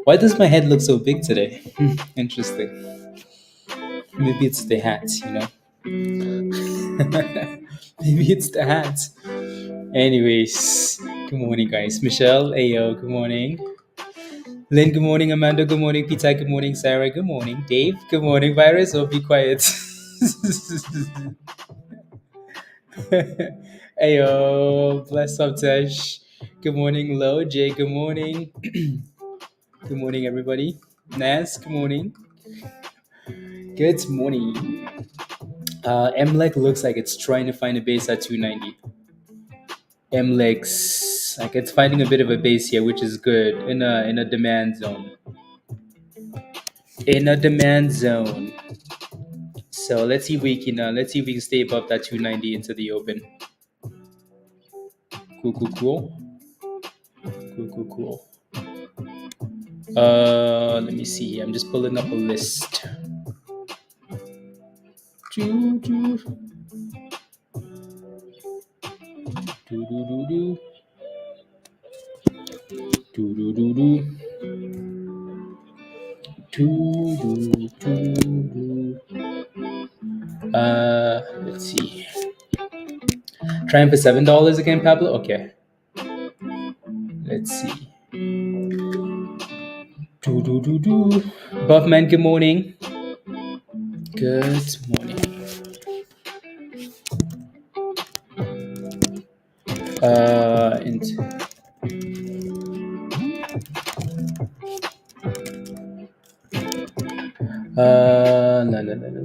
Why does my head look so big today? Interesting. Maybe it's the hat, you know? Maybe it's the hat. Anyways, good morning, guys. Michelle, Ayo, good morning. Lynn, good morning. Amanda, good morning. Peter, good morning. Sarah, good morning. Dave, good morning. Virus, oh, be quiet. Ayo, bless up, Tesh. Good morning, Lo. Jay, good morning. Good morning, everybody. Naz, good morning. Good morning. MLEC looks like it's trying to find a base at 290. MLEC's like it's finding a bit of a base here, which is good in a demand zone. In a demand zone. So let's see if we can stay above that 290 into the open. Cool. Let me see. I'm just pulling up a list. Let's see. Trying for $7 again, Pablo. Okay. Let's see. Buffman, good morning. Good morning.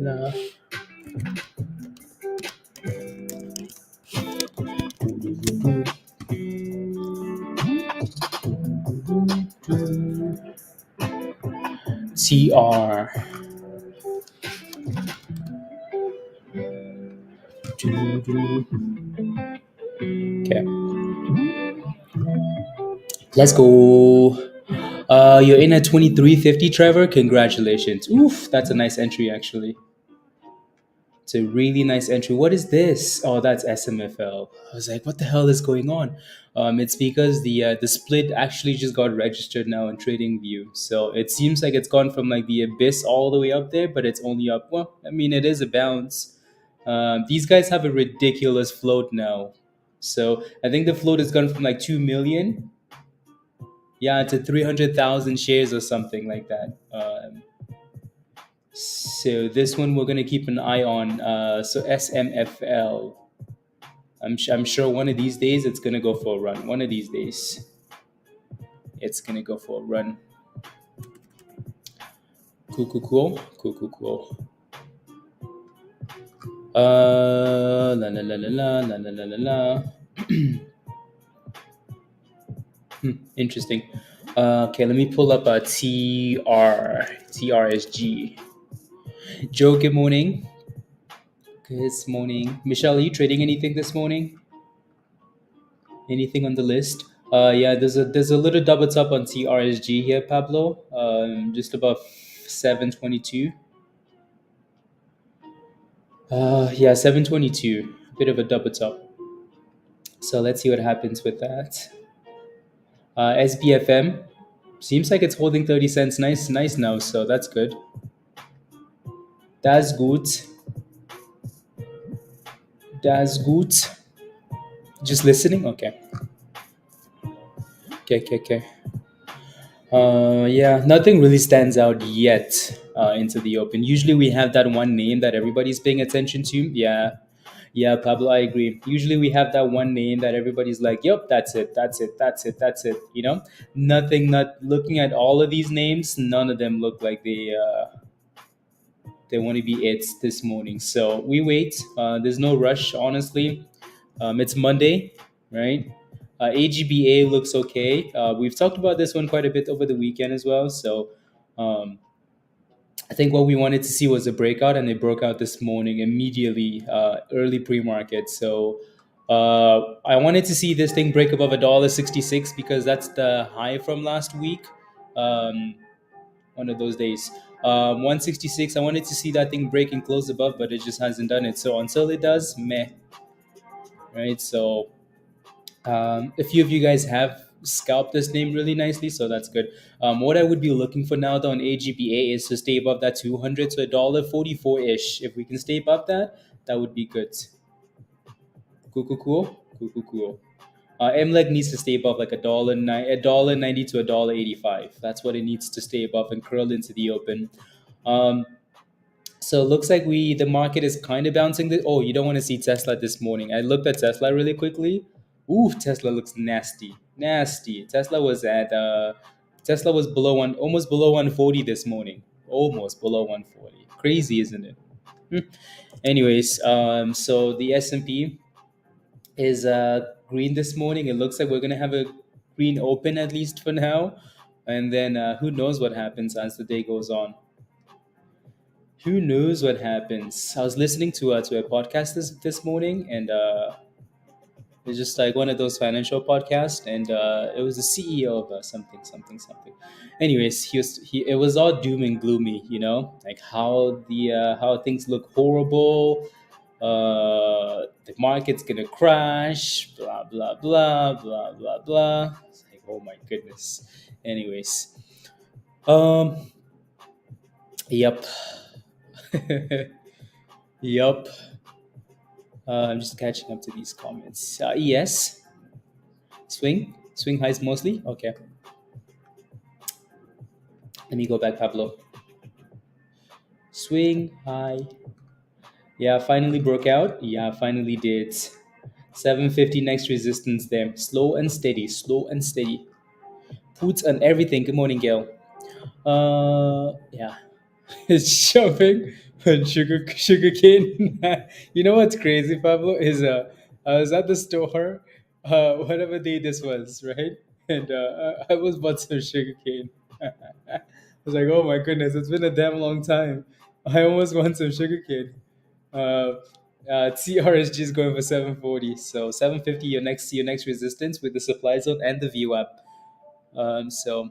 La. TR. Okay. Let's go. You're in at 2350, Trevor. Congratulations. Oof, that's a nice entry, actually. It's a really nice entry. What is this? Oh, that's SMFL. I was like, what the hell is going on? It's because the split actually just got registered now in TradingView. So it seems like it's gone from like the abyss all the way up there, but it's only up. Well, I mean, it is a bounce. These guys have a ridiculous float now. So I think the float has gone from like 2 million, yeah, to 300,000 shares or something like that. So this one we're gonna keep an eye on. So SMFL. I'm sure one of these days it's gonna go for a run. One of these days, it's gonna go for a run. Cool. La. Interesting. Okay, let me pull up a TRSG. Joe, good morning. Good morning. Michelle, are you trading anything this morning? Anything on the list? Yeah, there's a little double top on TRSG here, Pablo. Just above 722. Yeah, 722. Bit of a double top. So let's see what happens with that. SBFM seems like it's holding 30 cents. Nice now. So that's good. That's good. Just listening. Okay. Yeah, nothing really stands out yet into the open. Usually we have that one name that everybody's paying attention to. Yeah, Pablo, I agree. Usually we have that one name that everybody's like, yep, that's it. You know, not looking at all of these names, none of them look like they want to be it this morning. So we wait. There's no rush, honestly. It's Monday, right? AGBA looks okay. We've talked about this one quite a bit over the weekend as well. So I think what we wanted to see was a breakout, and it broke out this morning immediately, early pre-market. So I wanted to see this thing break above $1.66 because that's the high from last week. One of those days. 166. I wanted to see that thing break and close above, but it just hasn't done it. So until it does, meh. Right. So a few of you guys have scalped this name really nicely, so that's good. What I would be looking for now though on AGBA is to stay above that 200, so $1.44 ish. If we can stay above that, that would be good. Cool, cool, cool, cool, cool, cool. MLEC needs to stay above like a dollar 90 to $1.85. That's what it needs to stay above and curl into the open. Um, so it looks like the market is kind of bouncing. Oh, you don't want to see Tesla this morning. I looked at Tesla really quickly. Ooh, Tesla looks nasty, nasty. Tesla was below almost below 140 this morning, almost below 140. Crazy, isn't it? Hmm. Anyways, so the S&P is green this morning. It looks like we're gonna have a green open at least for now, and then who knows what happens as the day goes on. Who knows what happens? I was listening to a podcast this morning, and it's just like one of those financial podcasts, and it was the CEO of something something something. Anyways, it was all doom and gloomy, like how things look horrible. The market's gonna crash, blah blah blah blah blah blah. It's like, oh my goodness. Anyways, um, yep, yep. I'm just catching up to these comments. Yes, swing highs mostly. Okay, let me go back, Pablo. Swing high. Yeah, finally broke out. Yeah, finally did. 750 next resistance there. Slow and steady. Slow and steady. Puts on everything. Good morning, Gail. Yeah. It's shopping on sugar cane. You know what's crazy, Pablo? Is I was at the store, whatever day this was, right? And I was bought some sugar cane. I was like, oh my goodness, it's been a damn long time. I almost want some sugar cane. Uh, TRSG is going for 740, so 750 your next resistance with the supply zone and the VWAP. So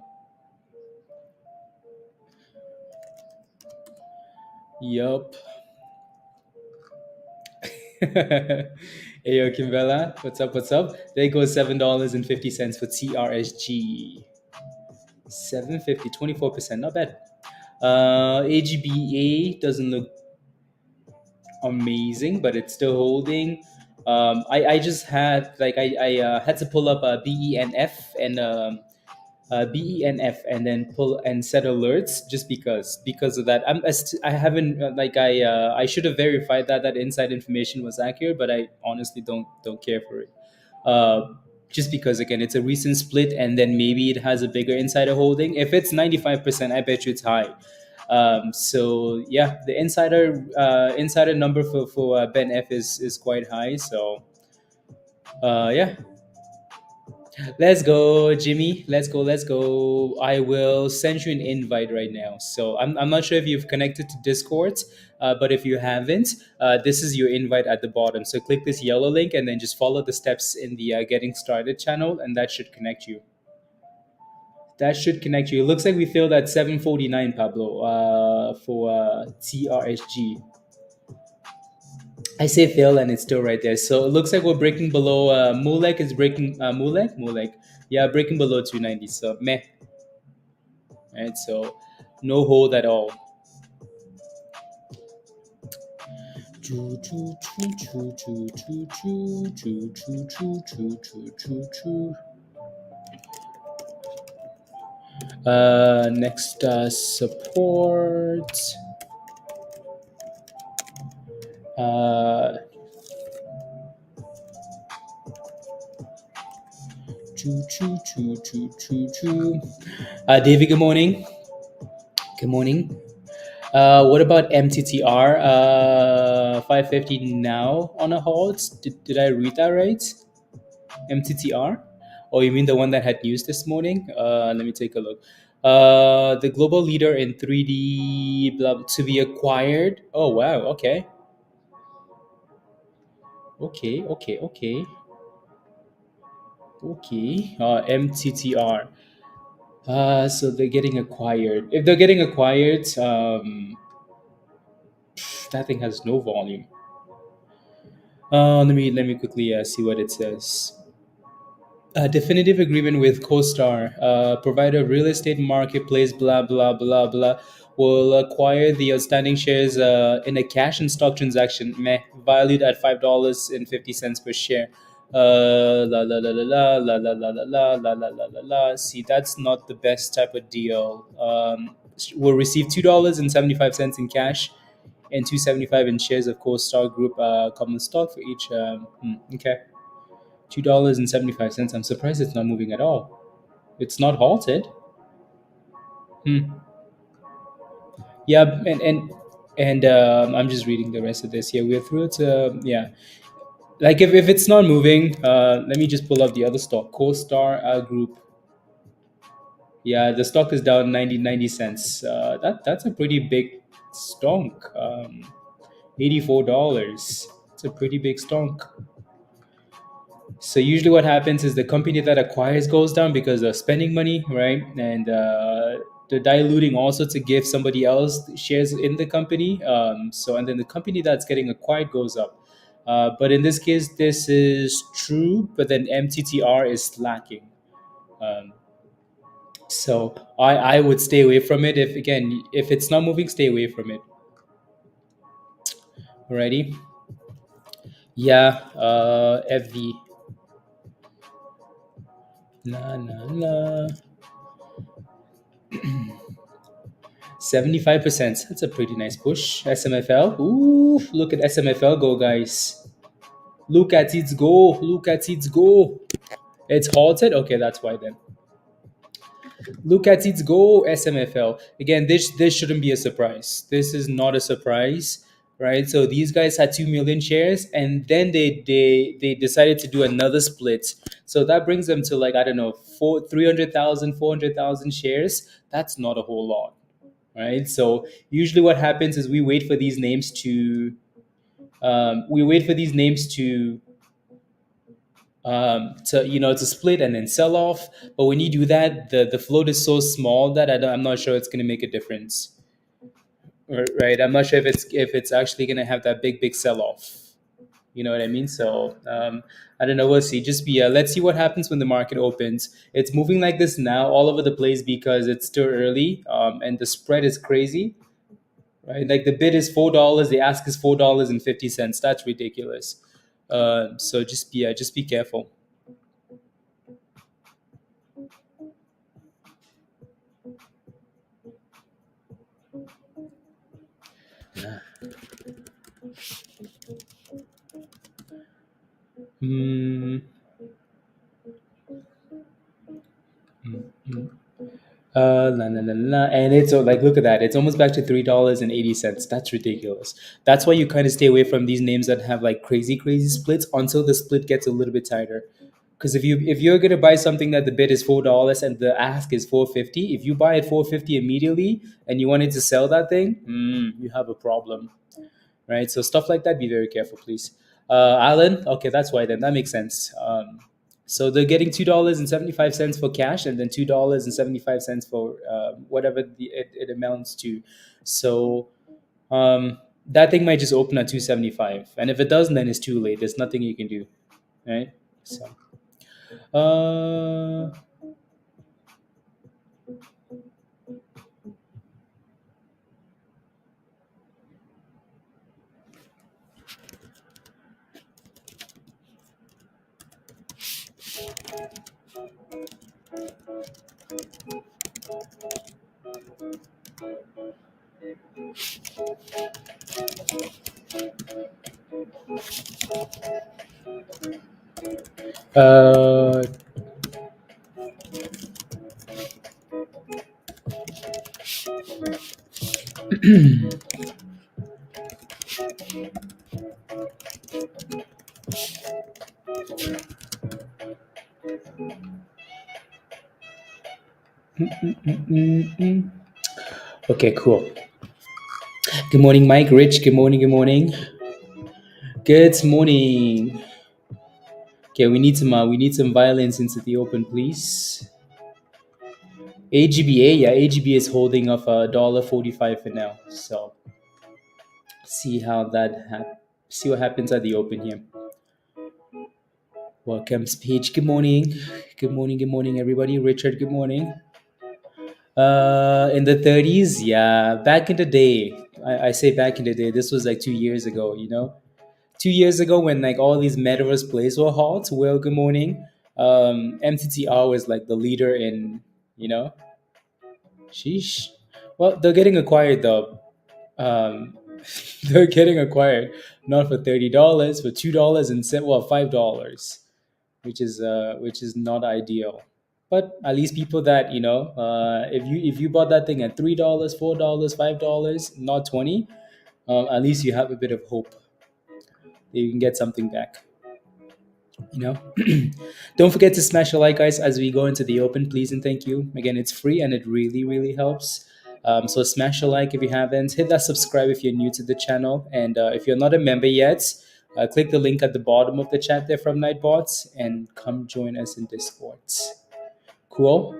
yup. Ayo Kimbella, what's up? What's up? There goes $7.50 for TRSG. 750, 24%, not bad. AGBA doesn't look amazing, but it's still holding. I just had I had to pull up a BENF and BENF and then pull and set alerts just because of that. I haven't I should have verified that inside information was accurate, but I honestly don't care for it. Uh, just because again it's a recent split and then maybe it has a bigger insider holding. If it's 95%, I bet you it's high. So yeah, the insider number for BENF is quite high. So yeah, let's go, Jimmy. Let's go. Let's go. I will send you an invite right now. So I'm not sure if you've connected to Discord, but if you haven't, this is your invite at the bottom. So click this yellow link and then just follow the steps in the Getting Started channel, and that should connect you. That should connect you. It looks like we failed at 749, Pablo, for TRSG. I say fail and it's still right there. So it looks like we're breaking below. MLEC is breaking. MLEC. Yeah, breaking below 290. So meh. Right. So no hold at all. Choo, choo, choo, choo, choo, choo, choo, choo, choo, choo, choo, choo, choo, choo. Next support. Uh, choo, choo, choo, choo, choo, choo. David, good morning. Good morning. What about MTTR? 550 now on a hold. Did I read that right? MTTR? Oh, you mean the one that had news this morning? Let me take a look. The global leader in 3D to be acquired. Oh, wow. Okay. Okay. Okay. Okay. Okay. MTTR. So they're getting acquired. If they're getting acquired, that thing has no volume. Let me quickly see what it says. A definitive agreement with CoStar, provider of real estate marketplace, blah, blah, blah, blah, will acquire the outstanding shares in a cash and stock transaction, meh, valued at $5.50 per share. La la la la la la la la la la la la la la. See, that's not the best type of deal. We'll receive $2.75 in cash and 275 in shares of CoStar Group common stock for each. Okay. $2.75. I'm surprised it's not moving at all. It's not halted. Hmm. Yeah, and I'm just reading the rest of this. Yeah, we're through to yeah. Like if it's not moving, let me just pull up the other stock, CoStar Group. Yeah, the stock is down 90 cents. That's a pretty big stonk. $84. It's a pretty big stonk. So usually what happens is the company that acquires goes down because they're spending money, right? And they're diluting also to give somebody else shares in the company. So and then the company that's getting acquired goes up. But in this case, this is true, but then MTTR is slacking. Um, so I would stay away from it. If again, if it's not moving, stay away from it. Alrighty. Yeah. FV. La la la. 75%. That's a pretty nice push. SMFL. Ooh, look at SMFL go, guys. Look at it go. Look at it go. It's halted. Okay, that's why then. Look at it go, SMFL. Again, this shouldn't be a surprise. This is not a surprise, right? So these guys had 2 million shares, and then they decided to do another split. So that brings them to like I don't know, 300,000, 400,000 shares. That's not a whole lot, right? So usually what happens is we wait for these names to to split and then sell off. But when you do that, the float is so small that I'm not sure it's going to make a difference, right? I'm not sure if it's actually going to have that big sell off. You know what I mean? So I don't know. We'll see. Just be let's see what happens when the market opens. It's moving like this now all over the place because it's still early and the spread is crazy, right? Like the bid is $4, the ask is $4.50. That's ridiculous. So just be careful. Hmm. La, la, la, la. And it's like, look at that. It's almost back to $3.80. That's ridiculous. That's why you kind of stay away from these names that have like crazy splits until the split gets a little bit tighter. Because if you're gonna buy something that the bid is $4 and the ask is 450, if you buy at 450 immediately and you wanted to sell that thing, you have a problem, right? So stuff like that, be very careful, please. Alan, okay, that's why then that makes sense. So they're getting $2.75 for cash, and then $2.75 for whatever it amounts to. So that thing might just open at 275, and if it doesn't, then it's too late. There's nothing you can do, right? So. Uh, uh, okay, cool. Good morning, Mike. Rich. Good morning. Good morning. Good morning. Okay, we need some violence into the open, please. AGBA, yeah, AGBA is holding off $1.45 for now. So see how that see what happens at the open here. Welcome, speech. Good morning. Good morning, everybody. Richard, good morning. In the 30s, yeah, back in the day. I say back in the day. This was like 2 years ago. 2 years ago when like all these metaverse plays were hot. Well, good morning. MTTR was like the leader in. You know, sheesh. Well, they're getting acquired though. Um, they're getting acquired not for $30, for $2 and $5, which is not ideal. But at least people that if you bought that thing at $3, $4, $5, not 20, at least you have a bit of hope that you can get something back. you know don't forget to smash a like, guys, as we go into the open, please and thank you. Again, it's free and it really really helps. So smash a like if you haven't, hit that subscribe if you're new to the channel, and if you're not a member yet, click the link at the bottom of the chat there from Nightbots and come join us in Discords. Cool.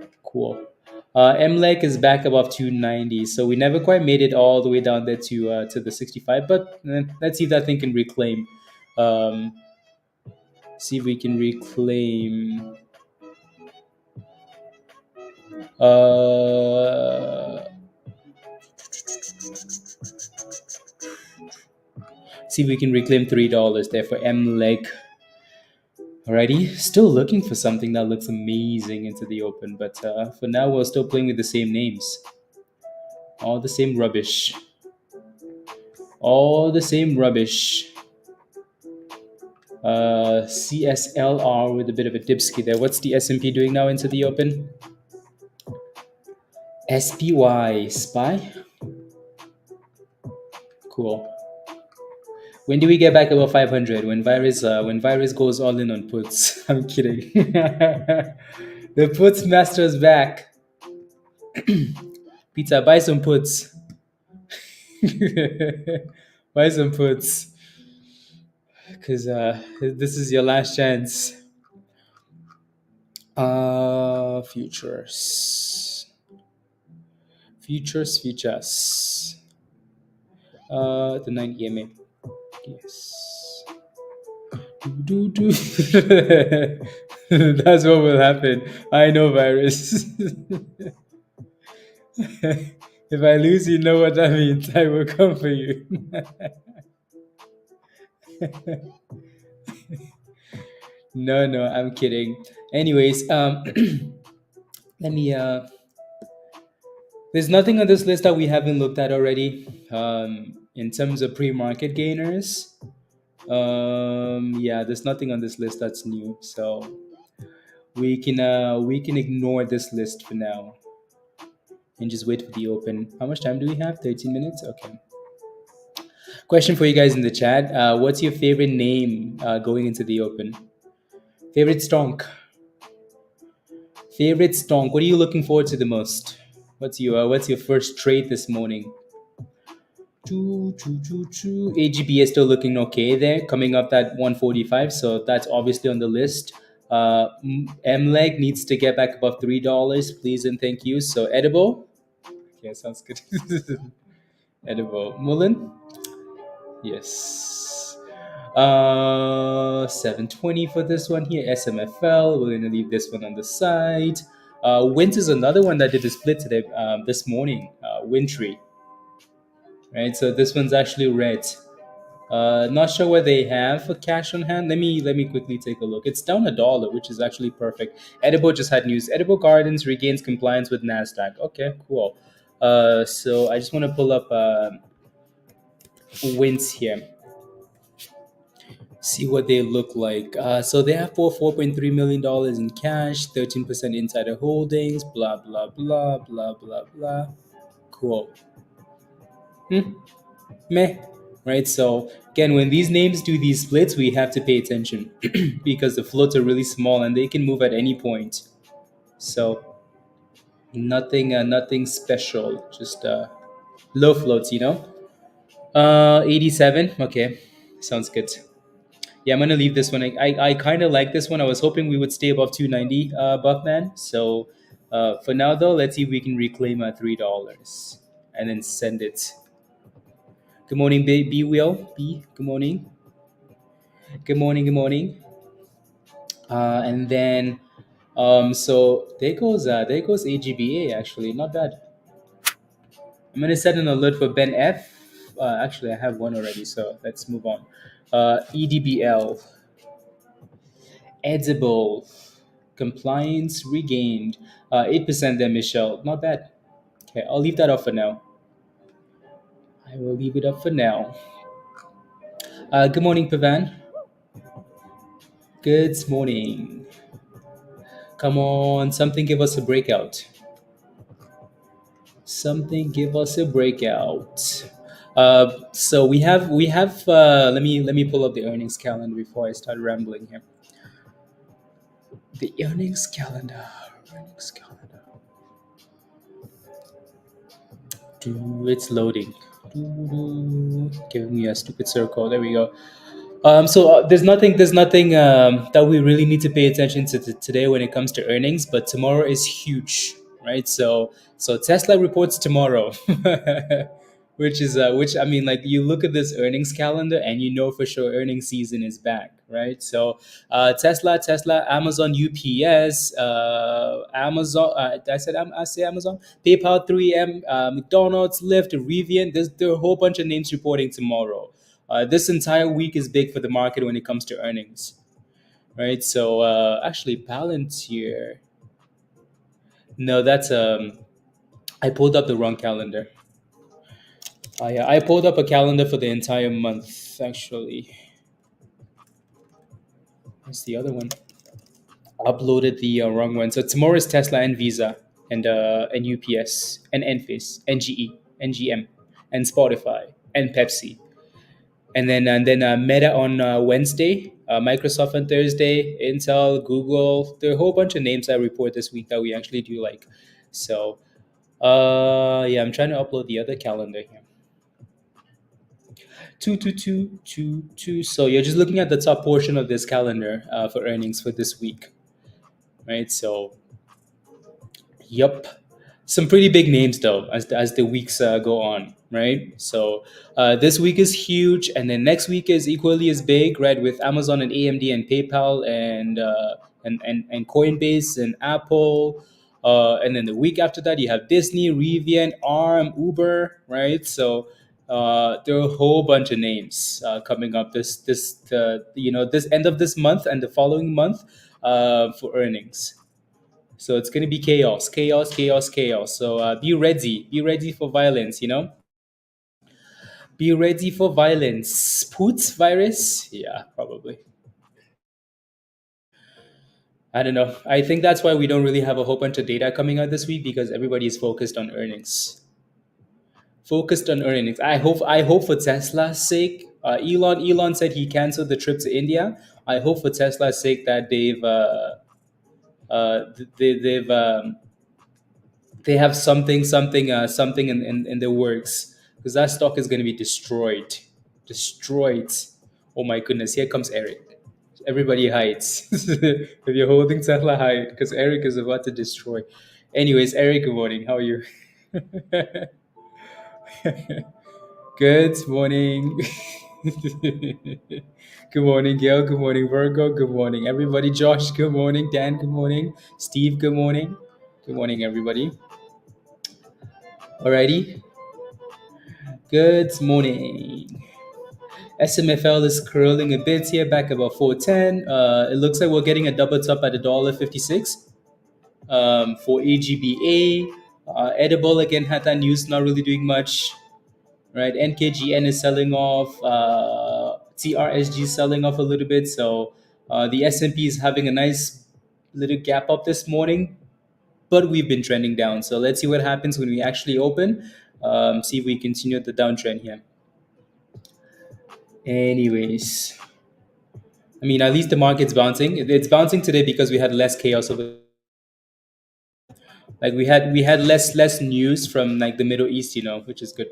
MLEC is back above 290, so we never quite made it all the way down there to the 65, but let's see if that thing can reclaim. um, See if we can reclaim. Uh, See if we can reclaim $3 there for MLEG. Alrighty, still looking for something that looks amazing into the open, but for now we're still playing with the same names. All the same rubbish. All the same rubbish. CSLR with a bit of a dipski there. What's the S&P doing now into the open? SPY. Cool. When do we get back above 500? When virus goes all in on puts. I'm kidding. The puts master is back. Peter, buy some puts. Buy some puts. Because this is your last chance. Futures. The 9 EMA. Yes. That's what will happen. I know, virus. If I lose, you know what that means. I will come for you. No, I'm kidding. Anyways, let me. There's nothing on this list that we haven't looked at already. In terms of pre-market gainers, yeah, there's nothing on this list that's new. So we can ignore this list for now and just wait for the open. How much time do we have? 13 minutes. Okay. Question for you guys in the chat. What's your favorite name going into the open? Favorite stonk. What are you looking forward to the most? What's your first trade this morning? AGBA is still looking okay there, coming up at 145, so that's obviously on the list. MLEG needs to get back above $3, please and thank you. So edible, okay, sounds good. Edible. Mullen, yes. 720 for this one here. SMFL, we're gonna leave this one on the side. Wint is another one that did a split today, this morning. Wintry, right? So this one's actually red. Not sure what they have for cash on hand. Let me quickly take a look. It's down $1, which is actually perfect. Edible just had news. Edible Gardens regains compliance with NASDAQ. Okay, cool. So I just want to pull up wins here. See what they look like. So they have $4.3 million in cash, 13% insider holdings, blah, blah, blah, blah, blah, blah. Cool. Meh. Right? So again, when these names do these splits, we have to pay attention because the floats are really small and they can move at any point. So nothing special, just low floats, 87. Okay, sounds good. Yeah, I'm gonna leave this one. I kind of like this one. I was hoping we would stay above 290, Buffman. So for now though, let's see if we can reclaim $3 and then send it. Good morning, B Wheel. B. Good morning. Good morning. And then so there goes AGBA actually, not bad. I'm gonna set an alert for BENF. Actually, I have one already, so let's move on. EDBL, edible, compliance regained, 8% there, Michelle. Not bad. Okay, I'll leave that up for now. I will leave it up for now. Good morning, Pavan. Good morning. Come on, something give us a breakout. Something give us a breakout. So we have. Let me pull up the earnings calendar before I start rambling here. The earnings calendar. Earnings calendar. It's loading. Giving me a stupid circle. There we go. So there's nothing that we really need to pay attention to today when it comes to earnings, but tomorrow is huge, right? So Tesla reports tomorrow, which I mean, like you look at this earnings calendar and you know for sure earnings season is back, right? So Tesla, Amazon, UPS, Amazon. I say Amazon, PayPal, 3M, McDonald's, Lyft, Rivian. There are a whole bunch of names reporting tomorrow. This entire week is big for the market when it comes to earnings, right? So actually, Palantir. No, that's I pulled up the wrong calendar. Yeah, I pulled up a calendar for the entire month. Actually, what's the other one? Uploaded the wrong one. So tomorrow is Tesla and Visa and UPS and Enphase and GE and GM and Spotify and Pepsi. And then Meta on Wednesday, Microsoft on Thursday, Intel, Google. There are a whole bunch of names I report this week that we actually do like. So yeah, I'm trying to upload the other calendar here. 22222. So you're just looking at the top portion of this calendar for earnings for this week, right? So yup. Some pretty big names though as the weeks go on, right? So this week is huge, and then next week is equally as big, right? With Amazon and AMD and PayPal and Coinbase and Apple, and then the week after that you have Disney, Rivian, ARM, Uber, right? So there are a whole bunch of names coming up this end of this month and the following month for earnings. So it's gonna be chaos, chaos, chaos, chaos. So be ready for violence. Be ready for violence. Put virus, yeah, probably. I don't know. I think that's why we don't really have a whole bunch of data coming out this week because everybody is focused on earnings. Focused on earnings. I hope for Tesla's sake. Elon said he canceled the trip to India. I hope for Tesla's sake that they have something in the works because that stock is going to be destroyed. Oh my goodness, here comes Eric. Everybody hides. If you're holding Tesla, hide because Eric is about to destroy. Anyways, Eric, good morning. How are you? Good morning. Good morning, Gail. Good morning, Virgo. Good morning, everybody. Josh, good morning. Dan, good morning. Steve, good morning. Good morning, everybody. Alrighty. Good morning. SMFL is curling a bit here, back about 410. It looks like we're getting a double top at $1.56 for AGBA. Edible again had that news, not really doing much, right? NKGN is selling off. TRSG is selling off a little bit. So the S&P is having a nice little gap up this morning, but we've been trending down. So let's see what happens when we actually open. See if we continue the downtrend here. Anyways, I mean, at least the market's bouncing. It's bouncing today because we had less chaos over. Like we had less news from like the Middle East, which is good.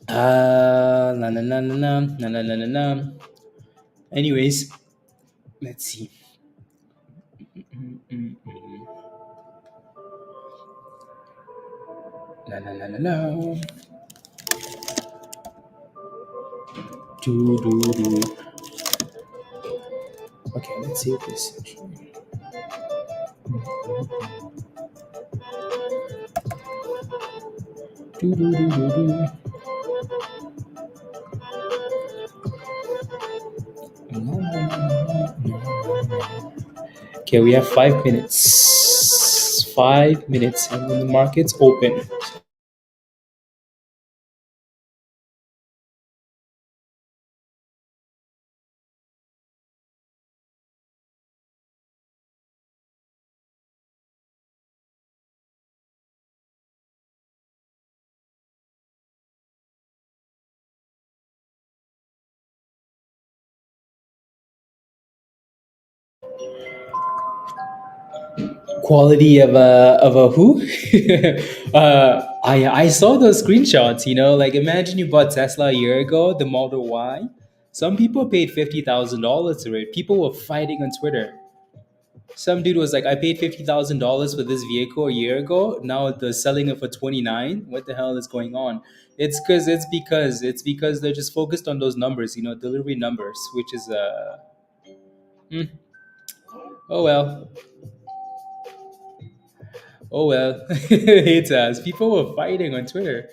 Na na na na na na na na na. Anyways, let's see. La la la la la. Do do do. Okay, let's see if this. Do do do do do. Okay, we have 5 minutes. 5 minutes, and when the market's open. Quality of a who? I saw those screenshots. Like imagine you bought Tesla a year ago, the Model Y. Some people paid $50,000 for it. People were fighting on Twitter. Some dude was like, "I paid $50,000 for this vehicle a year ago. Now they're selling it for 29. What the hell is going on?" It's because they're just focused on those numbers. Delivery numbers, which is hmm, oh well. Oh well, it does. People were fighting on Twitter.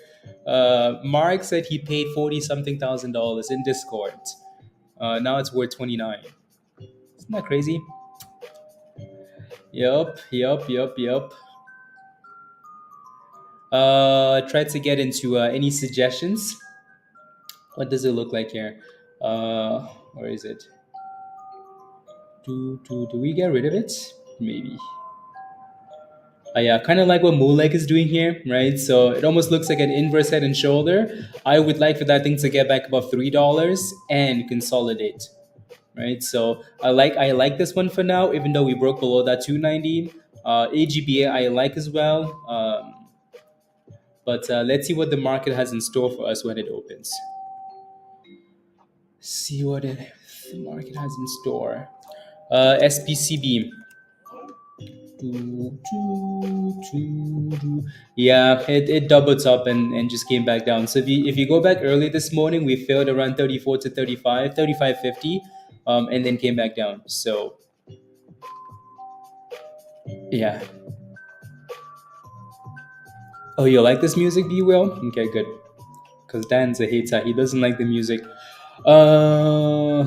Mark said he paid 40 something thousand dollars in Discord. Now it's worth 29. Isn't that crazy? Yup. Try to get into any suggestions. What does it look like here? Where is it? Do we get rid of it? Maybe. Yeah, kind of like what MLEC is doing here, right? So it almost looks like an inverse head and shoulder. I would like for that thing to get back above $3 and consolidate, right? So I like this one for now, even though we broke below that 290. AGBA I like as well, but let's see what the market has in store for us when it opens. See what the market has in store. SPCB. Yeah, it doubled up and just came back down. So if you go back early this morning, we failed around 34 to 35, 35.50, and then came back down. So yeah. Oh, you like this music, Be Will? Okay, good. Because Dan's a hater. He doesn't like the music. Uh,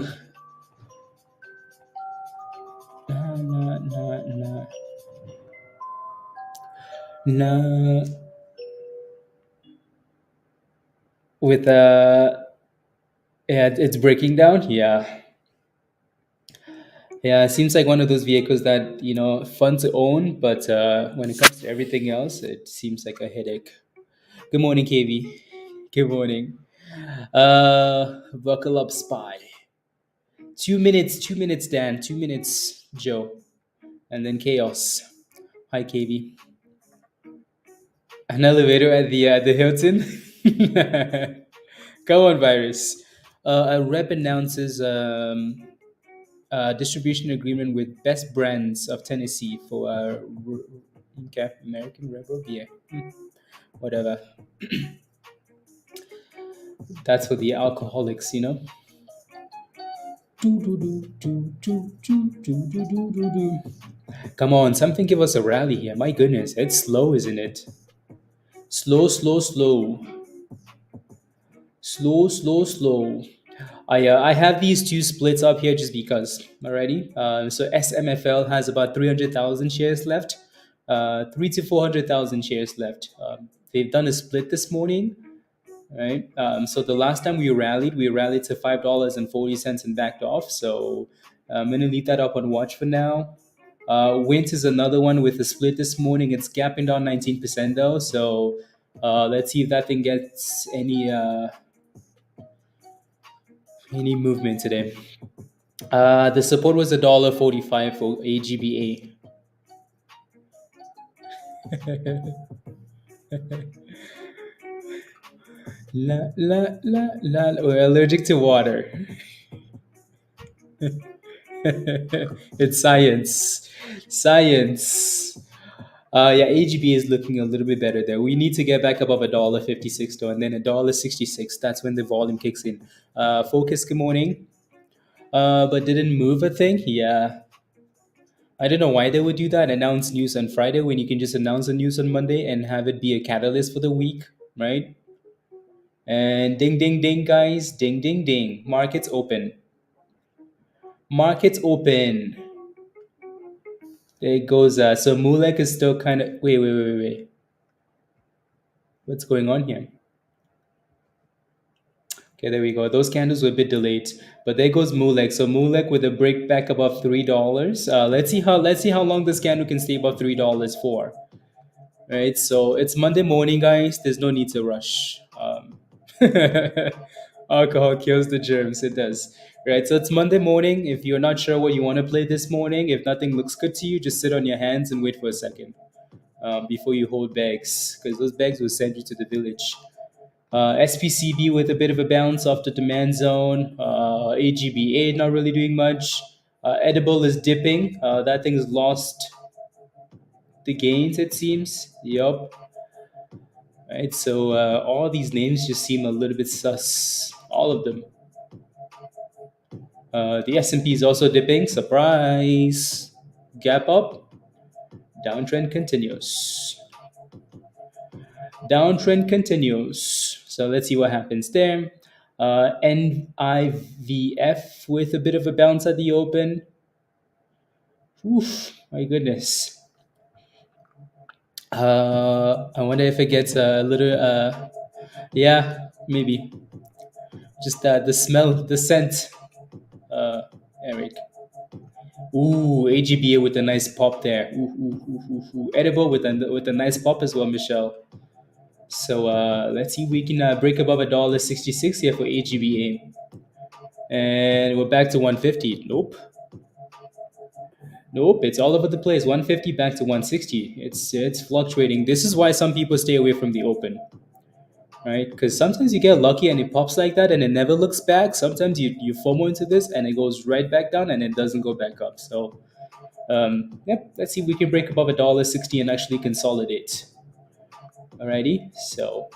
nah, nah, nah, nah. With yeah, it's breaking down. Yeah, yeah. It seems like one of those vehicles that fun to own, but when it comes to everything else, it seems like a headache. Good morning, KV. Good morning. Buckle up, spy. 2 minutes. 2 minutes, Dan. 2 minutes, Joe, and then chaos. Hi, KV. An elevator at the Hilton. Come on, virus. A rep announces distribution agreement with Best Brands of Tennessee for okay, American Rebel beer. Whatever. That's for the alcoholics. Do, do, do, do, do, do, do, do, do, do, do. Come on, something give us a rally here. My goodness, it's slow, isn't it? Slow, slow, slow. Slow, slow, slow. I have these two splits up here just because. Alrighty. So SMFL has about 300,000 shares left. 3 to 400,000 shares left. They've done a split this morning, right? So the last time we rallied to $5.40 and backed off. So I'm gonna leave that up on watch for now. Wint is another one with a split this morning. It's gapping down 19% though. So let's see if that thing gets any movement today. The support was $1.45 for AGBA. La la la la. We're allergic to water. It's science. Science. Yeah, AGB is looking a little bit better there. We need to get back above $1.56 though, and then $1.66. That's when the volume kicks in. Focus, good morning. But didn't move a thing. Yeah, I don't know why they would do that. Announce news on Friday when you can just announce the news on Monday and have it be a catalyst for the week, right? And ding, ding, ding, guys. Ding, ding, ding. Markets open. Markets open. There it goes. So MLEC is still kind of. Wait. What's going on here? Okay, there we go. Those candles were a bit delayed, but there goes MLEC. So MLEC with a break back above $3. Let's see how long this candle can stay above $3 for. Right. So it's Monday morning, guys. There's no need to rush. Alcohol kills the germs. It does. Right. So it's Monday morning. If you're not sure what you want to play this morning, if nothing looks good to you, just sit on your hands and wait for a second before you hold bags, because those bags will send you to the village. SPCB with a bit of a bounce off the demand zone. AGBA not really doing much. Edible is dipping. That thing's lost the gains, it seems. Yup. Right. So all these names just seem a little bit sus. All of them. The S&P is also dipping. Surprise. Gap up. Downtrend continues. Downtrend continues. So let's see what happens there. NIVF with a bit of a bounce at the open. Oof, my goodness. I wonder if it gets a little. Yeah, maybe. Just the smell, the scent. Eric. Ooh, AGBA with a nice pop there. Ooh. Edible with a nice pop as well, Michelle. So let's see if we can break above $1.66 here for AGBA. And we're back to 150. Nope, it's all over the place. 150 back to 160. It's fluctuating. This is why some people stay away from the open. Right? Because sometimes you get lucky and it pops like that and it never looks back. Sometimes you FOMO into this and it goes right back down and it doesn't go back up. So yep, let's see if we can break above $1.60 and actually consolidate. Alrighty, so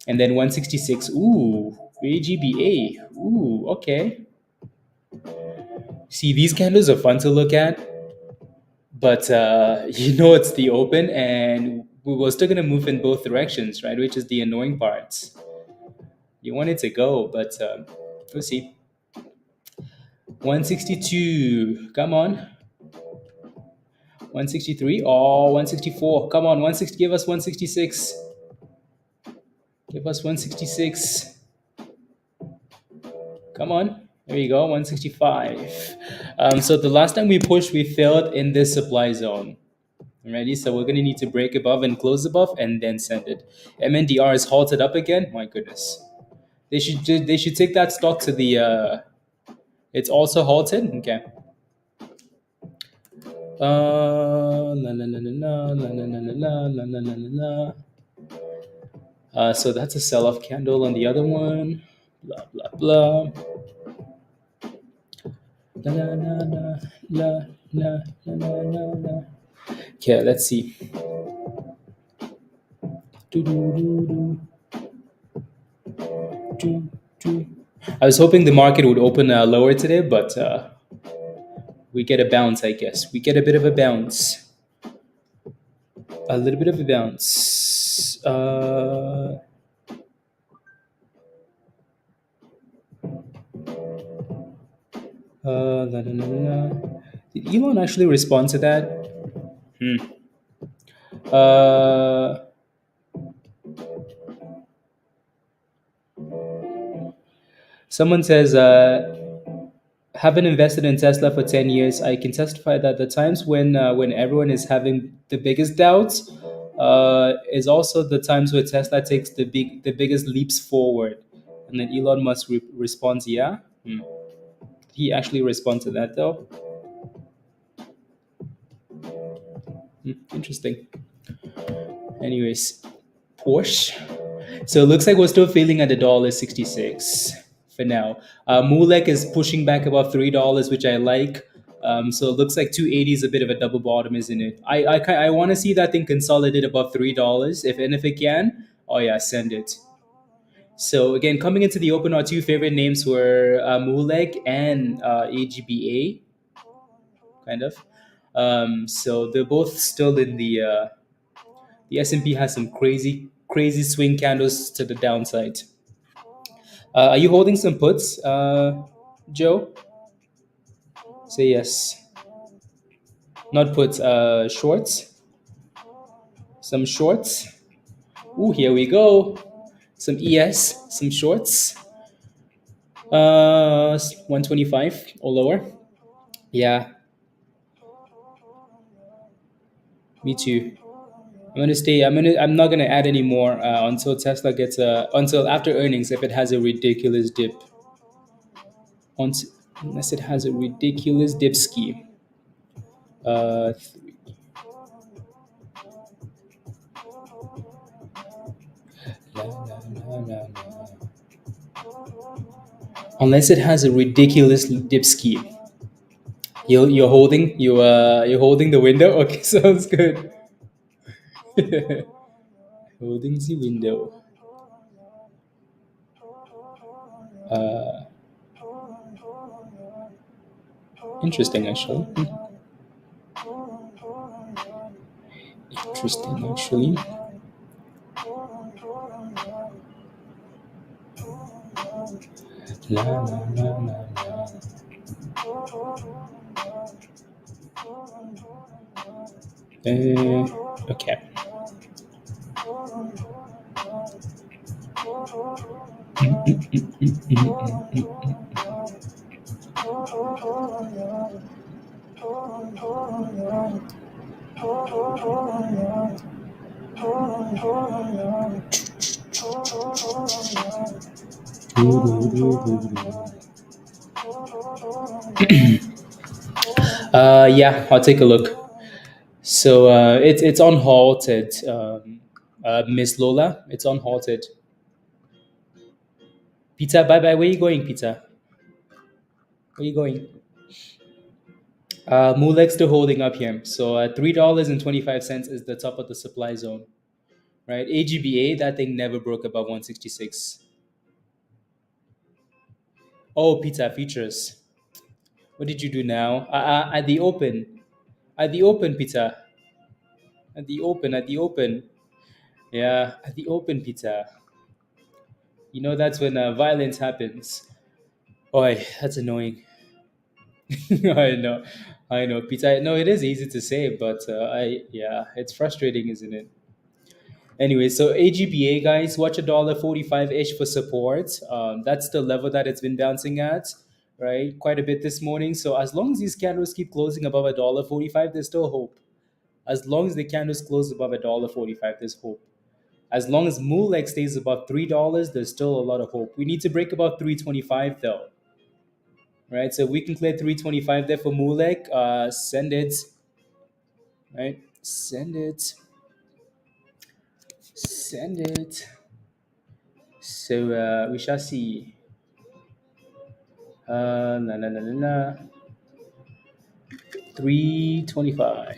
and then 166. Ooh, AGBA. Ooh, okay. See, these candles are fun to look at, but it's the open, and we were still gonna move in both directions, right? Which is the annoying part. You want it to go, but we'll see. 162. Come on. 163. Oh, 164. Come on, 160. Give us 166. Give us 166. Come on. There you go, 165. So the last time we pushed, we failed in this supply zone. Alrighty, so we're going to need to break above and close above and then send it. MNDR is halted up again. My goodness. They should take that stock to the... it's also halted? Okay. So that's a sell-off candle on the other one. Blah, blah, blah. Okay, let's see. I was hoping the market would open lower today, but we get a bounce, I guess. We get a bit of a bounce. A little bit of a bounce. Did Elon actually respond to that? Someone says, having invested in Tesla for 10 years, I can testify that the times when everyone is having the biggest doubts is also the times where Tesla takes the biggest leaps forward. And then Elon Musk responds, yeah. He actually responds to that though. Interesting. Anyways, Porsche. So it looks like we're still feeling at $1.66 for now. MLEC is pushing back above $3, which I like. So it looks like 280 is a bit of a double bottom, isn't it? I want to see that thing consolidate above $3. If it can, oh yeah, send it. So again, coming into the open, our two favorite names were MLEC and AGBA, kind of. So they're both still in the S&P has some crazy swing candles to the downside. Are you holding some puts, Joe? Say yes. Not puts, shorts. Some shorts. Ooh, here we go. Some ES, some shorts. 125 or lower. Yeah, me too. I'm gonna stay. I'm not gonna add any more until Tesla gets until after earnings. If it has a ridiculous dip, unless it has a ridiculous dip ski. Uh, la, la, la, la, la. Unless it has a ridiculous dip ski. You're holding the window. Okay, sounds good. Holding the window. Uh, Interesting actually. Interesting actually. La la la la la. Okay. Yeah, I'll take a look. So it's on halted, Miss Lola. It's on halted. Pizza, bye bye. Where you going, Pizza? Where you going? Mulex still holding up here. So $3.25 is the top of the supply zone, right? AGBA, that thing never broke above 166. Oh, Pizza features. What did you do now? At the open. At the open, Pizza. At the open. At the open. Yeah, at the open, Pizza. You know that's when violence happens. Oi, that's annoying. I know, I know, Pizza. No, it is easy to say, but yeah, it's frustrating, isn't it? Anyway, so AGBA guys, watch $1.45 ish for support. That's the level that it's been bouncing at, right? Quite a bit this morning. So as long as these candles keep closing above $1.45, there's still hope. As long as the candles close above $1.45, there's hope. As long as MULEX stays above $3, there's still a lot of hope. We need to break above 325 though, right? So if we can clear 325 there for MULEC, send it, right? Send it, send it. So we shall see. La la la la la. 325.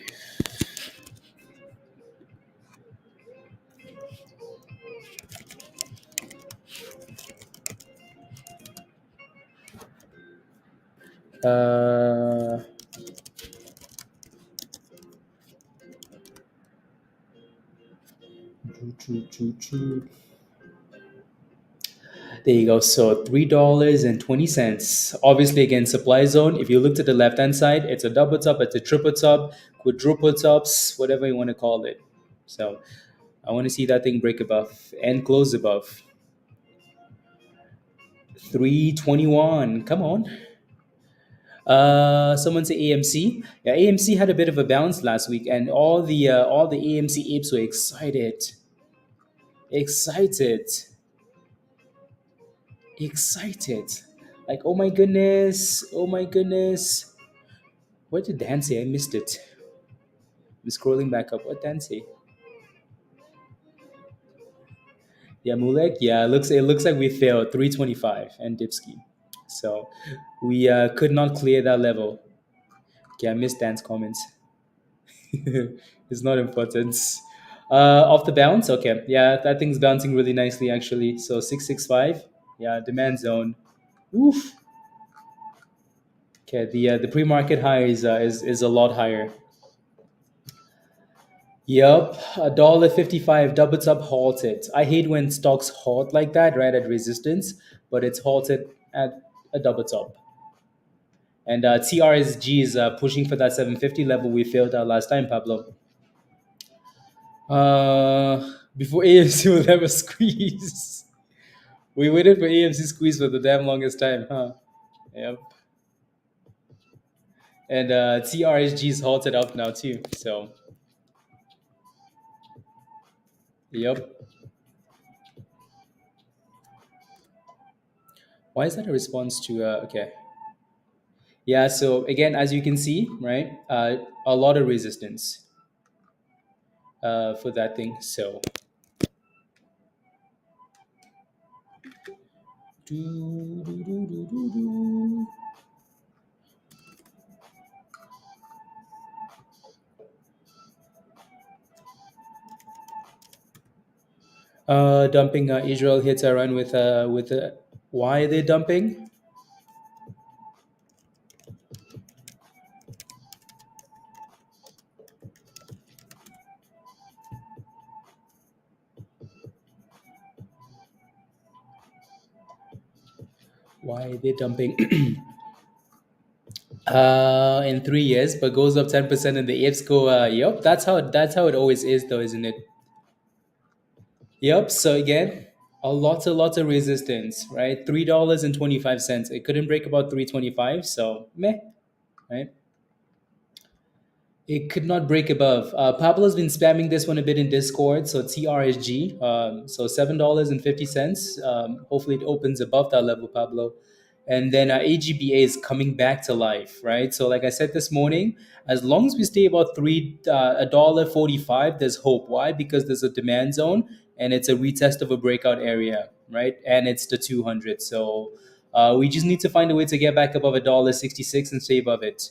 Uh, There you go. So $3.20. Obviously, again, supply zone. If you look to the left hand side, it's a double top, it's a triple top, quadruple tops, whatever you want to call it. So I want to see that thing break above and close above 321. Come on. Someone say AMC. Yeah, AMC had a bit of a bounce last week, and all the AMC apes were excited, excited, excited. Like, oh my goodness, oh my goodness. What did Dan say? I missed it. I'm scrolling back up. What Dan say? Yeah, Mulek. Yeah, it looks like we failed 325 and Dipski. So we could not clear that level. Okay, I missed Dan's comments. It's not important. Off the bounce, okay. Yeah, that thing's bouncing really nicely actually. So 665, yeah, demand zone. Oof. Okay, the pre-market high is a lot higher. Yep, $1.55 double top halted. I hate when stocks halt like that, right at resistance, but it's halted at a double top. And TRSG is pushing for that 750 level we failed out last time, Pablo. Before AMC will ever squeeze. We waited for AMC squeeze for the damn longest time, huh? Yep. And TRSG is halted up now too. So, yep. Why is that a response to? Okay. Yeah. So again, as you can see, right, a lot of resistance for that thing. So, do, do, do, do, do, do. Dumping Israel hits Iran with why are they dumping? Why are they dumping? In 3 years, but goes up 10%, and the apes go. Yep, that's how it always is, though, isn't it? Yep. So again, a lot of resistance, right? $3.25. It couldn't break about 325, so meh, right? It could not break above. Pablo's been spamming this one a bit in Discord. So TRSG, so $7.50. Hopefully it opens above that level, Pablo. And then AGBA is coming back to life, right? So like I said this morning, as long as we stay about $1.45, there's hope. Why? Because there's a demand zone and it's a retest of a breakout area, right? And it's the 200. So we just need to find a way to get back above $1.66 and stay above it,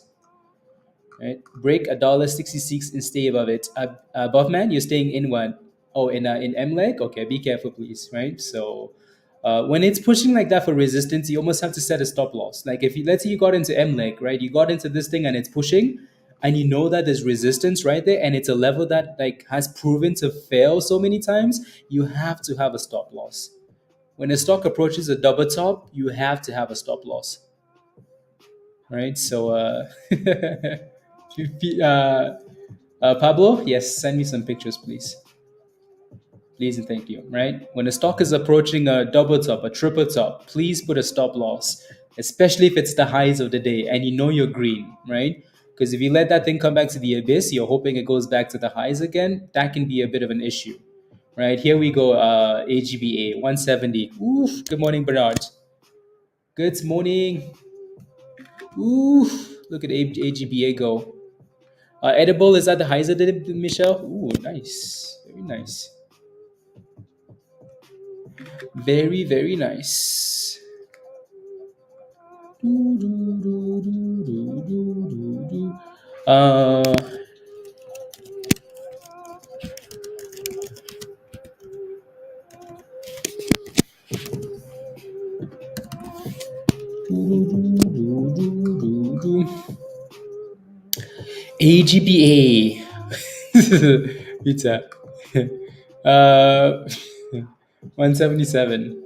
right? Break $1.66 and stay above it. Above man, you're staying in what? Oh, in MLEC. Okay, be careful, please. Right. So when it's pushing like that for resistance, you almost have to set a stop loss. Like if you let's say you got into MLEC, right? You got into this thing and it's pushing, and you know that there's resistance right there, and it's a level that like has proven to fail so many times. You have to have a stop loss. When a stock approaches a double top, you have to have a stop loss, right? So, Pablo, yes, send me some pictures, please. Please and thank you, right? When a stock is approaching a double top, a triple top, please put a stop loss, especially if it's the highs of the day and you know you're green, right? Because if you let that thing come back to the abyss, you're hoping it goes back to the highs again, that can be a bit of an issue, right? Here we go, AGBA 170. Oof, good morning, Bernard. Good morning. Oof, look at AGBA go. Edible is at the highs of the Michelle. Ooh, nice. Very nice. Very, very nice. Uh, AGBA. Pizza. uh, 177.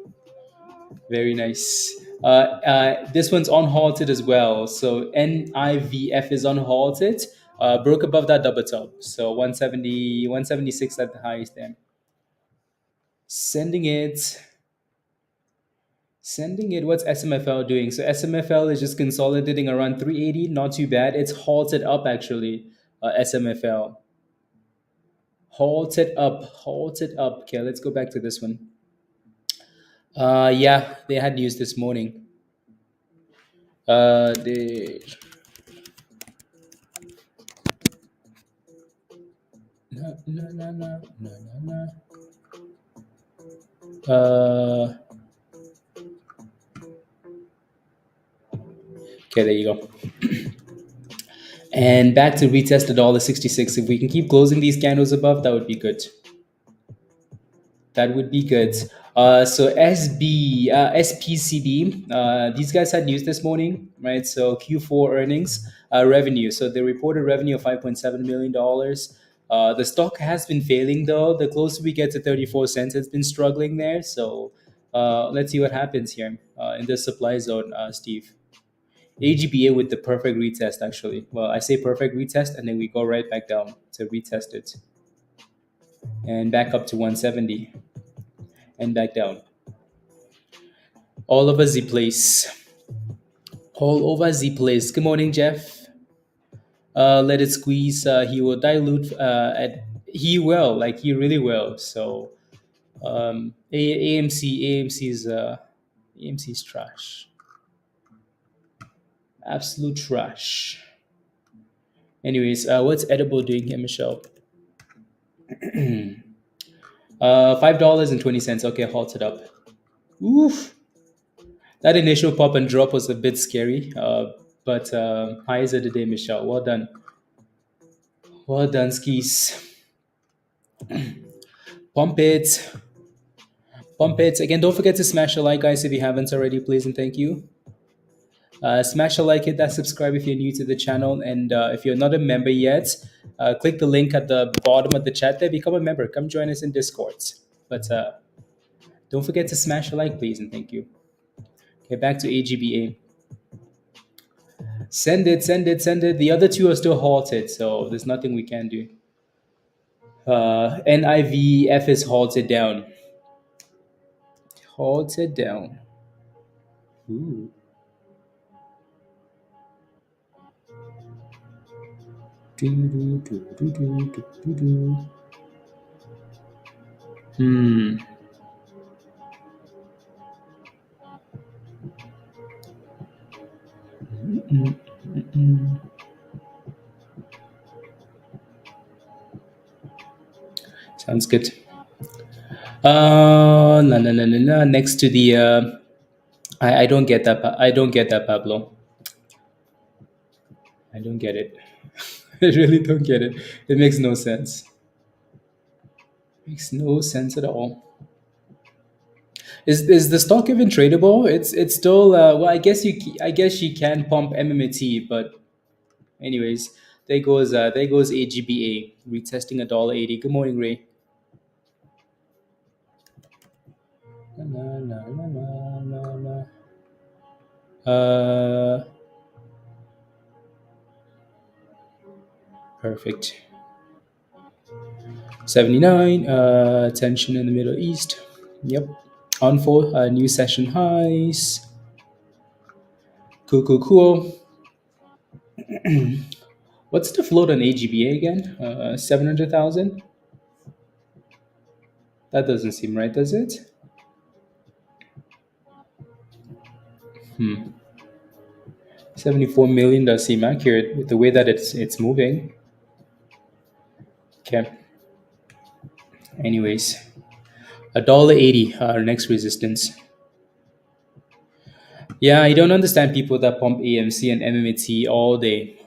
Very nice. This one's unhalted as well. So NIVF is unhalted. Broke above that double top. So 170, 176 at the highest there. Sending it. Sending it. What's SMFL doing? So SMFL is just consolidating around 380. Not too bad. It's halted up actually. SMFL. Halted up. Halted up. Okay, let's go back to this one. Yeah, they had news this morning. They no no no no no no no. Okay, there you go. And back to retest $1.66. If we can keep closing these candles above, that would be good. That would be good. So SPCB, these guys had news this morning, right? So Q4 earnings, revenue. So they reported revenue of $5.7 million. The stock has been failing though. The closer we get to 34 cents, it's been struggling there. So let's see what happens here in the supply zone, Steve. AGBA with the perfect retest, actually. Well, I say perfect retest, and then we go right back down to retest it and back up to 170 and back down. All over the place. All over the place. Good morning, Jeff. Let it squeeze. He will dilute. He will, like he really will. So, AMC's trash. Absolute trash. Anyways, what's Edible doing here, Michelle? $5.20. Okay, halted up. Oof. That initial pop and drop was a bit scary, but highs of the day, Michelle. Well done. Well done, skis. Pump it. Pump it. Again, don't forget to smash a like, guys, if you haven't already, please, and thank you. Smash a like, hit that subscribe if you're new to the channel. And if you're not a member yet, click the link at the bottom of the chat there. Become a member. Come join us in Discord. But don't forget to smash a like, please, and thank you. Okay, back to AGBA. Send it, send it, send it. The other two are still halted, so there's nothing we can do. NIVF is halted down. Halted down. Ooh. Hmm. Sounds good. Next to the, I don't get that. I don't get that, Pablo. I don't get it. I really don't get it. It makes no sense. Makes no sense at all. Is the stock even tradable? It's still well. I guess you can pump MMT, but anyways, there goes AGBA retesting $1.80. Good morning, Ray. Perfect. 79. Tension in the Middle East. Yep. On for new session highs. Cool. What's the float on AGBA again? 700,000? That doesn't seem right, does it? 74 million does seem accurate with the way that it's moving. Okay. Anyways, $1.80, our next resistance. Yeah, I don't understand people that pump AMC and MMT all day.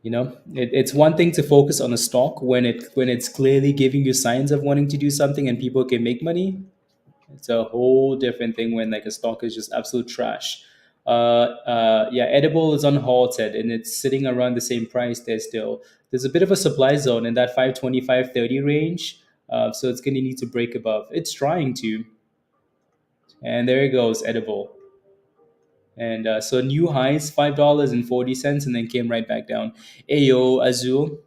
It's one thing to focus on a stock when it's clearly giving you signs of wanting to do something and people can make money. It's a whole different thing when like a stock is just absolute trash. Edible is unhalted and it's sitting around the same price there still. There's a bit of a supply zone in that 525.30 range. So it's going to need to break above. It's trying to. And there it goes, Edible. And so new highs, $5.40, and then came right back down. Ayo, Azul.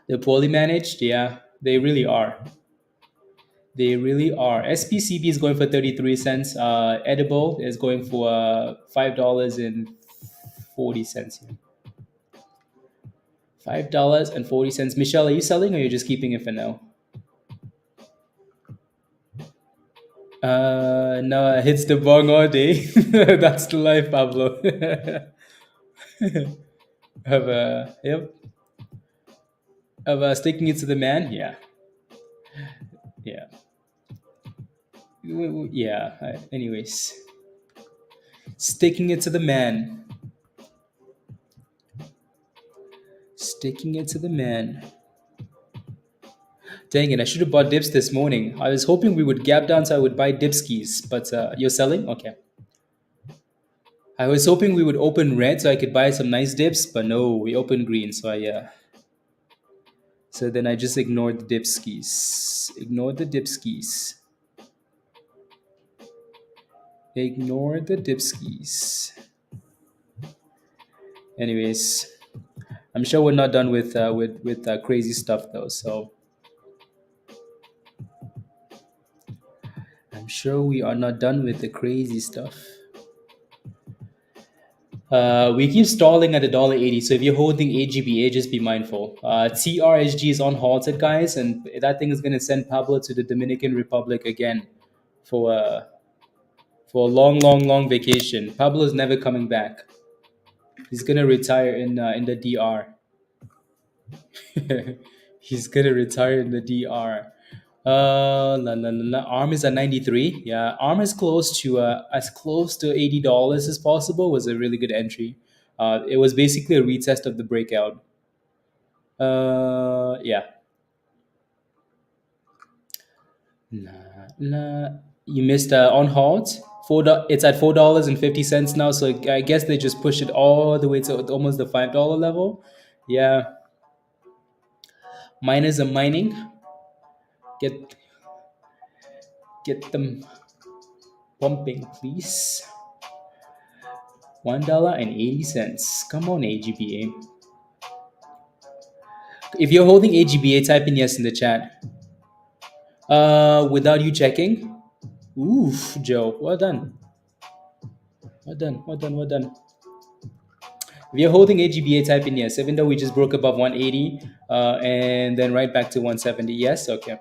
They're poorly managed. Yeah, they really are. They really are. SPCB is going for 33 cents. Edible is going for $5.40. $5.40. Michelle, are you selling or are you just keeping it for now? No, it hits the bong all day. That's the life, Pablo. Yep. Of sticking it to the man, yeah. Anyways, sticking it to the man. Sticking it to the man. Dang it, I should have bought dips this morning. I was hoping we would gap down so I would buy dipskis, but you're selling? Okay. I was hoping we would open red so I could buy some nice dips, but no, we opened green, so so then I just ignored the dipskis. Ignore the dipskis. Ignore the dipskis. Anyways, I'm sure we're not done with crazy stuff though, so I'm sure we are not done with the crazy stuff. We keep stalling at $1.80, so if you're holding AGBA, just be mindful. TRSG is on halted, guys, and that thing is going to send Pablo to the Dominican Republic again for a long vacation. Pablo's never coming back. He's going to retire in the DR. He's going to retire in the DR. ARM is at 93. Yeah, ARM is close to $80 as possible. Was a really good entry. It was basically a retest of the breakout. Yeah. You missed on halt. It's at $4.50 now. So I guess they just pushed it all the way to almost the $5 level. Yeah. Miners are mining. Get them pumping, please. $1.80. Come on, AGBA. If you're holding AGBA, type in yes in the chat. Without you checking. Oof, Joe. Well done. Well done. If you're holding AGBA, type in yes. Even though we just broke above 180 and then right back to 170. Yes? Okay.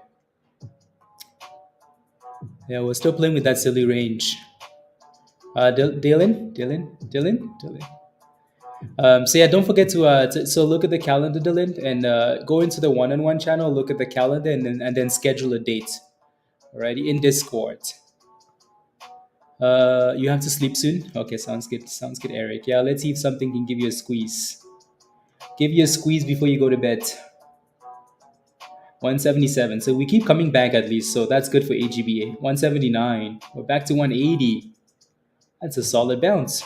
Yeah, we're still playing with that silly range. Dylan. So yeah, don't forget to look at the calendar, Dylan, and go into the one-on-one channel, look at the calendar, and then schedule a date. Alrighty, in Discord. You have to sleep soon. Okay, sounds good, Eric. Yeah, let's see if something can give you a squeeze. Give you a squeeze before you go to bed. 177. So we keep coming back at least, so that's good for AGBA. 179. We're back to 180. That's a solid bounce.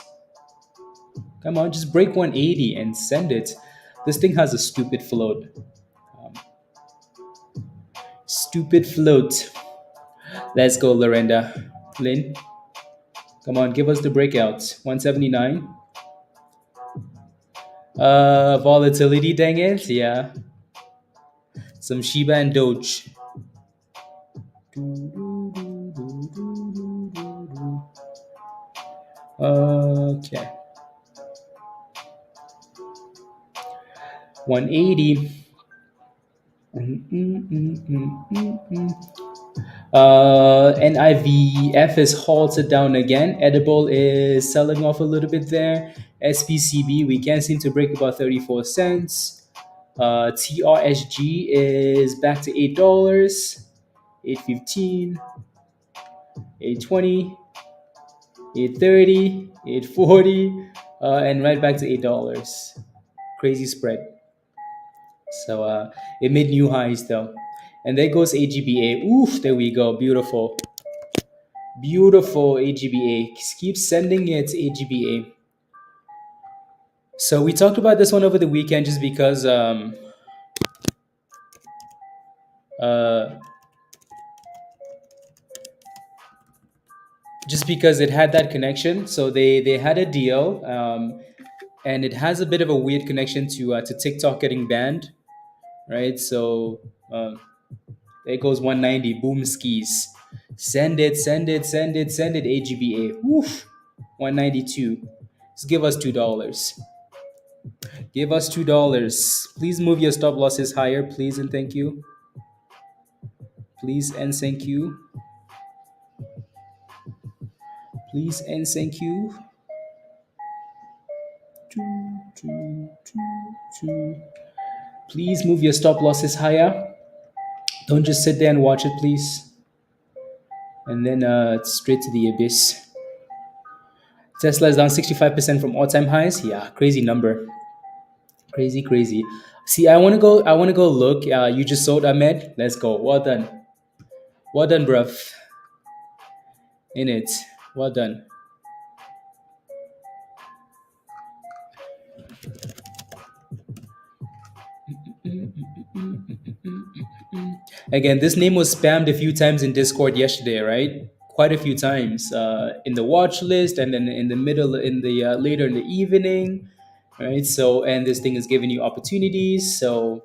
Come on, just break 180 and send it. This thing has a stupid float. Stupid float. Let's go, Lorenda. Lynn, come on, give us the breakout. 179. Volatility, dang it. Yeah. Some Shiba and Doge. Okay. 180. NIVF is halted down again. Edible is selling off a little bit there. SPCB, we can't seem to break about 34 cents. TRSG is back to $8, $8.15, $8.20, $8.30, $8.40, and right back to $8. Crazy spread. So it made new highs though. And there goes AGBA. Oof, there we go. Beautiful. Beautiful AGBA. Keep sending it, AGBA. So we talked about this one over the weekend just because it had that connection. So they had a deal, and it has a bit of a weird connection to TikTok getting banned, right? So there goes 190. Boom skis. Send it, AGBA. Woof. 192. Just give us $2. Give us $2. Please move your stop losses higher, please and thank you. Please and thank you. Please and thank you. Please move your stop losses higher. Don't just sit there and watch it, please. And then straight to the abyss. Tesla is down 65% from all-time highs. Yeah, crazy number. Crazy, crazy. See, I want to go. I want to go look. You just sold Ahmed. Let's go. Well done. Well done, bruv. In it. Well done. Again, this name was spammed a few times in Discord yesterday, right? Quite a few times in the watch list, and then in the middle, in the later in the evening, right? So, and this thing is giving you opportunities. So,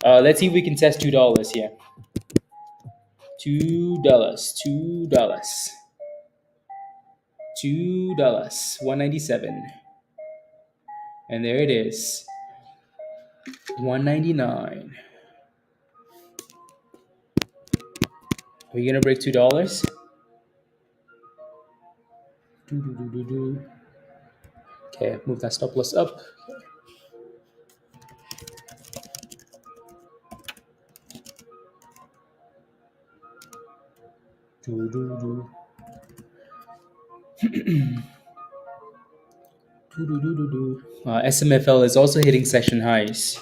let's see if we can test $2 here. $2, $2, 197, and there it is, 199. Are we gonna break $2? Okay, move that stop loss up. SMFL is also hitting session highs.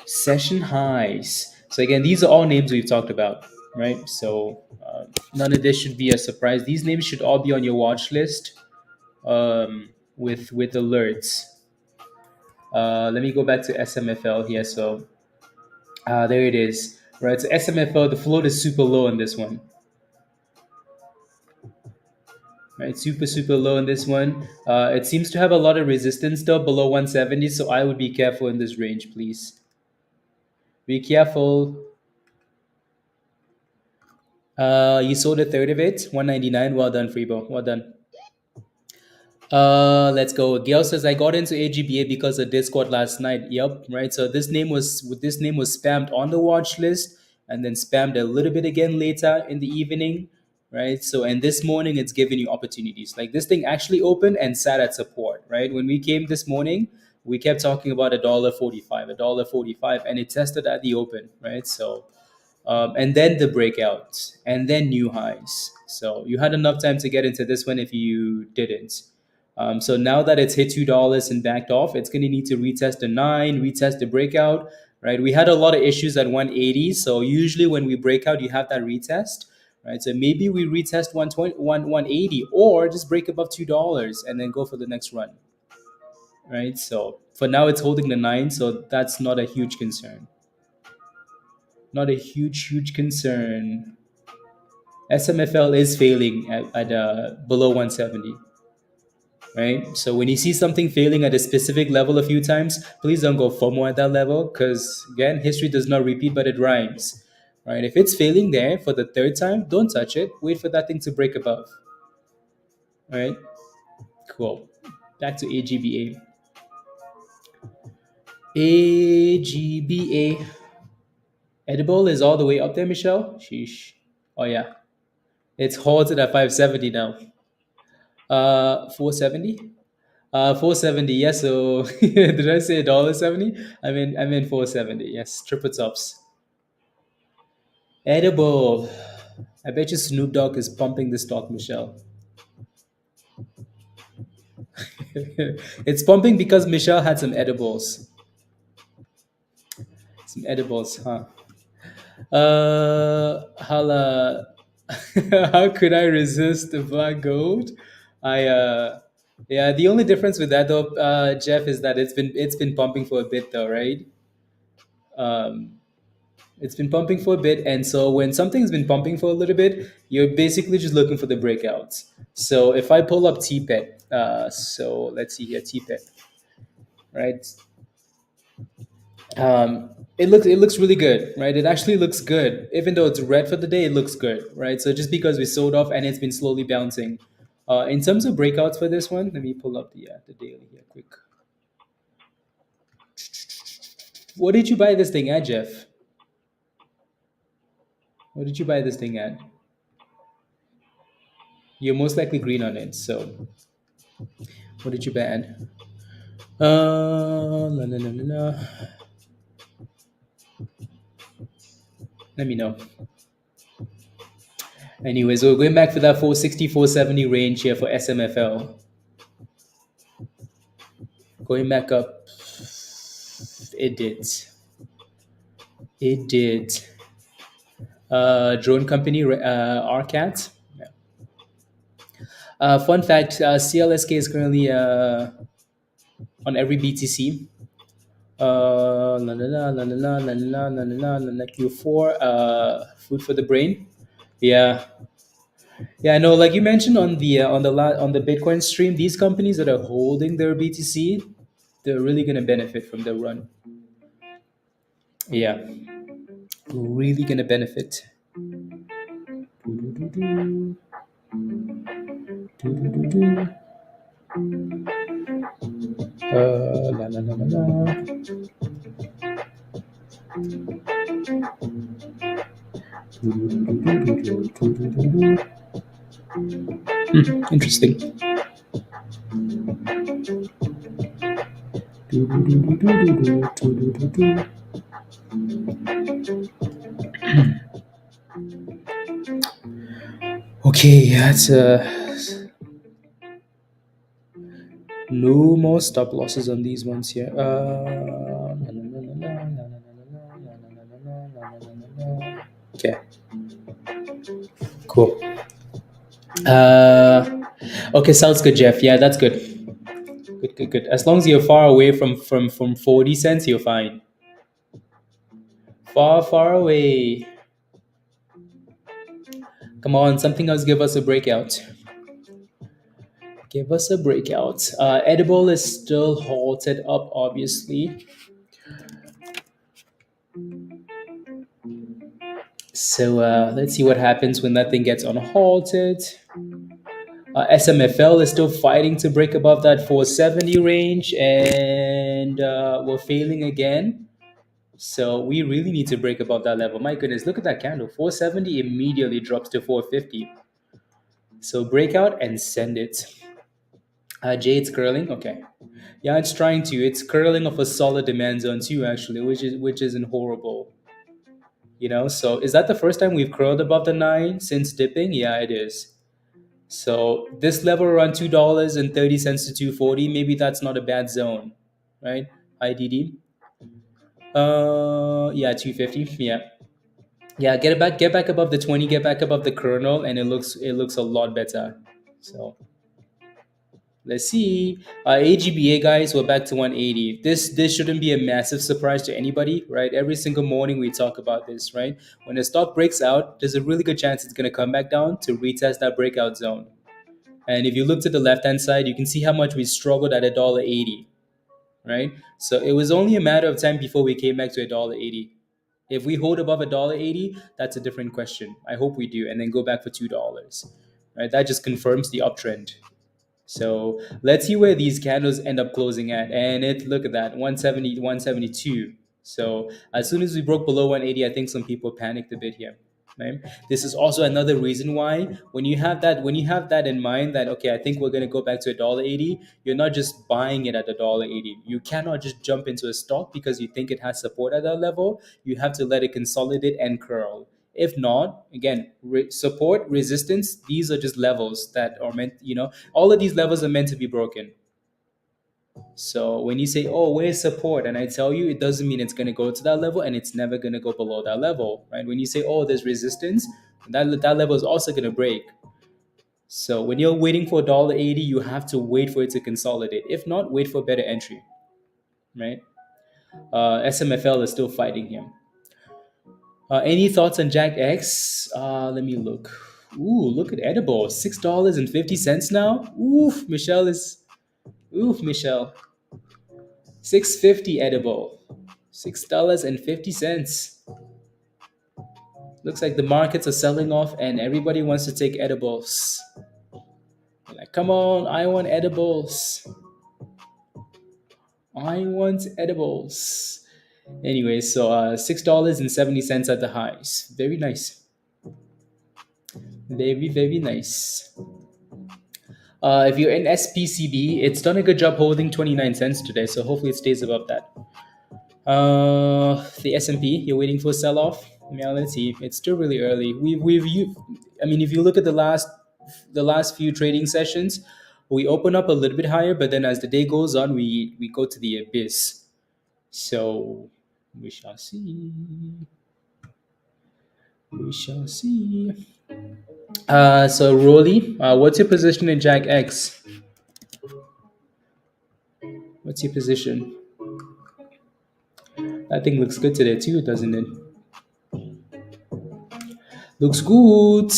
Session highs. So again, these are all names we've talked about, right? So none of this should be a surprise. These names should all be on your watch list with alerts. Let me go back to SMFL here. So there it is, right? So SMFL, the float is super low on this one. Right, super low in this one. It seems to have a lot of resistance still below 170, so I would be careful in this range, please. Be careful. You sold a third of it, 199. Well done, Freebo. Well done. Let's go. Gail says I got into AGBA because of Discord last night. Yep, right. So this name was spammed on the watch list and then spammed a little bit again later in the evening, right? So and this morning it's giving you opportunities. Like this thing actually opened and sat at support, right? When we came this morning, we kept talking about $1.45, $1.45, and it tested at the open, right? So and then the breakout, and then new highs. So you had enough time to get into this one if you didn't. So now that it's hit $2 and backed off, it's going to need to retest the 9, retest the breakout, right? We had a lot of issues at 180. So usually when we break out, you have that retest, right? So maybe we retest 120, 180, or just break above $2 and then go for the next run, right? So for now, it's holding the 9. So that's not a huge concern. Not a huge concern. SMFL is failing at below 170. Right? So when you see something failing at a specific level a few times, please don't go FOMO at that level because, again, history does not repeat, but it rhymes. Right? If it's failing there for the third time, don't touch it. Wait for that thing to break above. All right? Cool. Back to AGBA. AGBA. Edible is all the way up there, Michelle? Sheesh. Oh, yeah. It's halted at 570 now. 470? 470, yes. So did I say $1.70? I mean 470. Yes, triple tops. Edible. I bet you Snoop Dogg is pumping the stock, Michelle. It's pumping because Michelle had some edibles. Some edibles, huh? Hala. How could I resist the black gold? Yeah. The only difference with that though, Jeff, is that it's been pumping for a bit though, right? Um, It's been pumping for a bit, and so when something's been pumping for a little bit, you're basically just looking for the breakouts. So if I pull up TPET, so let's see here, TPET, right? It looks really good, right? It actually looks good, even though it's red for the day. It looks good, right? So just because we sold off and it's been slowly bouncing, in terms of breakouts for this one, let me pull up the daily here quick. What did you buy this thing at, Jeff? What did you buy this thing at? You're most likely green on it. So what did you buy at? La, la, la, la, la. Let me know. Anyways, we're going back for that 460, 470 range here for SMFL. Going back up. It did. It did. Drone company, RCAT. Yeah. Fun fact: CLSK is currently on every BTC. La la la la la la la la la la la Q4. Food for the brain. Yeah, yeah. No, like you mentioned on the Bitcoin stream, these companies that are holding their BTC, they're really gonna benefit from the run. Yeah, really gonna benefit. La, la, la, la, la. Interesting. Okay, that's no more stop losses on these ones here. Okay, cool. Okay, sounds good, Jeff. Yeah, that's good. Good, good, good. As long as you're far away from 40 cents, you're fine. Far, far away. Come on, something else. Give us a breakout. Give us a breakout. Edible is still halted up, obviously. So let's see what happens when that thing gets unhalted. SMFL is still fighting to break above that 470 range, and we're failing again. So we really need to break above that level. My goodness, look at that candle. 470 immediately drops to 450. So breakout and send it. Jay, it's curling. Okay. Yeah, it's trying to. It's curling off a solid demand zone too, actually, which isn't horrible. So is that the first time we've curled above the 9 since dipping? Yeah, it is. So this level around $2.30 to 240, maybe that's not a bad zone, right? IDD. Yeah, 250. Yeah. Yeah, get back above the 20, get back above the kernel, and it looks a lot better. So let's see. AGBA guys, we're back to 180. This shouldn't be a massive surprise to anybody, right? Every single morning we talk about this, right? When the stock breaks out, there's a really good chance it's gonna come back down to retest that breakout zone. And if you look to the left hand side, you can see how much we struggled at $1.80, right? So it was only a matter of time before we came back to $1.80. If we hold above $1.80, that's a different question. I hope we do, and then go back for $2. Right? That just confirms the uptrend. So let's see where these candles end up closing at. And look at that, 170, 172. So as soon as we broke below 180, I think some people panicked a bit here. Right? This is also another reason why when you have that in mind that okay, I think we're gonna go back to $1.80, you're not just buying it at $1.80. You cannot just jump into a stock because you think it has support at that level. You have to let it consolidate and curl. If not, again, support, resistance, these are just levels that are all of these levels are meant to be broken. So when you say, oh, where's support? And I tell you, it doesn't mean it's going to go to that level and it's never going to go below that level, right? When you say, oh, there's resistance, that level is also going to break. So when you're waiting for $1.80, you have to wait for it to consolidate. If not, wait for better entry, right? SMFL is still fighting him. Any thoughts on Jack X? Let me look. Ooh, look at edible. $6.50 now. Oof, Michelle. 650 edible. $6.50. Looks like the markets are selling off and everybody wants to take edibles. Like, come on, I want edibles. I want edibles. Anyway, so $6.70 at the highs. Very nice. Very, very nice. If you're in SPCB, it's done a good job holding 29 cents today, so hopefully it stays above that. The S&P, you're waiting for a sell-off? Yeah, let's see. It's still really early. If you look at the last few trading sessions, we open up a little bit higher, but then as the day goes on, we go to the abyss. So we shall see. We shall see. So Rolly, what's your position in Jack X? What's your position? That thing looks good today too, doesn't it? Looks good.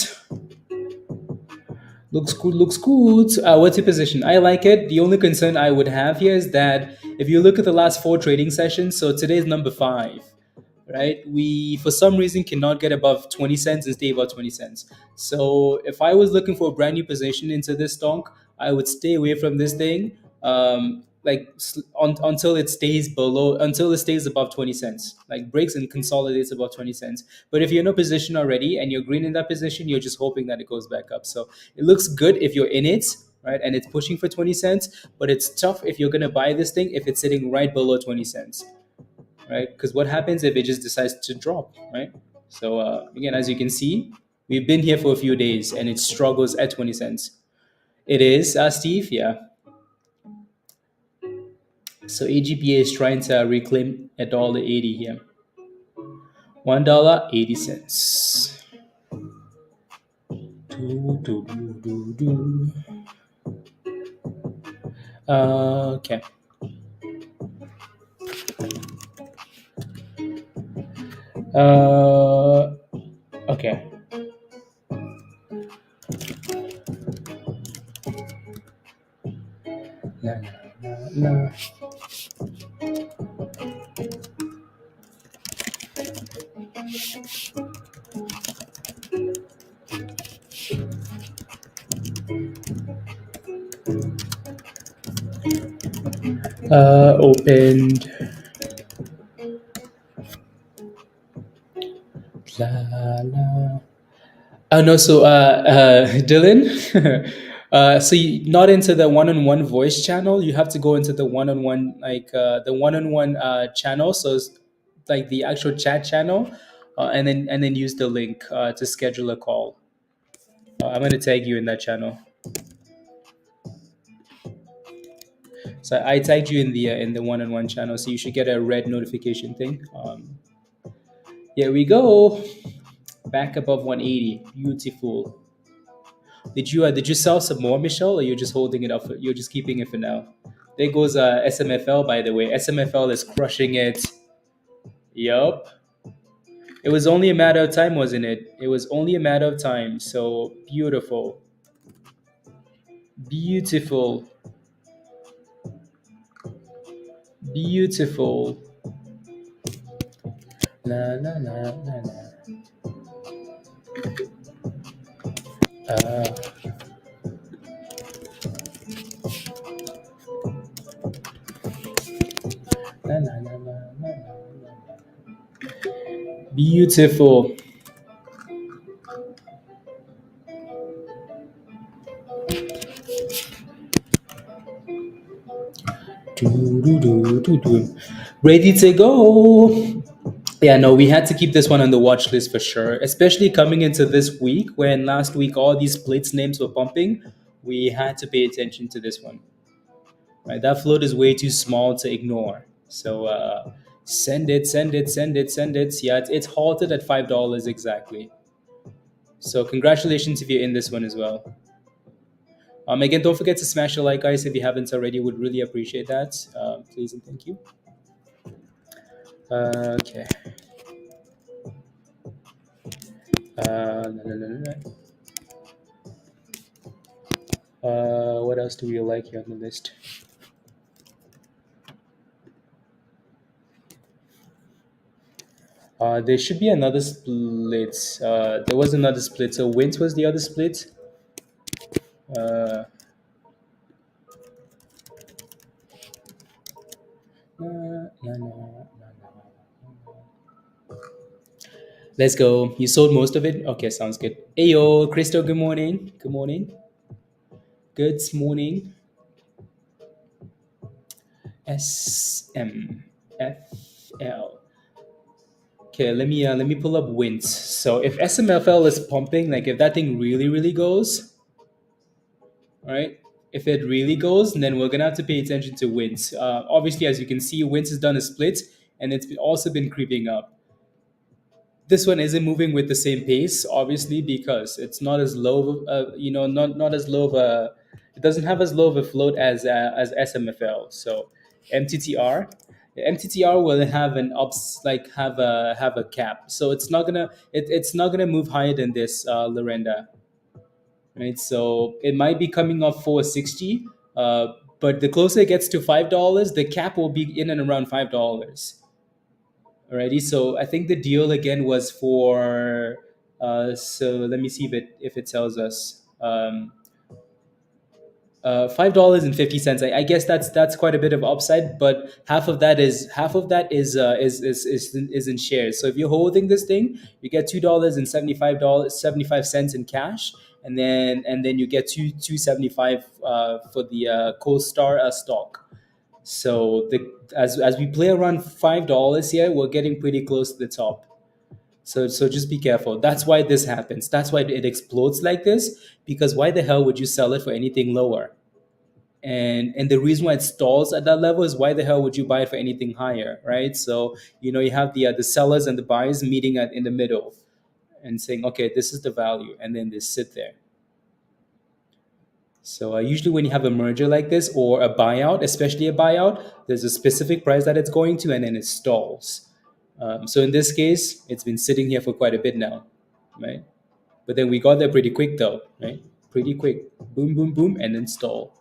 Looks good, looks good. What's your position? I like it. The only concern I would have here is that if you look at the last four trading sessions, so today's number five, right? We, for some reason, cannot get above 20 cents and stay above 20 cents. So if I was looking for a brand new position into this stonk, I would stay away from this thing. Until it stays below, until it stays above 20 cents, like breaks and consolidates above 20 cents. But if you're in a position already and you're green in that position, you're just hoping that it goes back up. So it looks good if you're in it, right? And it's pushing for 20 cents, but it's tough if you're going to buy this thing if it's sitting right below 20 cents, right? Because what happens if it just decides to drop, right? So again, as you can see, we've been here for a few days and it struggles at 20 cents. It is, Steve, yeah. So AGBA is trying to reclaim $1.80 here. $1.80. Okay. Okay. La, la, la. Opened. La, la. Oh no, so Dylan, so you not into the one-on-one voice channel. You have to go into the one-on-one, like the one-on-one channel. So it's like the actual chat channel, and then use the link to schedule a call. I'm gonna tag you in that channel. So I tagged you in the one-on-one channel, so you should get a red notification thing. Here we go, back above 180, beautiful. Did you sell some more, Michelle, or you're just holding it up? You're just keeping it for now. There goes SMFL, by the way. SMFL is crushing it. Yup. It was only a matter of time, wasn't it? It was only a matter of time. So beautiful, beautiful, beautiful. La la la la la. Uh, la, la, la, la, la, la. Beautiful. Do, do, do, do, do. Ready to go. Yeah, no, we had to keep this one on the watch list for sure, especially coming into this week when last week all these splits names were pumping. We had to pay attention to this one. Right, that float is way too small to ignore. So send it, send it, send it, send it. Yeah, it's halted at $5 exactly. So congratulations if you're in this one as well. Again, don't forget to smash the like, guys, if you haven't already. Would really appreciate that. Please and thank you. Okay. What else do we like here on the list? There should be another split. There was another split. So Wins was the other split. Uh, Let's go. You sold most of it? Okay, sounds good. Hey, yo, Crystal, good morning. Good morning. Good morning. SMFL. Okay, let me pull up Wins. So if SMFL is pumping, like if that thing really, really goes, right? If it really goes, then we're gonna have to pay attention to wins. Obviously, as you can see, wins has done a split, and also been creeping up. This one isn't moving with the same pace, obviously, because it's not as low. Not as low of a. It doesn't have as low of a float as SMFL. So MTTR, MTTR will have an ups like have a cap. So it's not gonna move higher than this Lorenda, right? So it might be coming off 460, but the closer it gets to $5, the cap will be in and around $5. Alrighty, so I think the deal again was for. So let me see if it tells us. $5.50. I guess that's quite a bit of upside, but half of that is in shares. So if you're holding this thing, you get $2.75 in cash, and then you get two 75 for the CoStar stock. So as we play around $5 here, we're getting pretty close to the top. So just be careful. That's why this happens. That's why it explodes like this. Because why the hell would you sell it for anything lower? And the reason why it stalls at that level is why the hell would you buy it for anything higher, right? So you have the sellers and the buyers meeting in the middle and saying, okay, this is the value, and then they sit there. So usually when you have a merger like this or a buyout, especially a buyout, there's a specific price that it's going to, and then it stalls. So in this case, it's been sitting here for quite a bit now, right? But then we got there pretty quick though, right? Pretty quick. Boom, boom, boom, and then stall.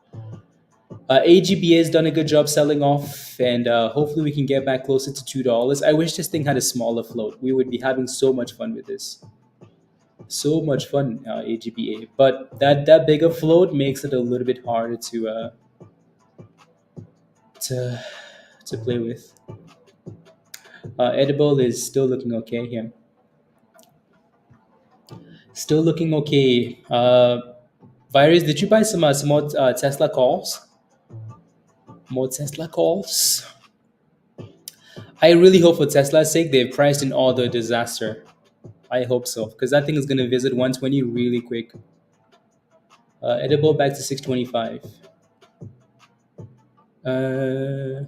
AGBA has done a good job selling off, and hopefully we can get back closer to $2. I wish this thing had a smaller float. We would be having so much fun with this. So much fun, AGBA. But that bigger float makes it a little bit harder to to play with. Edible is still looking okay here. Still looking okay. Virus, did you buy some more Tesla calls? More Tesla calls? I really hope for Tesla's sake they've priced in all the disaster. I hope so, because that thing is going to visit 120 really quick. Edible back to 625. Uh,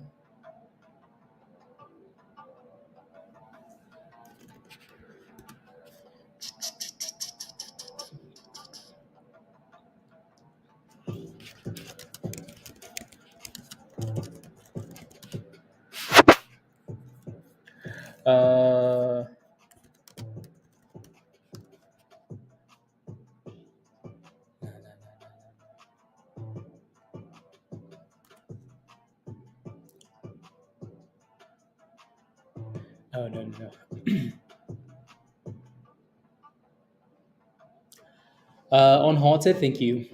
oh, no. On halted, thank you.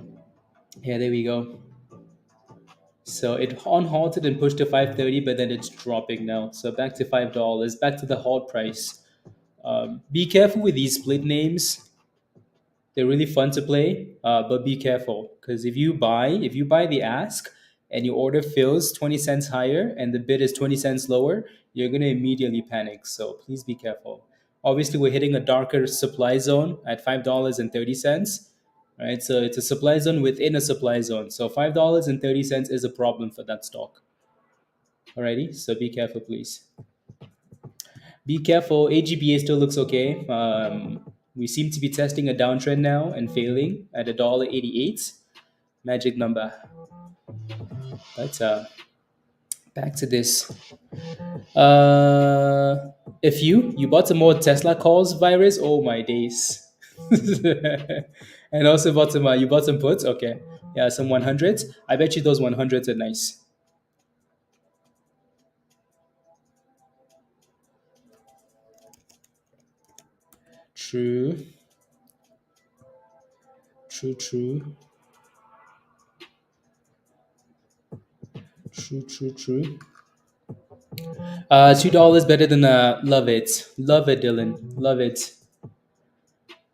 Yeah, there we go. So it on halted and pushed to 530, but then it's dropping now. So back to $5, back to the halt price. Be careful with these split names. They're really fun to play, but be careful because if you buy the ask and your order fills 20 cents higher and the bid is 20 cents lower, you're gonna immediately panic. So please be careful. Obviously, we're hitting a darker supply zone at $5.30. Right, so it's a supply zone within a supply zone. So $5.30 is a problem for that stock. Alrighty, so be careful, please. Be careful. AGBA still looks okay. We seem to be testing a downtrend now and failing at $1.88. Magic number. But back to this. If you bought some more Tesla calls, virus, oh my days. And also bought some you bought some puts, okay. Yeah, some 100s. I bet you those 100s are nice. True. True, true. True, true, true. $2 better than love it. Love it, Dylan. Love it.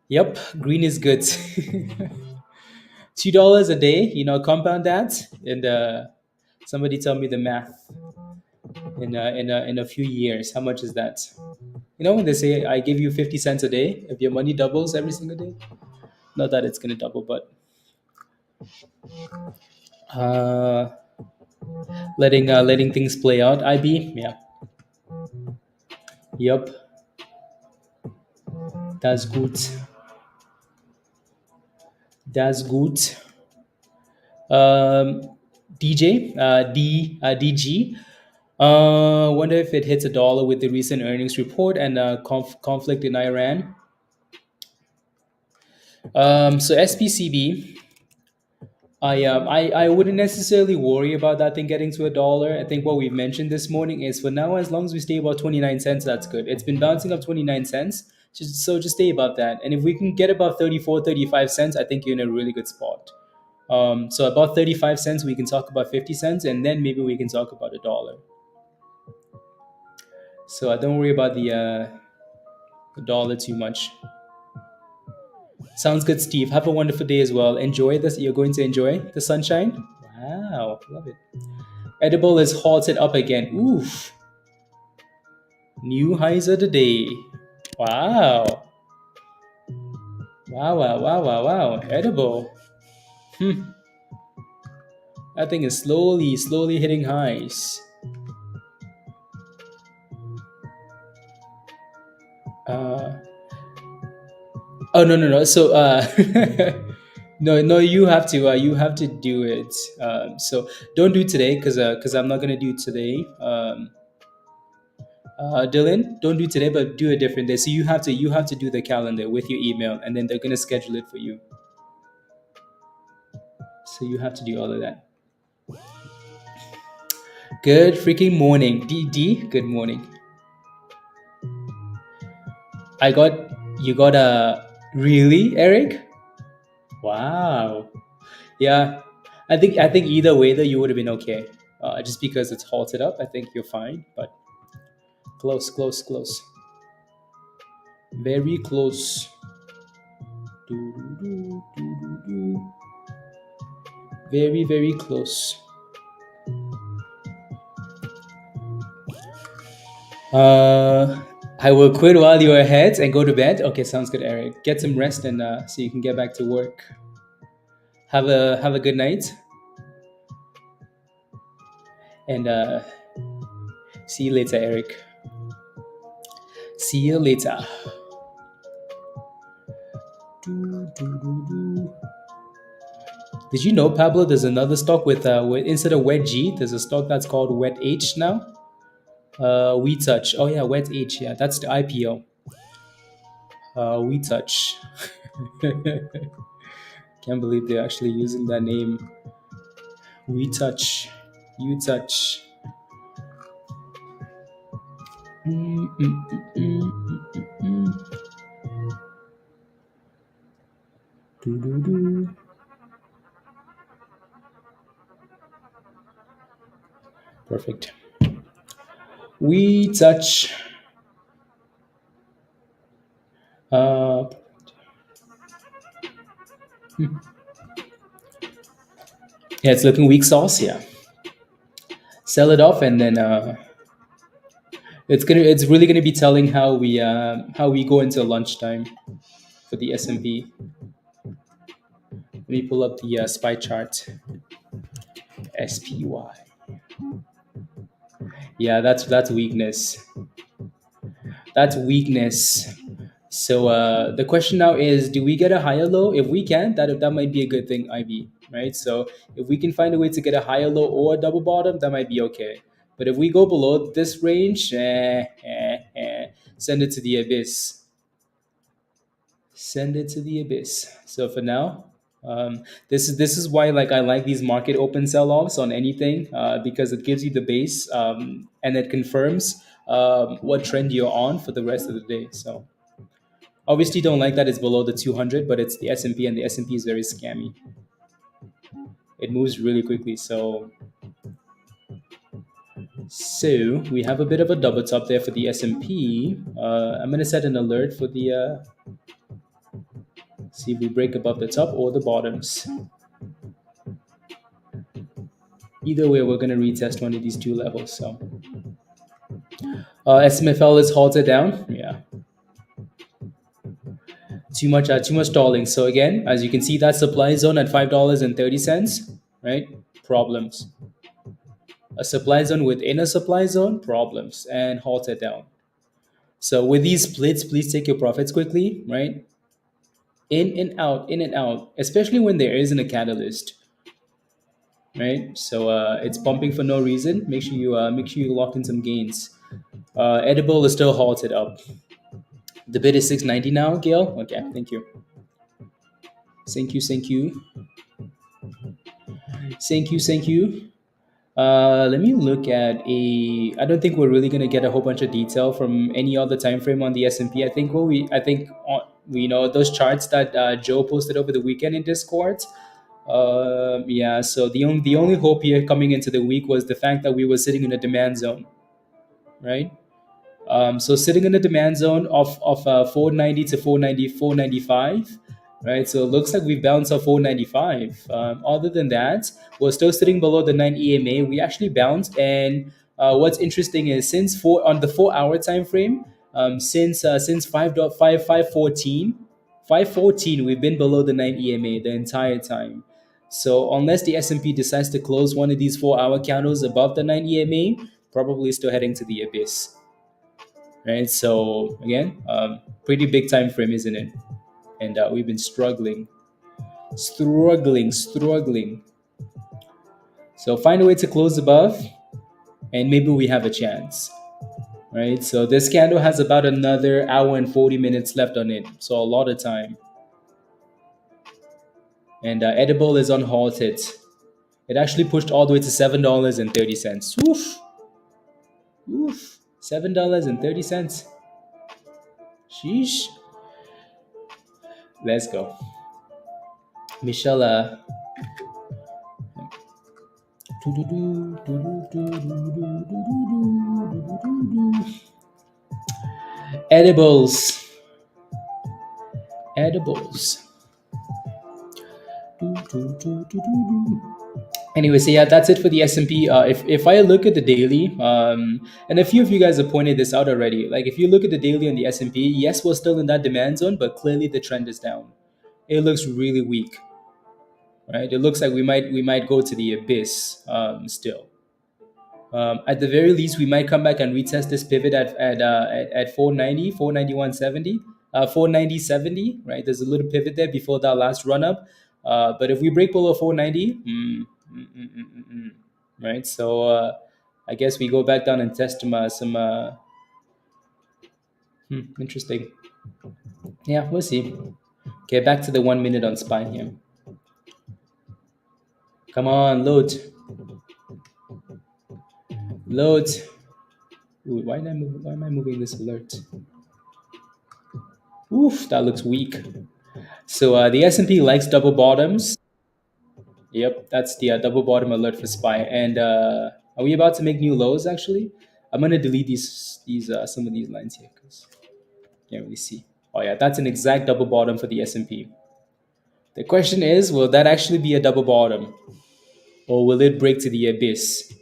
Yep, green is good. $2 a day, compound that, and somebody tell me the math in a few years. How much is that? When they say I give you 50 cents a day, if your money doubles every single day, not that it's gonna double, but Uh, letting things play out. IB, yeah, yep, that's good. That's good. DJ, DG. Wonder if it hits a dollar with the recent earnings report and conflict in Iran. So SPCB, I wouldn't necessarily worry about that thing getting to a dollar. I think what we've mentioned this morning is for now, as long as we stay about 29 cents, that's good. It's been bouncing up 29 cents. So just stay about that. And if we can get about 34, 35 cents, I think you're in a really good spot. So about 35 cents, we can talk about 50 cents, and then maybe we can talk about a dollar. So I don't worry about the dollar too much. Sounds good, Steve. Have a wonderful day as well. Enjoy this. You're going to enjoy the sunshine. Wow, love it. Edible is halted up again. Oof. New highs of the day. Wow. Wow, wow, wow, wow, wow. Edible. That thing is slowly hitting highs. Uh, oh no. So no, you have to do it. So don't do today because I'm not gonna do it today. Dylan, don't do today, but do a different day. So you have to do the calendar with your email, and then they're gonna schedule it for you. So you have to do all of that. Good freaking morning, DD. Good morning. I got you got a really, Eric? Wow. Yeah. I think either way though you would have been okay. Just because it's halted up, I think you're fine. But close. Very close. Do. Very close. I will quit while you're ahead and go to bed. Okay, sounds good, Eric. Get some rest and so you can get back to work. Have a good night, and see you later, Eric. See you later. Did you know, Pablo? There's another stock with instead of wet G, there's a stock that's called wet H now. We touch. Oh yeah, wet H. Yeah, that's the IPO. We touch. Can't believe they're actually using that name. We touch. You touch. Do. Perfect. We touch. Yeah, it's looking weak sauce. Yeah, sell it off, and then it's really gonna be telling how we go into lunchtime for the S&P. Let me pull up the SPY chart. SPY. Yeah, that's weakness. That's weakness. So the question now is, do we get a higher low? If we can, that might be a good thing, IB, right? So if we can find a way to get a higher low or a double bottom, that might be okay. But if we go below this range, send it to the abyss. Send it to the abyss. So for now, this is why I like these market open sell-offs on anything because it gives you the base and it confirms what trend you're on for the rest of the day. So obviously don't like that it's below the 200, but it's the S&P, and the S&P is very scammy. It moves really quickly. So we have a bit of a double top there for the S&P. I'm gonna set an alert for the see if we break above the top or the bottoms. Either way, we're gonna retest one of these two levels. So SMFL is halted down. Yeah. Too much stalling. So again, as you can see, that supply zone at $5.30, right? problems. A supply zone within a supply zone, problems, and halt it down. So with these splits, please take your profits quickly, right? In and out, especially when there isn't a catalyst, right? So it's pumping for no reason. Make sure you lock in some gains. Edible is still halted up. The bid is 690 now, Gail. Okay, thank you. Thank you. Thank you. Let me look at a. I don't think we're really gonna get a whole bunch of detail from any other time frame on the S&P. I think we know those charts that Joe posted over the weekend in Discord. Yeah. So the only hope here coming into the week was the fact that we were sitting in a demand zone, right? So sitting in the demand zone of 490 to 490, 495, right? So it looks like we've bounced off 495. Other than that, we're still sitting below the 9 EMA. We actually bounced, and what's interesting is since on the 4 hour time frame, since 5.514, we've been below the 9 EMA the entire time. So unless the S&P decides to close one of these 4 hour candles above the 9 EMA, probably still heading to the abyss, right? So again, pretty big time frame, isn't it? And we've been struggling. So find a way to close above, and maybe we have a chance, right? So this candle has about another hour and 40 minutes left on it, so a lot of time. And edible is unhalted. It actually pushed all the way to $7.30. Oof, $7.30. Sheesh. Let's go. Michelle. Edibles. Anyway, so yeah, that's it for the S&P. If I look at the daily, and a few of you guys have pointed this out already. Like if you look at the daily on the S&P, yes, we're still in that demand zone, but clearly the trend is down. It looks really weak, right? It looks like we might go to the abyss still. At the very least, we might come back and retest this pivot at 490, 491.70, 490.70, right? There's a little pivot there before that last run up. But if we break below 490, right? So I guess we go back down and test some interesting. Yeah, we'll see. Okay, back to the 1 minute on SPY here. Come on, load. Ooh, why am I moving this alert? Oof, that looks weak. So the S&P likes double bottoms. Yep, that's the double bottom alert for SPY. And are we about to make new lows? Actually, I'm gonna delete these some of these lines here because can't really see. Oh yeah, that's an exact double bottom for the S&P. The question is, will that actually be a double bottom, or will it break to the abyss?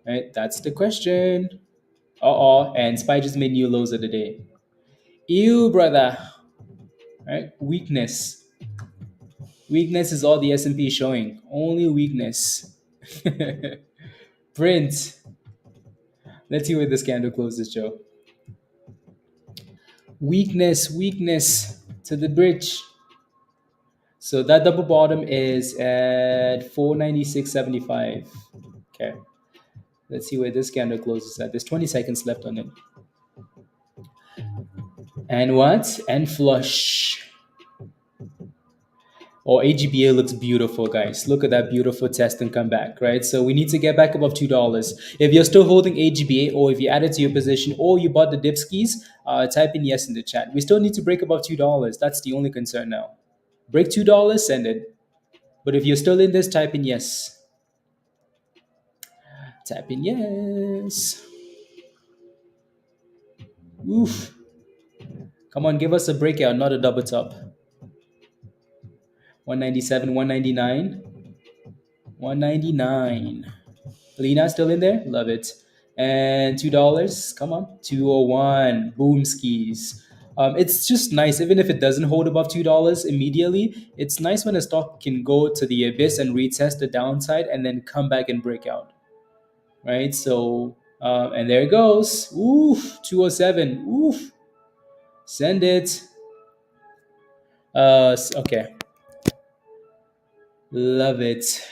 Right, that's the question. And SPY just made new lows of the day. Ew, brother. Right, weakness. Weakness is all the S&P is showing. Only weakness. Print. Let's see where this candle closes, Joe. Weakness to the bridge. So that double bottom is at 496.75. Okay. Let's see where this candle closes at. There's 20 seconds left on it. And what? And flush. AGBA looks beautiful, guys. Look at that beautiful test and come back, right? So we need to get back above $2. If you're still holding AGBA, or if you added to your position, or you bought the dip skis, type in yes in the chat. We still need to break above $2. That's the only concern now. Break $2, send it. But if you're still in this, type in yes. Type in yes. Oof. Come on, give us a breakout, not a double top. 197, 199. 199. Lena still in there? Love it. And $2. Come on. 201. Boom skis. It's just nice, even if it doesn't hold above $2 immediately. It's nice when a stock can go to the abyss and retest the downside and then come back and break out, right? So, and there it goes. Oof, 207. Oof, send it. Okay, love it.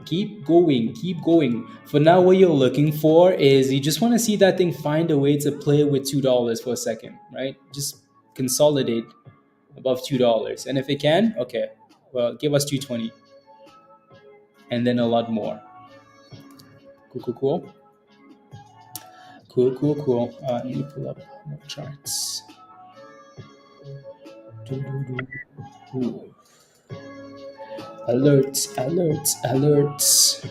Keep going, keep going. For now, what you're looking for is you just want to see that thing find a way to play with $2 for a second, right? Just consolidate above $2. And if it can, okay, well, give us 220 and then a lot more. Cool, cool, cool. Cool, cool, cool. Let me pull up more charts. Ooh. Alerts, alerts, alerts.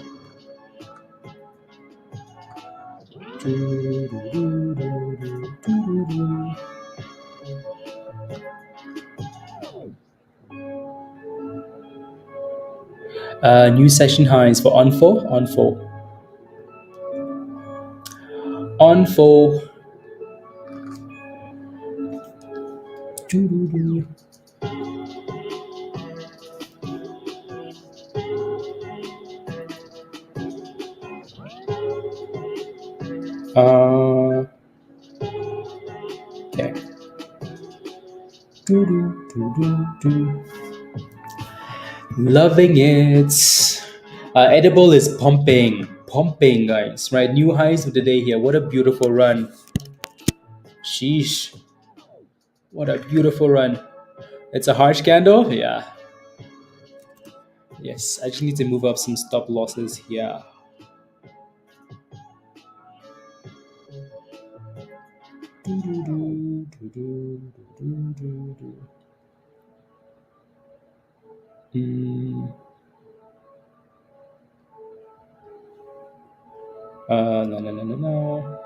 New session highs for onfo. Okay. Loving it. Edible is pumping, guys. Right, new highs of the day here. What a beautiful run. Sheesh. What a beautiful run. It's a harsh candle. Yeah. Yes. I just need to move up some stop losses here. No.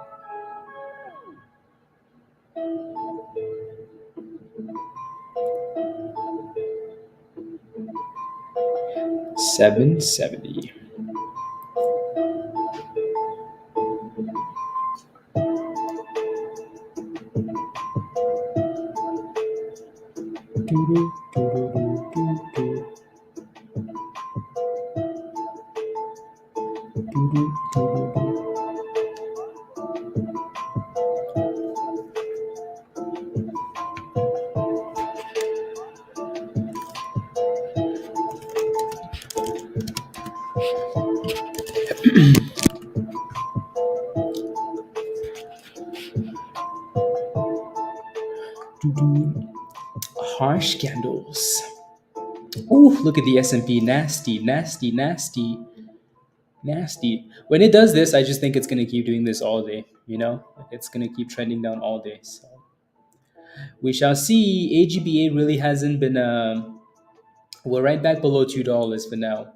770. Harsh candles. Ooh, look at the S&P. Nasty, nasty, nasty, nasty. When it does this, I just think it's going to keep doing this all day, you know? Like it's going to keep trending down all day. So we shall see. AGBA really hasn't been... we're right back below $2 for now.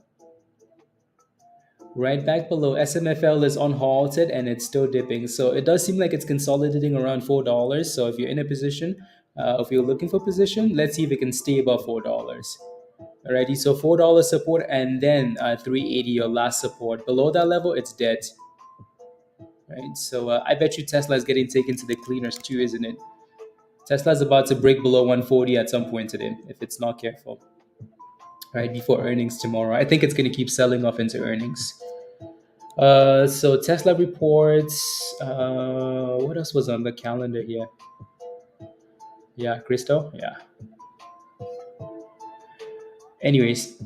Right back below. SMFL is unhalted and it's still dipping. So it does seem like it's consolidating around $4. So if you're in a position, if you're looking for position, let's see if it can stay above $4. Alrighty, so $4 support and then 380 your last support. Below that level, it's dead. Right, so I bet you Tesla is getting taken to the cleaners too, isn't it? Tesla's about to break below 140 at some point today if it's not careful. Right before earnings tomorrow, I think it's going to keep selling off into earnings. So Tesla reports. What else was on the calendar here? Yeah, Crystal. Yeah. Anyways,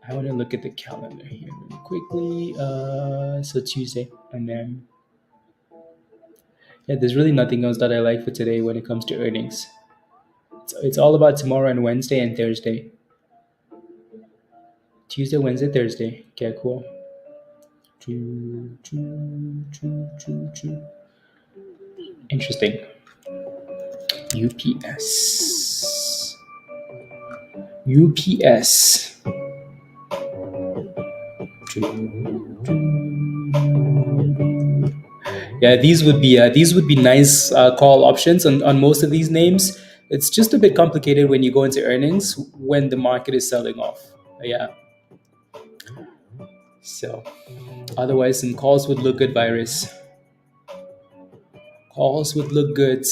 I want to look at the calendar here really quickly. So Tuesday, and then yeah, there's really nothing else that I like for today when it comes to earnings. It's all about tomorrow and Wednesday and Thursday. Tuesday, Wednesday, Thursday. Okay, cool. Interesting. UPS. Yeah, these would be nice call options on most of these names. It's just a bit complicated when you go into earnings when the market is selling off. Yeah. So otherwise some calls would look good, Virus. Alls would look good.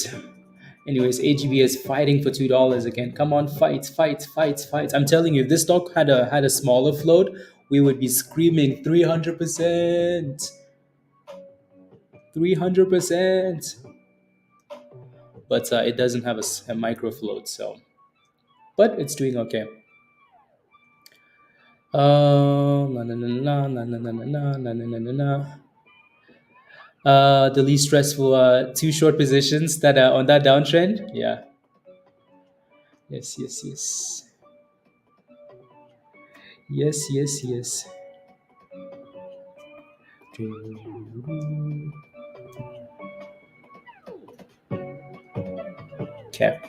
Anyways, AGB is fighting for $2 again. Come on, fight, fight, fight, fight. I'm telling you, if this stock had a smaller float, we would be screaming 300%. 300%. But it doesn't have a micro float, so but it's doing okay. La, la, la, la, la, la, la, la, la, la, la, la. The least stressful two short positions that are on that downtrend. Yeah. Yes, yes, yes. Yes, yes, yes. Okay.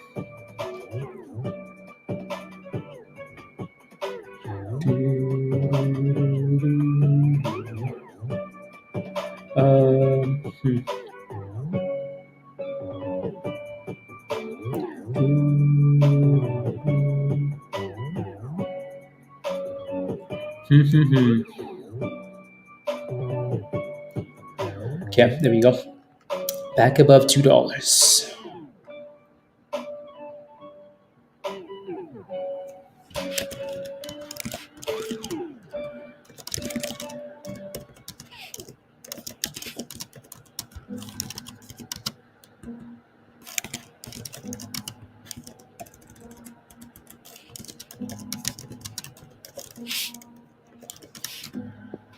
Hmm. Okay, there we go. Back above $2.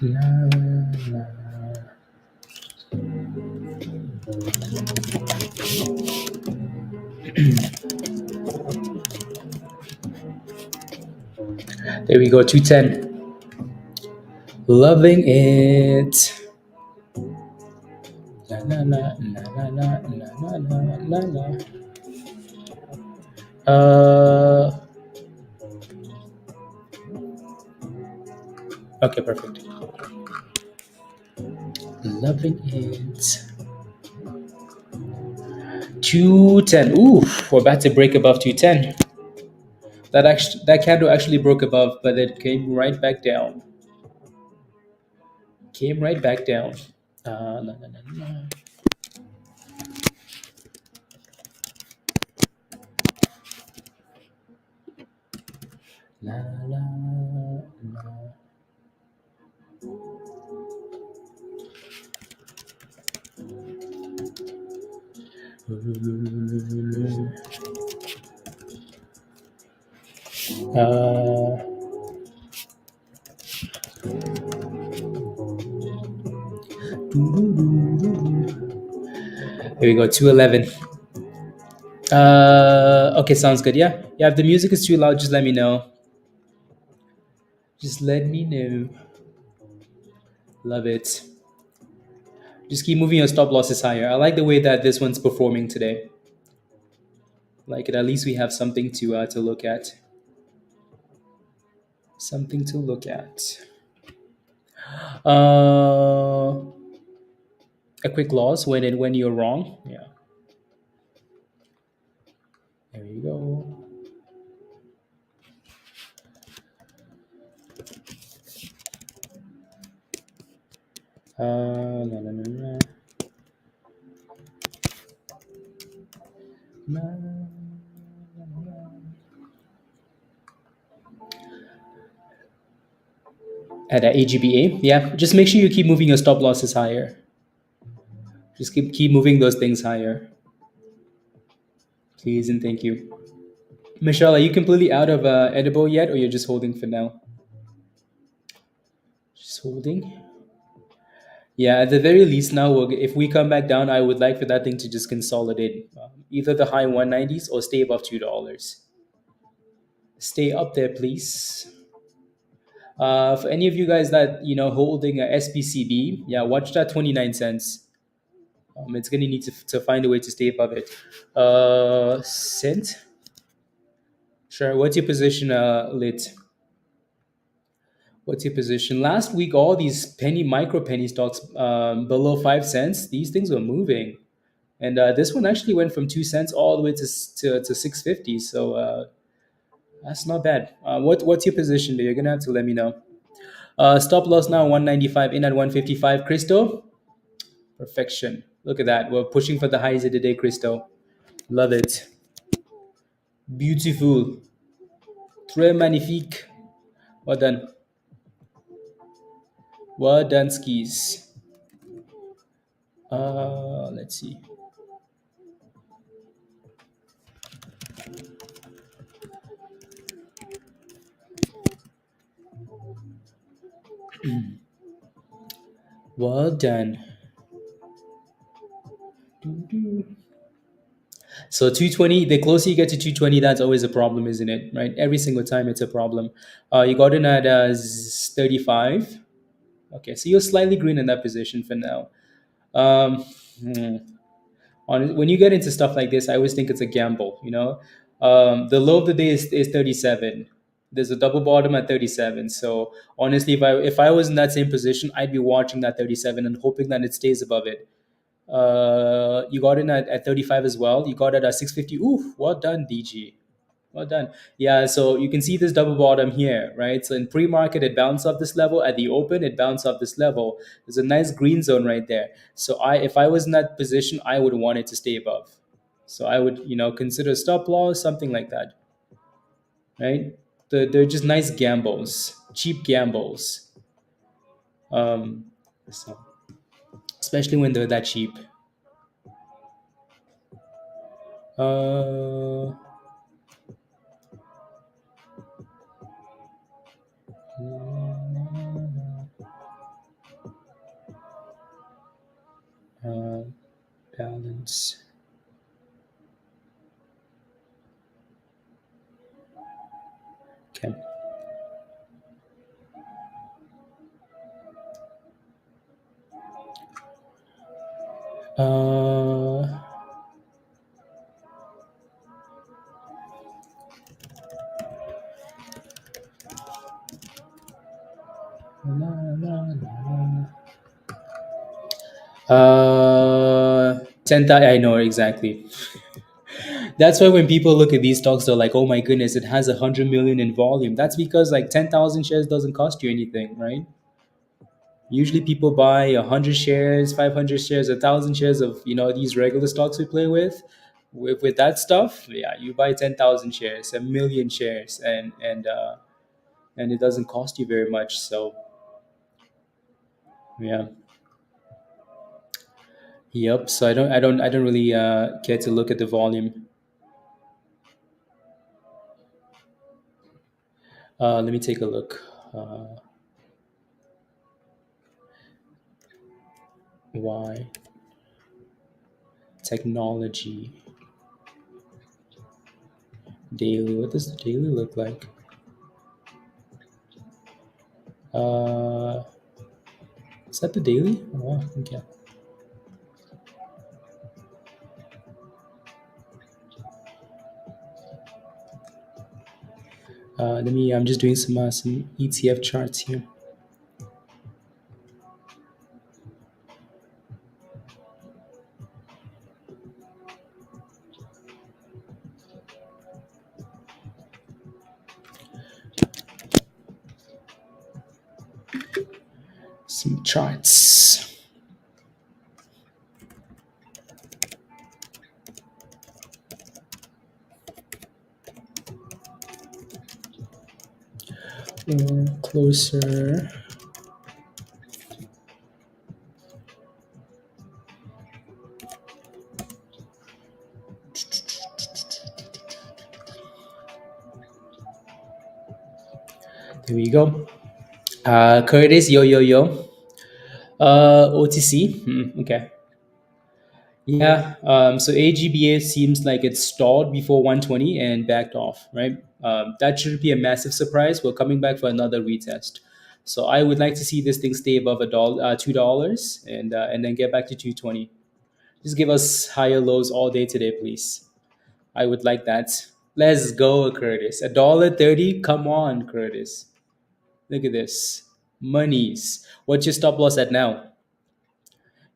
La, la. There we go, 210. Loving it. La la la la la la la la la. Okay, perfect. Loving it. 210. Ooh, we're about to break above 210. That candle actually broke above, but it came right back down. Came right back down. La, la, la, la. La, la, la. Here we go, 211. Okay, sounds good. Yeah, yeah. If the music is too loud, just let me know. Just let me know. Love it. Just keep moving your stop losses higher. I like the way that this one's performing today. Like it. At least we have something to look at. Something to look at. A quick loss when you're wrong. Yeah. There you go. La, la, la, la. La, la, la. At AGBA, yeah. Just make sure you keep moving your stop losses higher. Just keep moving those things higher. Please and thank you. Michelle, are you completely out of edible yet, or you're just holding for now? Just holding. Yeah, at the very least, now if we come back down, I would like for that thing to just consolidate, either the high 190s or stay above $2. Stay up there, please. For any of you guys that holding a SPCB, yeah, watch that 29 cents. It's gonna need to find a way to stay above it. Cent. Sure. What's your position, Lit? What's your position? Last week, all these micro penny stocks below 5 cents, these things were moving, and this one actually went from 2 cents all the way to 650. So that's not bad. What's your position? There, you're gonna have to let me know. Stop loss now 195, in at 155. Crystal, perfection. Look at that. We're pushing for the highs of the day, Christo. Love it. Beautiful. Très magnifique. Well done. Well done, skis. Let's see. Well done. So 220, the closer you get to 220, that's always a problem, isn't it? Right? Every single time it's a problem. You got in at 35. Okay, so you're slightly green in that position for now. Um, hmm. When you get into stuff like this, I always think it's a gamble. The low of the day is 37. There's a double bottom at 37. So honestly, if I was in that same position, I'd be watching that 37 and hoping that it stays above it. You got in at 35 as well. You got it at 650. Ooh, well done, DG. Well done. Yeah, so you can see this double bottom here, right? So in pre-market, it bounced off this level. At the open, it bounced off this level. There's a nice green zone right there. So if I was in that position, I would want it to stay above. So I would, consider stop loss, something like that, right? They're just nice gambles, cheap gambles. Um, so, especially when they're that cheap. Uh, uh, balance. Okay. Uh, uh, 10,000. I know exactly. That's why when people look at these stocks, they're like, "Oh my goodness, it has 100 million in volume." That's because like 10,000 shares doesn't cost you anything, right? Usually, people buy 100 shares, 500 shares, 1,000 shares of these regular stocks we play with. With that stuff, yeah, you buy 10,000 shares, 1 million shares, and it doesn't cost you very much. So yeah. Yep. So I don't really care to look at the volume. Let me take a look. Why technology daily? What does the daily look like? Uh, is that the daily? Oh, wow. Okay. Let me. I'm just doing some ETF charts here. Some charts. Or closer. There we go. Curtis, yo yo yo. OTC. Okay. Yeah. So AGBA seems like it stalled before 120 and backed off, right? That shouldn't be a massive surprise. We're coming back for another retest. So I would like to see this thing stay above $2, and then get back to 220. Just give us higher lows all day today, please. I would like that. Let's go, Curtis. $1.30. Come on, Curtis. Look at this. Monies. What's your stop loss at now?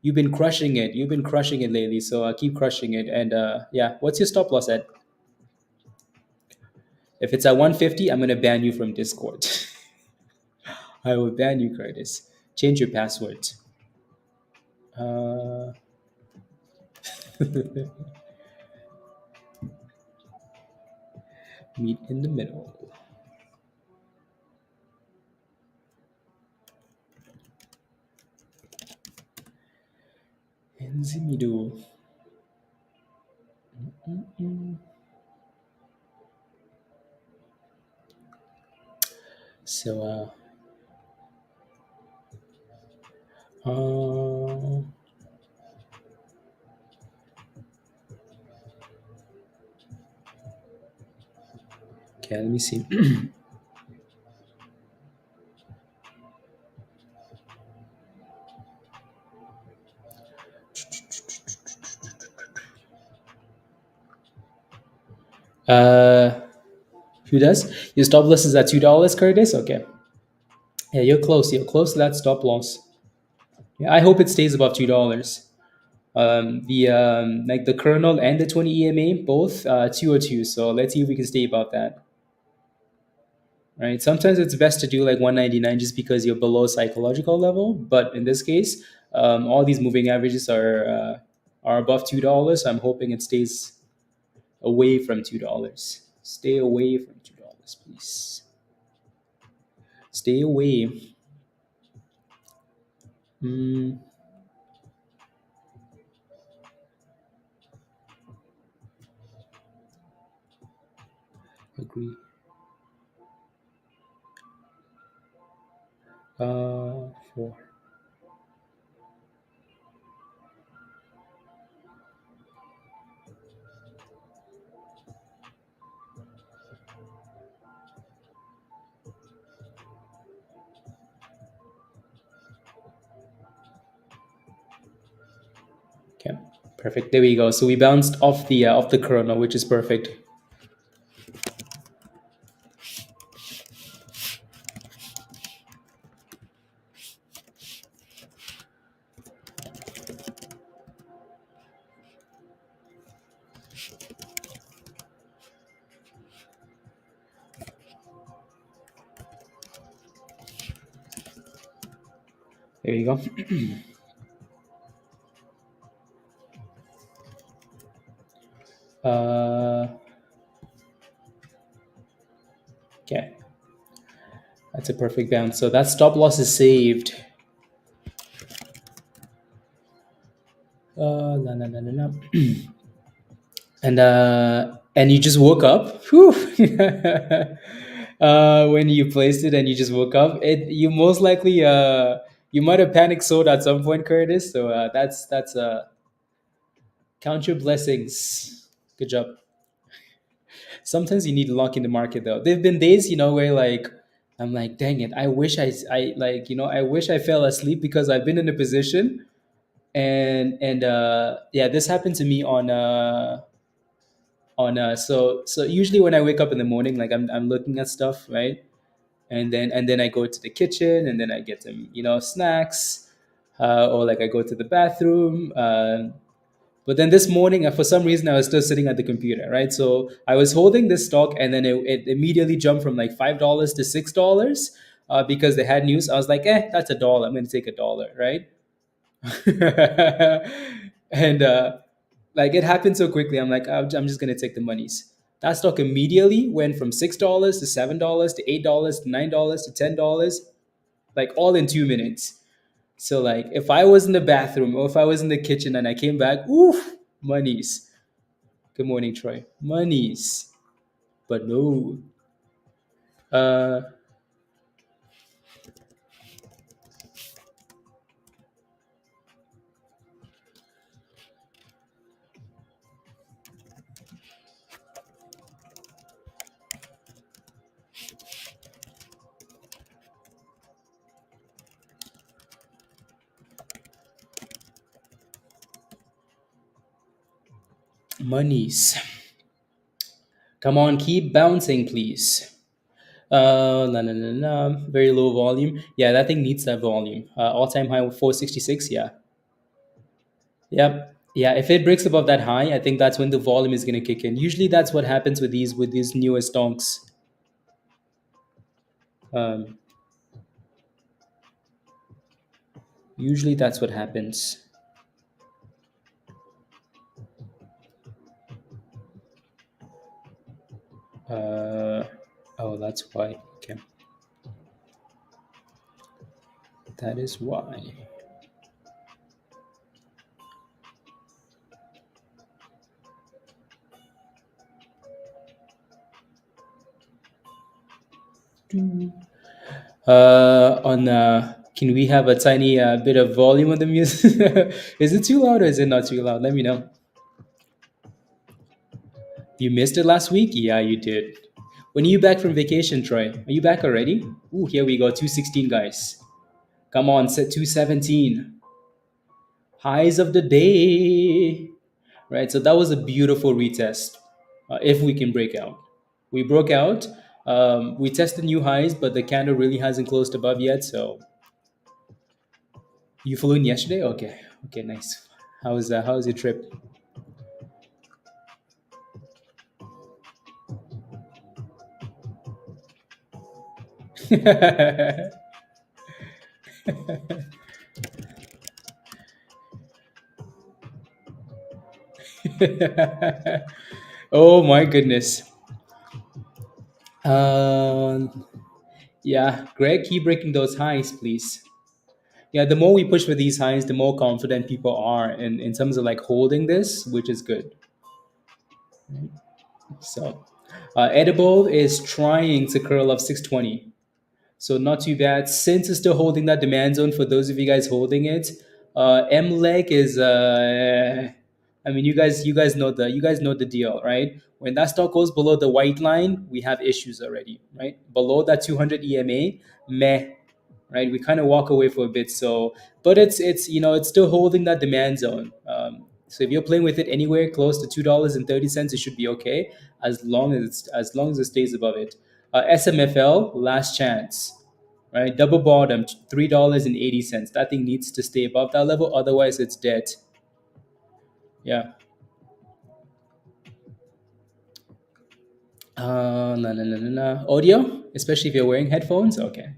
You've been crushing it. You've been crushing it lately. So keep crushing it. And yeah, what's your stop loss at? If it's at 150, I'm gonna ban you from Discord. I will ban you, Curtis. Change your password. Uh, Meet in the middle. In the middle. So, okay, let me see. uh, who does? Your stop loss is at $2, Curtis? Okay. Yeah, you're close. You're close to that stop loss. Yeah, I hope it stays above $2. The like the kernel and the 20 EMA both 202. So let's see if we can stay above that. Right. Sometimes it's best to do like 199 just because you're below psychological level. But in this case, all these moving averages are above $2. I'm hoping it stays away from $2. Stay away from $2, please. Stay away. Hmm. Agree. Four. Okay, perfect. There we go. So we bounced off the corona, which is perfect. There you go. Uh, okay, that's a perfect bounce. So that stop loss is saved. La, la, la, la, la. And you just woke up. Whew. When you placed it and you just woke up, it you most likely you might have panicked sold at some point, Curtis. So that's count your blessings. Good job. Sometimes you need luck in the market though. There've been days, where like I'm like, dang it, I wish I like, I wish I fell asleep because I've been in a position and yeah, this happened to me so usually when I wake up in the morning, like I'm looking at stuff, right? And then I go to the kitchen and then I get some, snacks, or like I go to the bathroom. But then this morning, for some reason, I was still sitting at the computer, right? So I was holding this stock, and then it immediately jumped from like $5 to $6 because they had news. I was like, that's a dollar. I'm going to take a dollar, right? And like it happened so quickly. I'm like, I'm just going to take the monies. That stock immediately went from $6 to $7 to $8 to $9 to $10, like all in 2 minutes. So like if I was in the bathroom or if I was in the kitchen and I came back, oof, monies. Good morning, Troy. Monies. But no. Uh monies. Come on, keep bouncing, please. La, la, la, la. Very low volume. Yeah, that thing needs that volume. All-time high 466. Yeah. Yep. Yeah. If it breaks above that high, I think that's when the volume is gonna kick in. Usually, that's what happens with these newest donks. Um, Usually, that's what happens. Uh, oh, that's why. Okay, that is why. On Can we have a tiny bit of volume on the music? Is it too loud or is it not too loud? Let me know. You missed it last week? Yeah, you did. When are you back from vacation, Troy? Are you back already? Ooh, here we go. 216, guys. Come on, set 217. Highs of the day. Right, so that was a beautiful retest. If we can break out, we broke out. We tested new highs, but the candle really hasn't closed above yet. So you flew in yesterday? Okay, okay, nice. How's your trip? Oh my goodness. Um, yeah, Greg, keep breaking those highs, please. Yeah, the more we push for these highs, the more confident people are in terms of like holding this, which is good. So, Edible is trying to curl up 620. So not too bad. Since it's still holding that demand zone for those of you guys holding it. MLEC is I mean you guys know the deal, right? When that stock goes below the white line, we have issues already, right? Below that 200 EMA, meh, right? We kind of walk away for a bit. So, but it's it's still holding that demand zone. So if you're playing with it anywhere close to $2.30, it should be okay as long as it stays above it. SMFL, last chance, right? Double bottom, $3.80. That thing needs to stay above that level, otherwise it's dead. Yeah. No, no, no, no, no. Audio, especially if you're wearing headphones. Okay,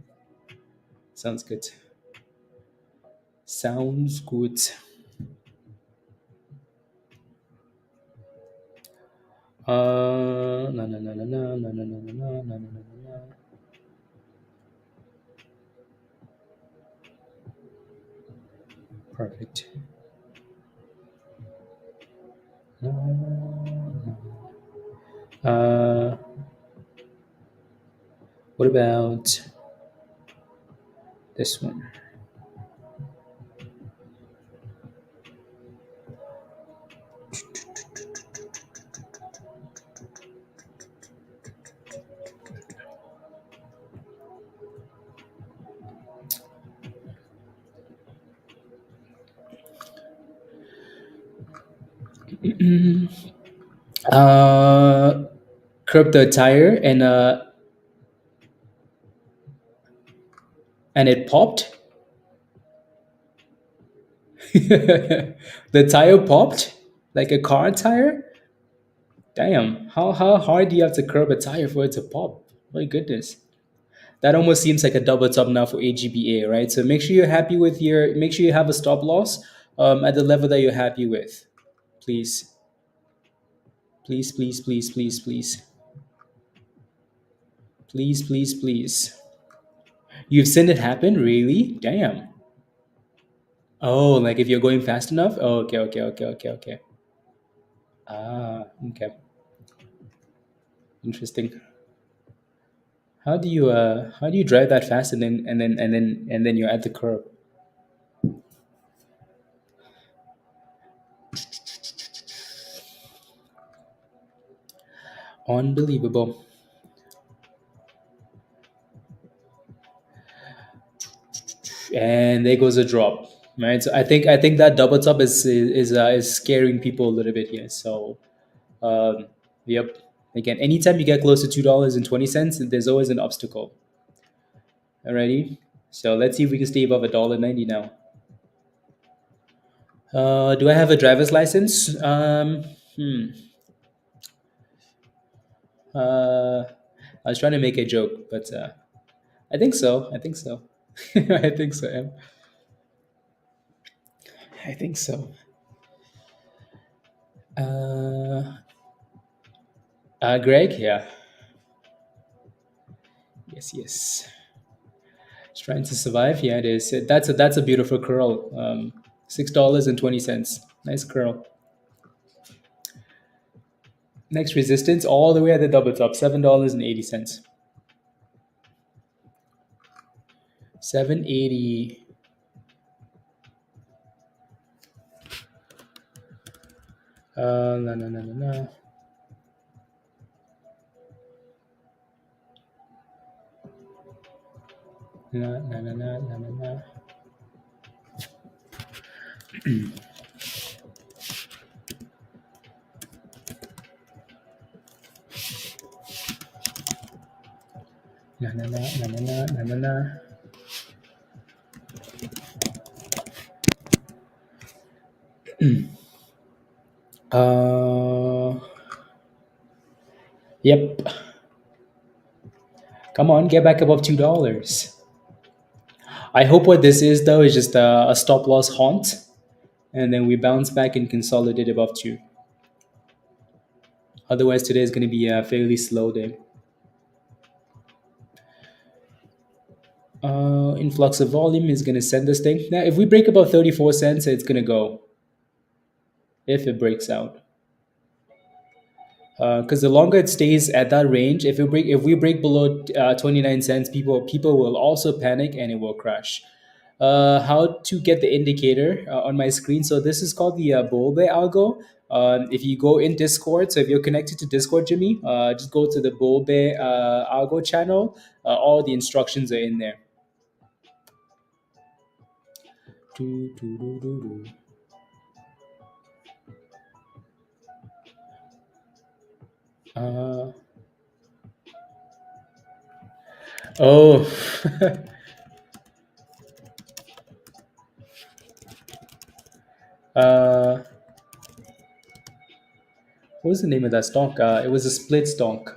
sounds good. Sounds good. No, no, no, no, no, no, no, no, no, no, no, no, no. Perfect. Uh, what about this one? Uh, Crypto tire and it popped. The tire popped like a car tire. Damn, how hard do you have to curb a tire for it to pop? My goodness. That almost seems like a double top now for AGBA, right? So make sure you have a stop loss at the level that you're happy with. Please. Please, please, please, please, please. Please, please, please. You've seen it happen? Really? Damn. Oh, like if you're going fast enough? Oh, okay, okay, okay, okay, okay. Ah, okay. Interesting. How do you drive that fast and then you're at the curb? Unbelievable. And there goes a drop. Right. So I think that double top is scaring people a little bit here. So yep. Again, anytime you get close to $2.20, there's always an obstacle. Alrighty. So let's see if we can stay above $1.90 now. Do I have a driver's license? Uh, I was trying to make a joke, but I think so. I think so. I think so. Em. I think so. Uh, Greg, yeah. Yes, yes. It's trying to survive. Yeah, it is. That's a beautiful curl. $6.20. Nice curl. Next resistance all the way at the double top. $7.80. 780. No, no, no, no, no. No, no, no, no, no, no, no. No, no, no, no, no, no, no, no, no. Yep. Come on, get back above $2. I hope what this is though is just a stop loss haunt, and then we bounce back and consolidate above two. Otherwise, today is going to be a fairly slow day. Influx of volume is going to send this thing. Now, if we break above 34 cents, it's going to go. If it breaks out. Because the longer it stays at that range, if we break below 29 cents, people will also panic and it will crash. How to get the indicator on my screen? So this is called the Bulbe algo. If you go in Discord, so if you're connected to Discord, Jimmy, just go to the Bulbe algo channel. All the instructions are in there. Do, do, do, do, do. Oh. What was the name of that stock? It was a split stock.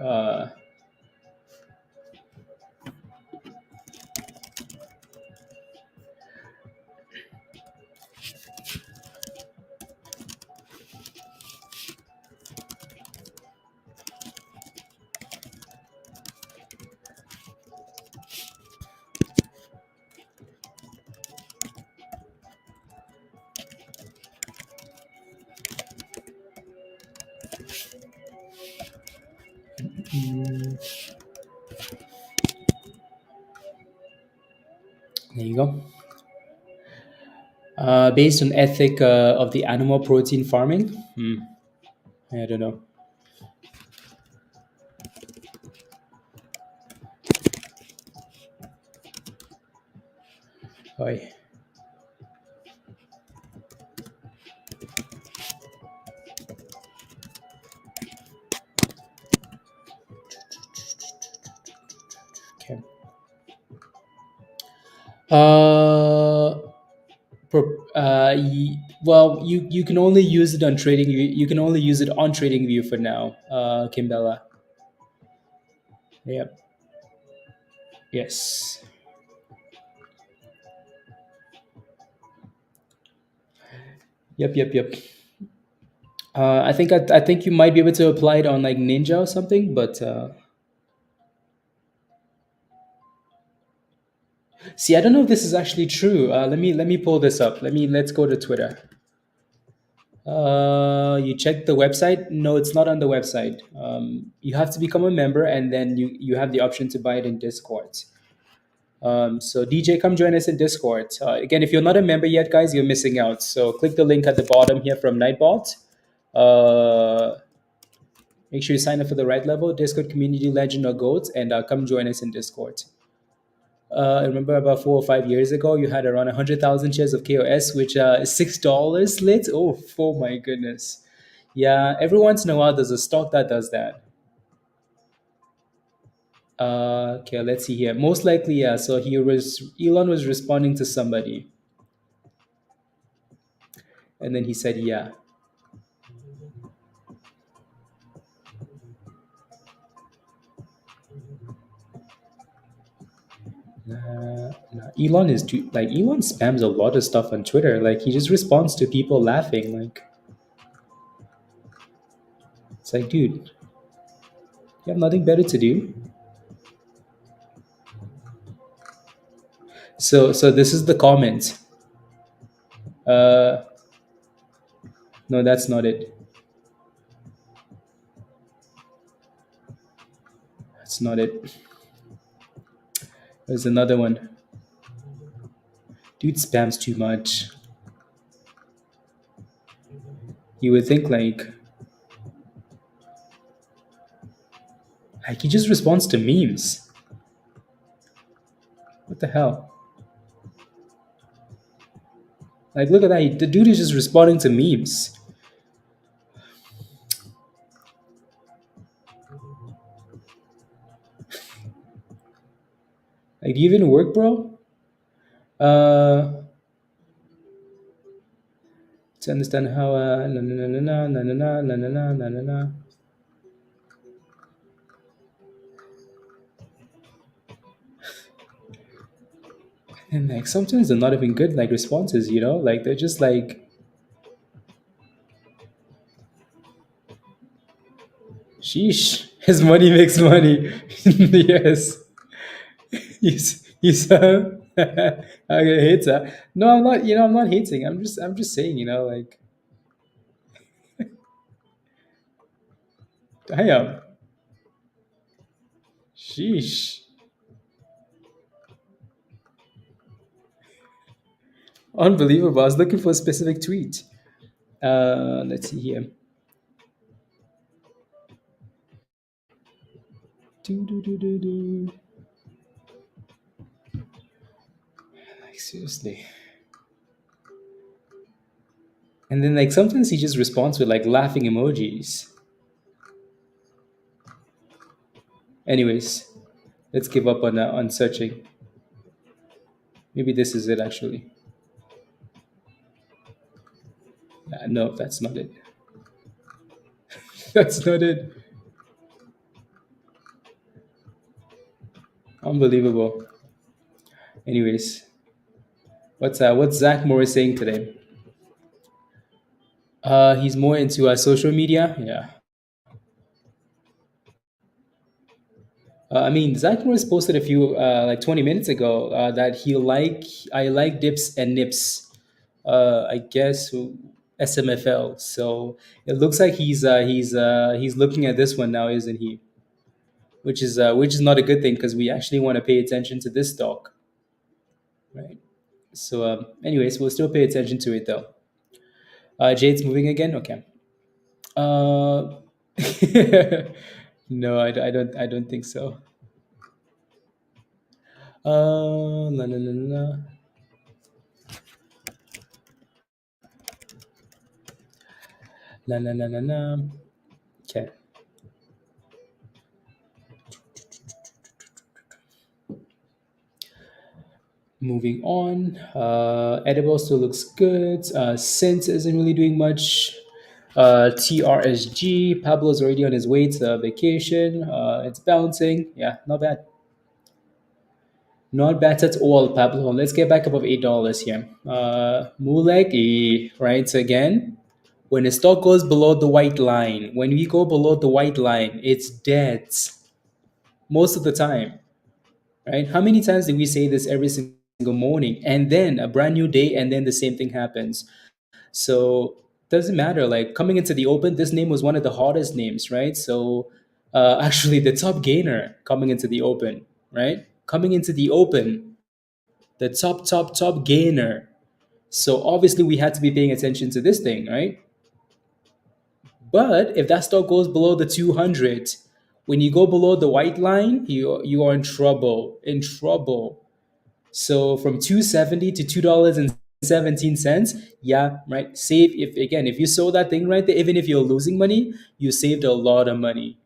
There you go. Based on ethic of the animal protein farming. I don't know. Oi. Okay. Well, you can only use it on trading. You can only use it on TradingView for now, Kimbella. Yep. Yes. Yep. Yep. Yep. I think you might be able to apply it on like Ninja or something, but see, I don't know if this is actually true. Let me pull this up. Let's go to Twitter. You check the website? No, it's not on the website. You have to become a member, and then you have the option to buy it in Discord. So DJ, come join us in Discord. Again, if you're not a member yet, guys, you're missing out. So click the link at the bottom here from Nightbot. Make sure you sign up for the right level, Discord community legend or goats, and come join us in Discord. I remember about 4 or 5 years ago, you had around 100,000 shares of KOS, which is $6 lit. Oh my goodness. Yeah, every once in a while, there's a stock that does that. Okay, let's see here. Most likely, yeah. So Elon was responding to somebody, and then he said, "Yeah." Elon is too like Elon spams a lot of stuff on Twitter. Like he just responds to people laughing. Like it's like, dude, you have nothing better to do. So this is the comment. Uh, no, that's not it. That's not it. There's another one. Dude spams too much. You would think like he just responds to memes. What the hell? Like look at that. The dude is just responding to memes. Like do you even work, bro? To understand how na na na na na na na na na na na na na. And like sometimes they're not even good like responses, you know? Like they're just like sheesh. His money makes money. Yes. He's okay, hater. No, I'm not, I'm not hating. I'm just saying, like damn. Sheesh. Unbelievable. I was looking for a specific tweet. Let's see here. Do, do, do, do, do. Like seriously. And then like sometimes he just responds with like laughing emojis. Anyways, let's give up on searching. Maybe this is it actually. No, that's not it. That's not it. Unbelievable. Anyways, what's Zach Morris saying today? He's more into social media. Yeah. I mean, Zach Morris posted a few like 20 minutes ago that I like dips and nips. I guess SMFL. So it looks like he's looking at this one now, isn't he? Which is not a good thing because we actually want to pay attention to this stock, right? So, anyways, we'll still pay attention to it though. Jade's moving again. Okay. Uh, no, I don't think so. La, la, la, la, la, la, la, la, la. Okay. Moving on. Edible still looks good. Scent isn't really doing much. TRSG. Pablo's already on his way to vacation. It's bouncing. Yeah, not bad. Not bad at all, Pablo. Let's get back above $8 here. MLEC, right? So again, when the stock goes below the white line, when we go below the white line, it's dead most of the time, right? How many times did we say this every single morning? And then a brand new day, and then the same thing happens. So doesn't matter. Like coming into the open, this name was one of the hottest names, right? So actually, the top gainer coming into the open, right? Coming into the open, the top gainer. So obviously, we had to be paying attention to this thing, right? But if that stock goes below the 200, when you go below the white line, you are in trouble. In trouble. So from 270 to $2.17, yeah, right. Save if you sold that thing right there, even if you're losing money, you saved a lot of money.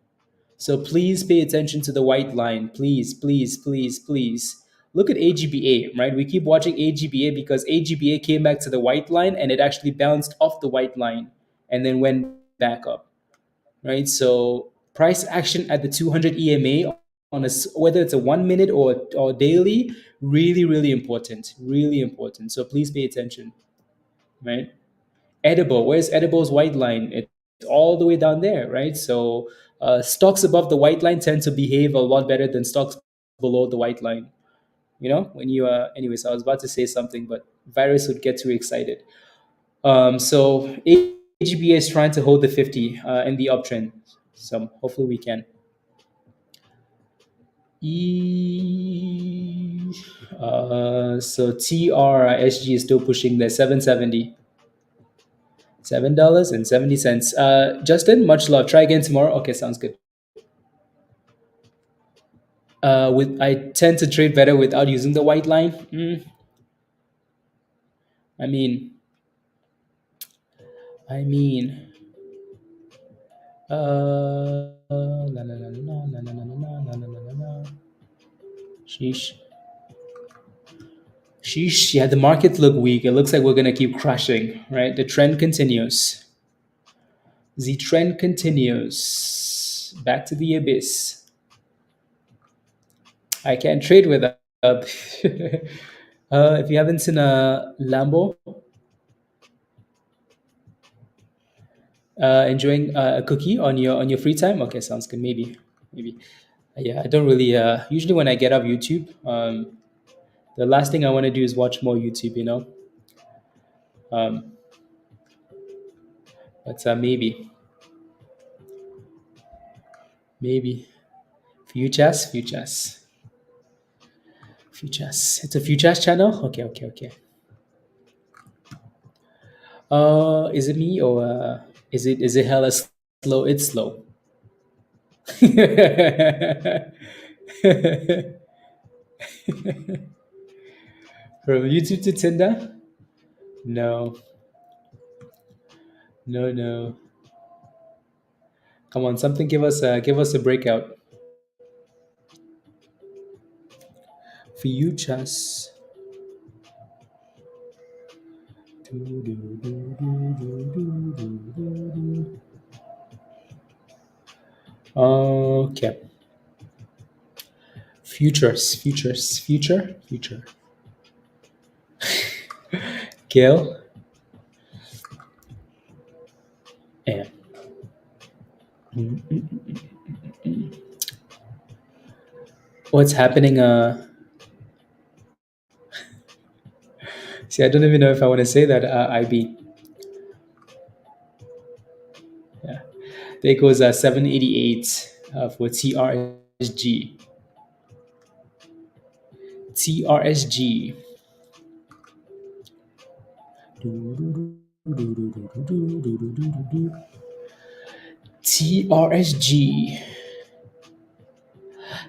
So please pay attention to the white line. Please, please, please, please. Look at AGBA, right? We keep watching AGBA because AGBA came back to the white line and it actually bounced off the white line and then went back up, right? So price action at the 200 EMA on whether it's a 1 minute or daily, really, really important, really important. So please pay attention, right? Edible, where's Edible's white line? It's all the way down there, right? So stocks above the white line tend to behave a lot better than stocks below the white line. when you anyways, I was about to say something, but virus would get too excited. So AGBA is trying to hold the 50 in the uptrend. So hopefully we can. So TRSG is still pushing the 770. $7.70. Justin, much love. Try again tomorrow. Okay, sounds good. With I tend to trade better without using the white line. I mean, I mean, la la la la la la la la la la la la. Sheesh. Sheesh. Yeah, the markets look weak. It looks like we're gonna keep crashing, right? The trend continues. The trend continues. Back to the abyss. I can't trade without. If you haven't seen a Lambo, enjoying a cookie on your free time. Okay, sounds good. Maybe. Yeah, I don't really. Usually when I get off YouTube, the last thing I want to do is watch more YouTube. Um, but maybe futures. It's a futures channel. Okay. Is it me or is it hella slow? It's slow. From YouTube to Tinder? No, no. Come on, something. Give us a breakout. Futures. Okay. Future. Gail and what's happening? See, I don't even know if I want to say that. IB. Yeah. There goes 788 for TRSG. TRSG. TRSG.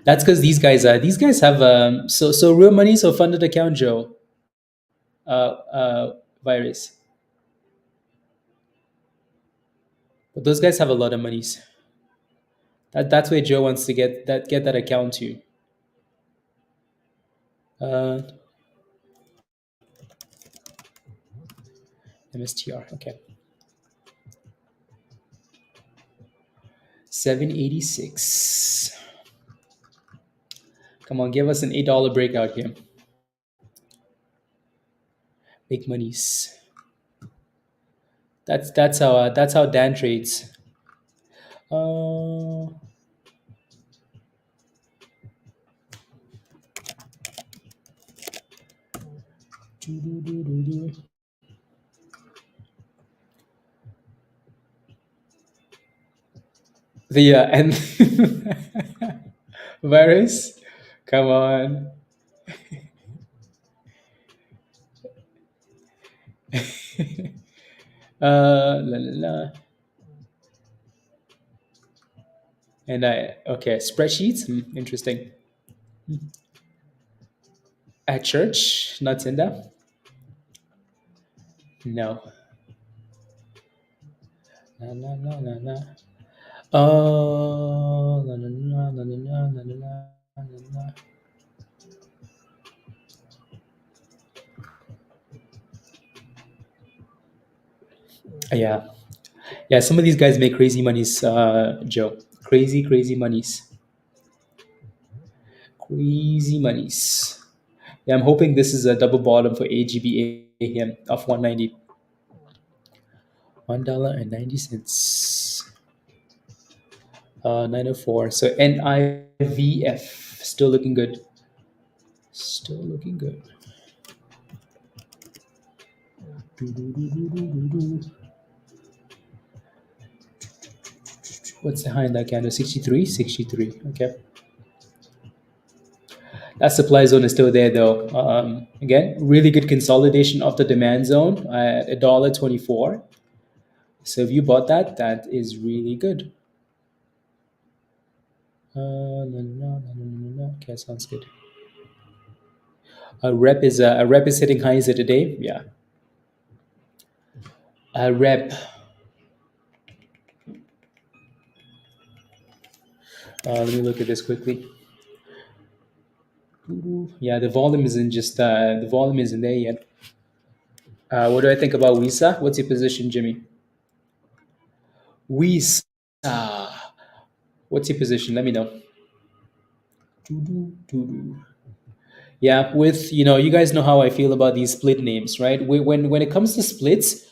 That's because these guys have so real money, so funded account, Joe. Virus. But those guys have a lot of monies. That's where Joe wants to get that account to. Uh, MSTR. Okay. 786. Come on, give us an $8 breakout here. Big monies. That's how Dan trades. Uh, the and virus. Come on. La la la. And okay, spreadsheets. Interesting. At church, not Tinder. No. Na. Oh, na. Yeah. Some of these guys make crazy monies, Joe. Crazy monies. Crazy monies. Yeah, I'm hoping this is a double bottom for AGBA here of 190. $1.90. 904. So NIVF still looking good. Still looking good. What's the high in that candle? 63? 63. Okay. That supply zone is still there though. Again, really good consolidation of the demand zone at $1.24. So if you bought that, that is really good. No, no, no, no, no, no, no. Okay, sounds good. A rep is hitting highs of the day. Yeah. A rep. Let me look at this quickly. Yeah, the volume isn't there yet. What do I think about Visa? What's your position, Jimmy? Visa. What's your position? Let me know. Yeah, with you guys know how I feel about these split names, right? When it comes to splits,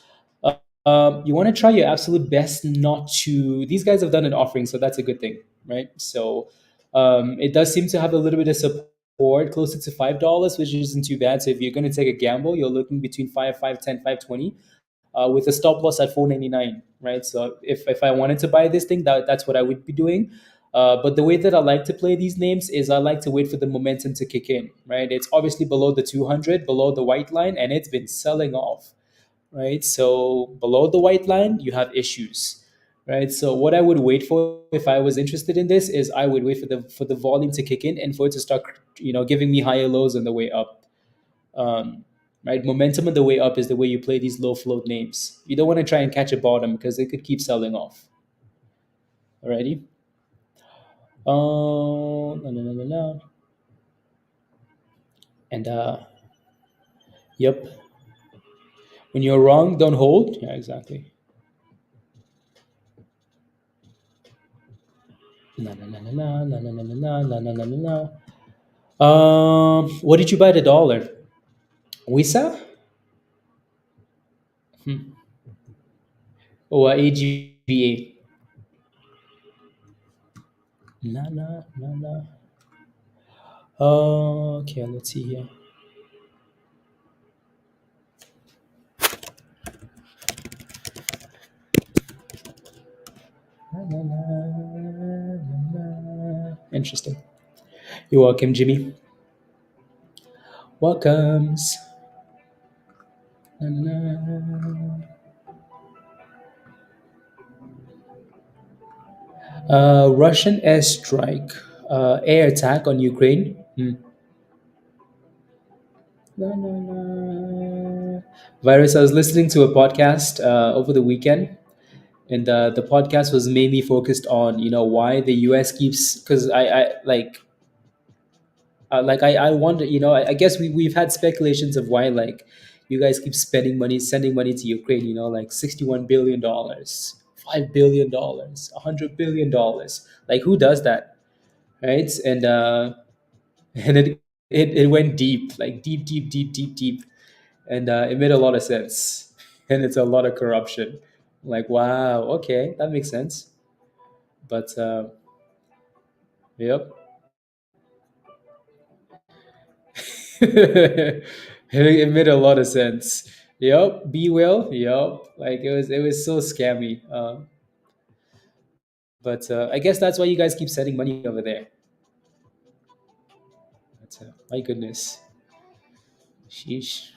you want to try your absolute best not to. These guys have done an offering, so that's a good thing, right? So it does seem to have a little bit of support closer to $5, which isn't too bad. So if you're going to take a gamble, you're looking between 5, 5, 10, 520, with a stop loss at 499, right? So if I wanted to buy this thing, that's what I would be doing. But the way that I like to play these names is I like to wait for the momentum to kick in, right? It's obviously below the 200, below the white line, and it's been selling off, right? So below the white line, you have issues, right? So what I would wait for if I was interested in this is I would wait for the volume to kick in and for it to start, giving me higher lows on the way up. Um, right, momentum on the way up is the way you play these low float names. You don't want to try and catch a bottom because it could keep selling off. Alrighty. No, no, no, no, no. And yep. When you're wrong, don't hold. Yeah, exactly. No, no, no, no, no, no, no, no, no, no, no, no, no, no. What did you buy the dollar? Visa? Or AGBA? No, no, no, no. Okay, let's see here. Na, na, na, na, na. Interesting. You're welcome, Jimmy. Welcomes. Na, na, na. Russian airstrike, air attack on Ukraine. Na, na, na. Virus. I was listening to a podcast over the weekend, and the podcast was mainly focused on why the U.S. keeps because I wonder, I guess we've had speculations of why, like, you guys keep spending money, sending money to Ukraine, like $61 billion, $5 billion, $100 billion. Like, who does that, right? And and it went deep, like deep, deep, deep, deep, deep, and it made a lot of sense, and it's a lot of corruption. Like, wow, okay, that makes sense. But yep. It made a lot of sense. Yep, be well. Yep, like it was so scammy. But I guess that's why you guys keep sending money over there. But, my goodness, sheesh.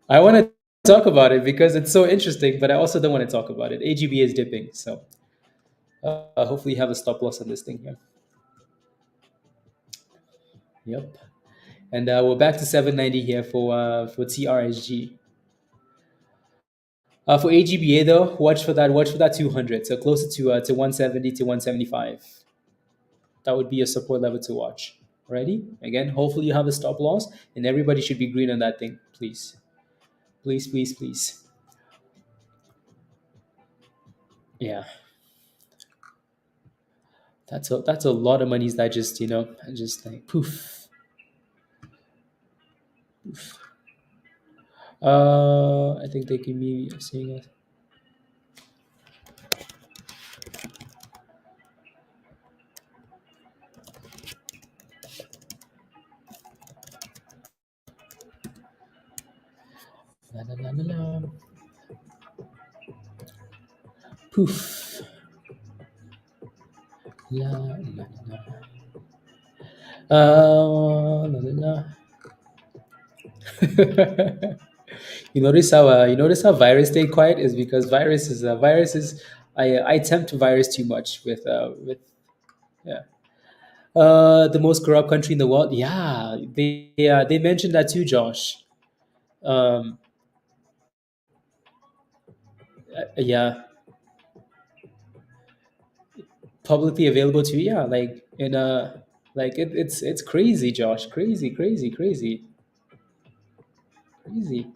I want to talk about it because it's so interesting, but I also don't want to talk about it. AGB is dipping, so hopefully you have a stop loss on this thing here. Yep, and we're back to 790 here for TRSG. For AGBA though, watch for that. Watch for that 200. So closer to 170 to 175. That would be a support level to watch. Ready? Again, hopefully you have a stop loss, and everybody should be green on that thing. Please, please, please, please. Yeah, that's a lot of monies that just like poof. I think they can be seeing it. La, la, la, la, la. Poof. La, la, la. La, la, la. You notice how virus stayed quiet is because viruses. I tempt virus too much with yeah. The most corrupt country in the world. Yeah, they mentioned that too, Josh. Um, yeah, publicly available too. Yeah, like in it's crazy, Josh. Crazy, crazy, crazy, crazy.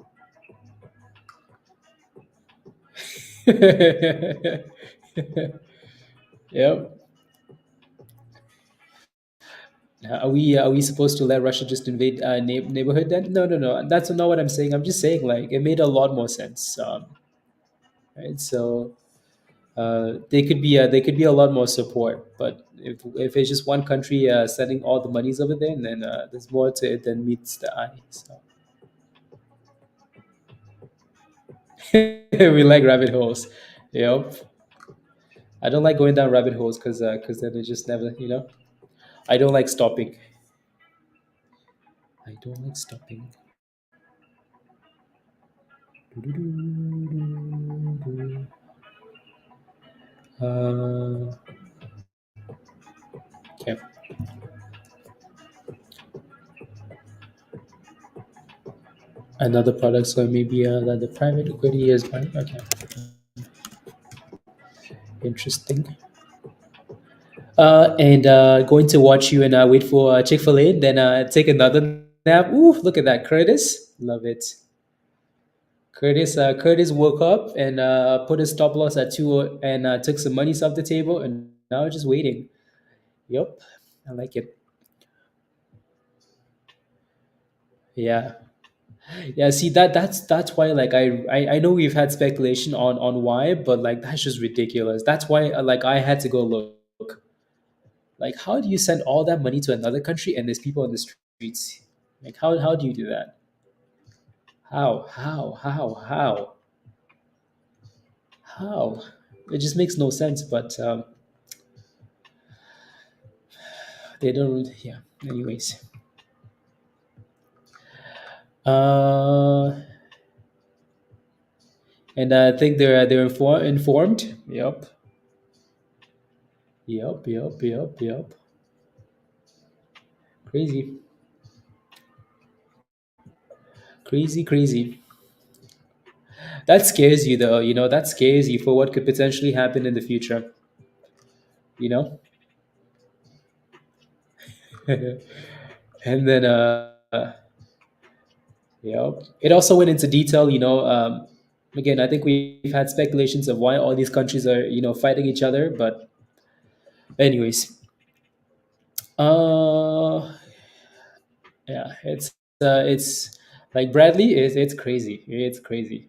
Yep. Are we supposed to let Russia just invade neighborhood then? No, no, no. That's not what I'm saying. I'm just saying like it made a lot more sense. Right. So they could be a lot more support. But if it's just one country sending all the monies over there, then there's more to it than meets the eye. So we like rabbit holes. Yep. I don't like going down rabbit holes because then it just never I don't like stopping. I don't like stopping. Uh, okay. Another product, so maybe that the private equity is buying. Okay, interesting. And going to watch you and wait for Chick-fil-A, then take another nap. Ooh, look at that, Curtis. Love it. Curtis woke up and put his stop loss at 2 and took some money off the table, and now just waiting. Yep, I like it. Yeah, yeah. See that's why like I know we've had speculation on why, but like that's just ridiculous. That's why like I had to go look. Like, how do you send all that money to another country and there's people on the streets? Like, how do you do that? How? It just makes no sense. But they don't. Yeah. Anyways, uh, and I think they're informed. Yep. Yep. Yep. Yep. Yep. Crazy. Crazy. Crazy. That scares you, though. That scares you for what could potentially happen in the future. You know. And then Yep. It also went into detail, again, I think we've had speculations of why all these countries are, fighting each other. But anyways, uh, yeah, it's like Bradley is it's crazy. It's crazy.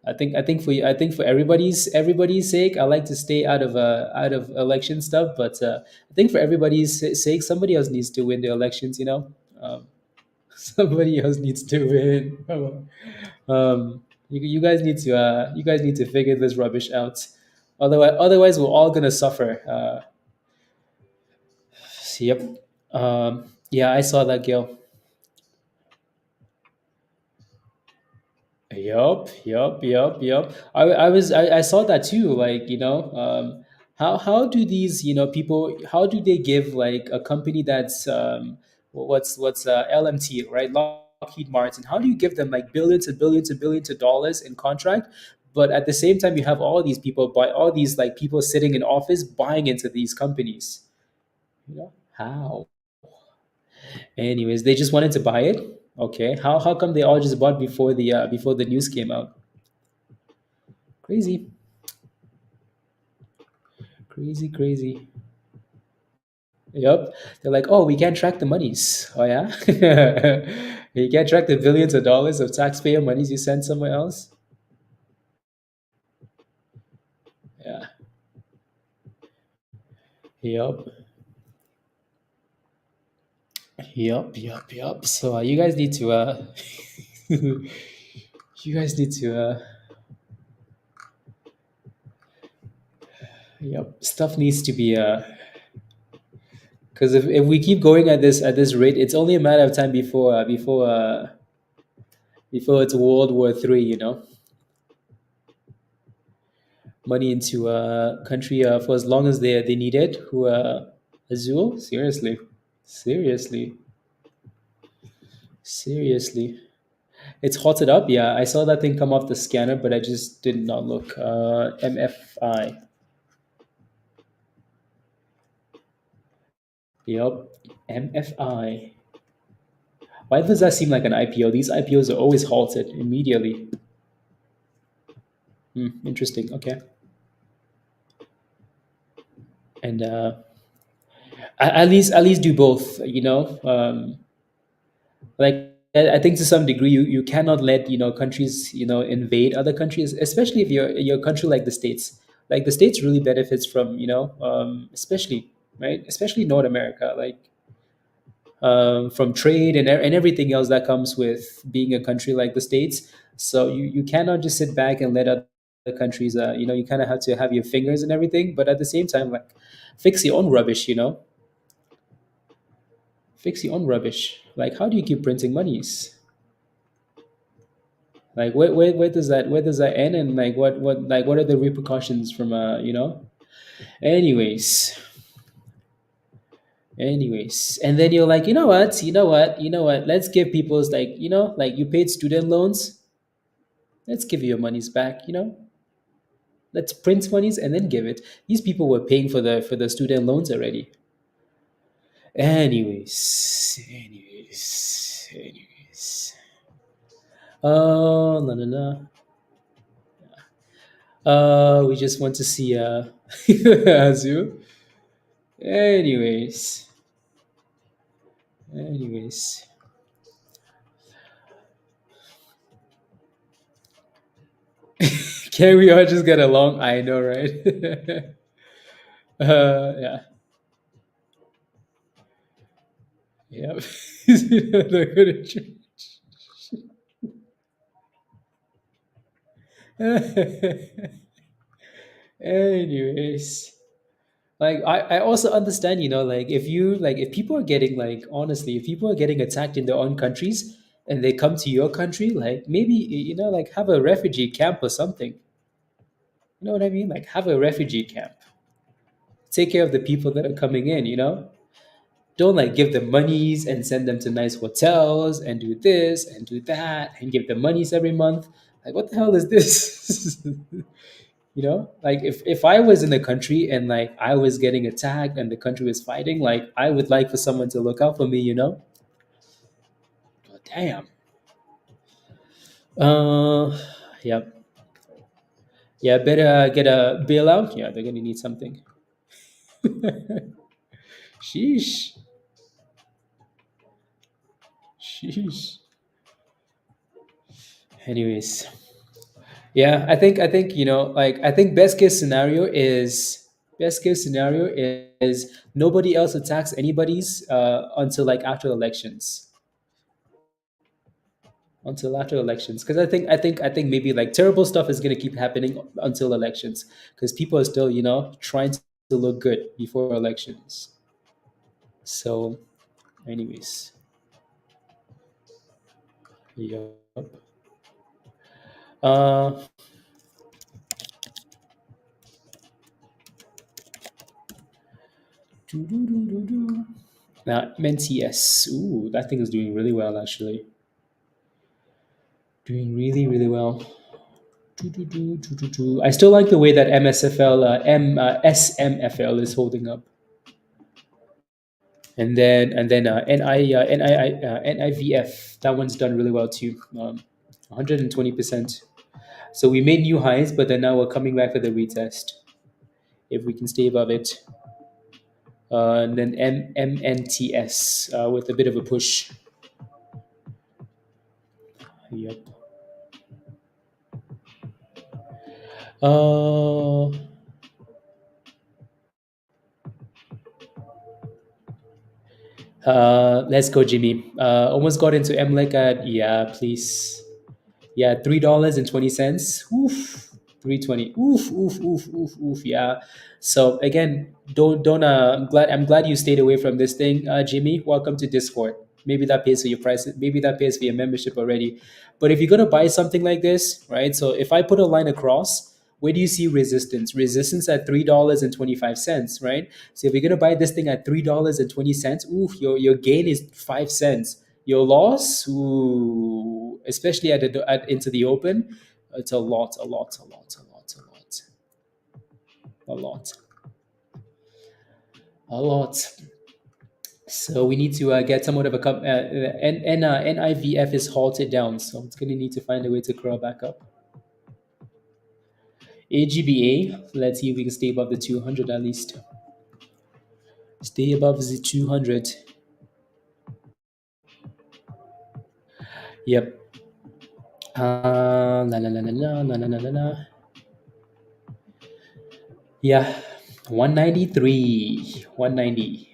I think for everybody's sake, I like to stay out of election stuff. But I think for everybody's sake, somebody else needs to win the elections. Somebody else needs to win. You guys need to figure this rubbish out. Otherwise we're all gonna suffer. Yep. Yeah, I saw that, Gail. Yup. I saw that too. Like, how do these, people, how do they give like a company that's what's LMT, right? Lockheed Martin. How do you give them like billions and billions and billions of dollars in contract? But at the same time, you have all these people buy all these like people sitting in office buying into these companies. How? Anyways, they just wanted to buy it. Okay. How come they all just bought before the news came out? Crazy. Crazy, crazy. Yep. They're like, oh, we can't track the monies. Oh yeah? You can't track the billions of dollars of taxpayer monies you send somewhere else? Yeah. Yep. Yep. So you guys need to You guys need to. Yep, stuff needs to be. Because if we keep going at this rate, it's only a matter of time before it's World War III. You know, money into a country for as long as they need it. Who Azul? Seriously, seriously, seriously. It's hotted up. Yeah, I saw that thing come off the scanner, but I just did not look. MFI. Yep, MFI. Why does that seem like an IPO? These IPOs are always halted immediately. Hmm, interesting. Okay, and at least do both. You know, like I think to some degree you cannot let countries invade other countries, especially if you're a country like the states. Like the states really benefits from especially right, especially North America, like from trade and everything else that comes with being a country like the states. So you cannot just sit back and let other countries you kind of have to have your fingers and everything, but at the same time, like, fix your own rubbish, fix your own rubbish. Like, how do you keep printing monies? Like, where does that end, and like what are the repercussions from anyways. And then you're like, you know what, let's give people's, like, like, you paid student loans, let's give you your monies back, let's print monies and then give it. These people were paying for the student loans already. Anyways. Oh, no, no, no. We just want to see Azu. Anyways, anyways. Can we all just get along? I know, right? Yeah, yeah. They're gonna Anyways, like, I also understand, like, if people are getting, like, honestly, if people are getting attacked in their own countries and they come to your country, like, maybe, like, have a refugee camp or something. You know what I mean? Like, have a refugee camp. Take care of the people that are coming in. Don't, like, give them monies and send them to nice hotels and do this and do that and give them monies every month. Like, what the hell is this? Like, if I was in a country and, like, I was getting attacked and the country was fighting, like, I would like for someone to look out for me. But damn. Yep. Yeah, better get a bailout. Yeah, they're gonna need something. Sheesh. Sheesh. Anyways, yeah, I think like, I think best case scenario is nobody else attacks anybody's until, like, after elections. Until after elections, because I think maybe, like, terrible stuff is going to keep happening until elections, because people are still trying to look good before elections. So, anyways, yep. uh doo-doo-doo-doo-doo. Now, MNTS, ooh, that thing is doing really well, actually. Doing really, really well. Doo-doo-doo-doo-doo-doo. I still like the way that SMFL is holding up. And then NIVF, that one's done really well too. 120%. So we made new highs, but then now we're coming back for the retest if we can stay above it. And then MNTS with a bit of a push. Yep. Uh, let's go, Jimmy. Almost got into MLEC at, yeah, please. Yeah, $3.20. Oof, 320. Oof, oof, oof, oof, oof. Yeah. So again, don't. I'm glad you stayed away from this thing, Jimmy. Welcome to Discord. Maybe that pays for your price. Maybe that pays for your membership already. But if you're gonna buy something like this, right? So if I put a line across, where do you see resistance? Resistance at $3.25, right? So if you're gonna buy this thing at $3.20, oof, your gain is 5 cents. Your loss, ooh, especially into the open, it's a lot, a lot, a lot, a lot, a lot, a lot, a lot. So we need to get somewhat of a NIVF is halted down, so it's gonna need to find a way to crawl back up. AGBA, let's see if we can stay above the 200 at least. Stay above the 200. Yep. La la la la la la la la la la. Yeah, 193, 190,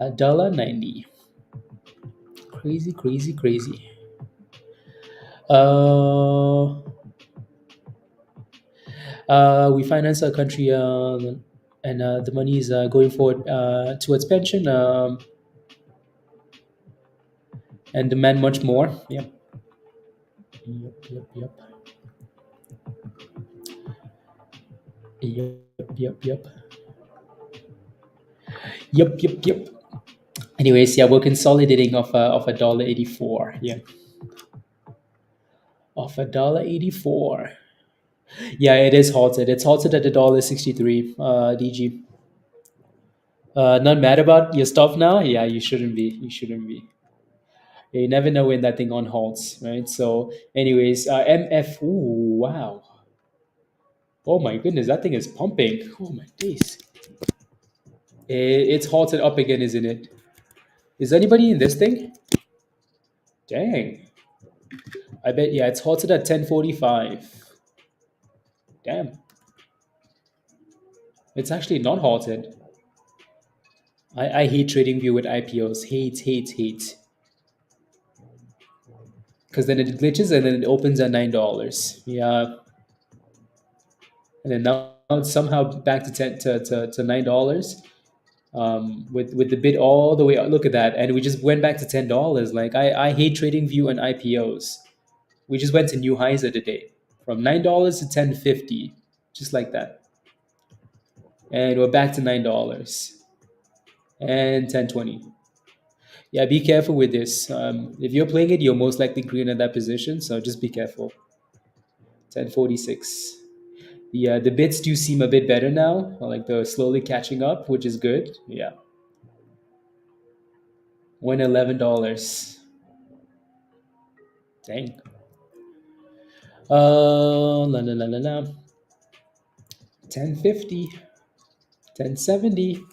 $1.90. Crazy, crazy, crazy. Uh, we finance our country, and the money is going forward towards pension, and demand much more. Yep, yep, yep, yep, yep, yep, yep, yep, yep, yep. Anyways, yeah, we're consolidating of $1.84. Yeah, of $1.84. Yeah, it is halted. It's halted at $1.63. DG. Not mad about your stuff now? Yeah, you shouldn't be. You shouldn't be. You never know when that thing on halts, right? So, anyways, MF. Ooh, wow. Oh my goodness, that thing is pumping. Oh my days. It's halted up again, isn't it? Is anybody in this thing? Dang. I bet. Yeah, it's halted at 10:45. Damn. It's actually not halted. I hate TradingView with IPOs. Hate, hate, hate. Because then it glitches and then it opens at $9. Yeah, and then now it's somehow back to to $9. With the bid all the way up. Look at that, and we just went back to $10. Like I hate trading view and IPOs. We just went to new highs of the day from $9 to 10.50, just like that, and we're back to $9 and 10.20. Yeah, be careful with this. If you're playing it, you're most likely green at that position, so just be careful. 10.46. The bids do seem a bit better now. Like they're slowly catching up, which is good. Yeah, win $11. Dang. La la la la la. 1050, 1070,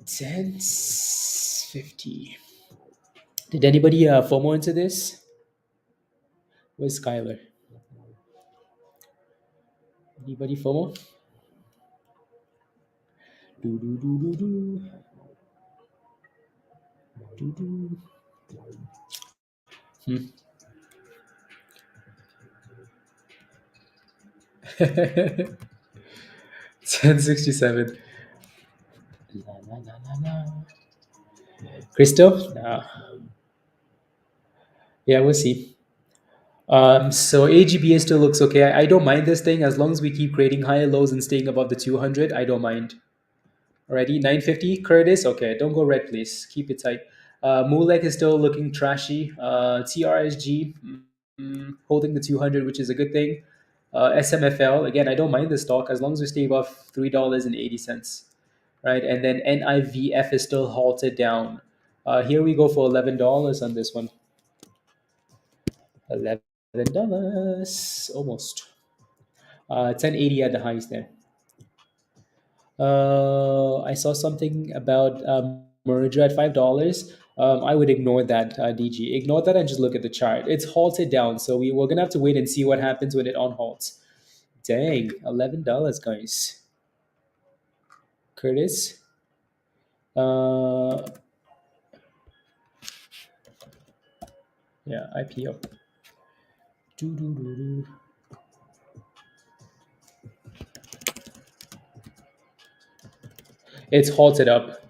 1050. Did anybody FOMO into this? Where's Skylar? Anybody FOMO? Do do do do do do do. Hmm. 1067. La la la la la. Crystal? Nah. Yeah, we'll see. So AGBA still looks okay. I don't mind this thing as long as we keep creating higher lows and staying above the 200. I don't mind. Alrighty, 950. Curtis, okay, don't go red, please. Keep it tight. MLEC is still looking trashy. TRSG holding the 200, which is a good thing. SMFL, again, I don't mind this stock as long as we stay above $3.80, right? And then NIVF is still halted down. Here we go for $11 on this one. $11, almost. 1080 at the highs there. I saw something about merger at $5. I would ignore that, DG. Ignore that and just look at the chart. It's halted down, so we're gonna have to wait and see what happens when it on halts. Dang, $11, guys. Curtis. Uh, Yeah, IPO. Doo-doo-doo-doo. It's halted up.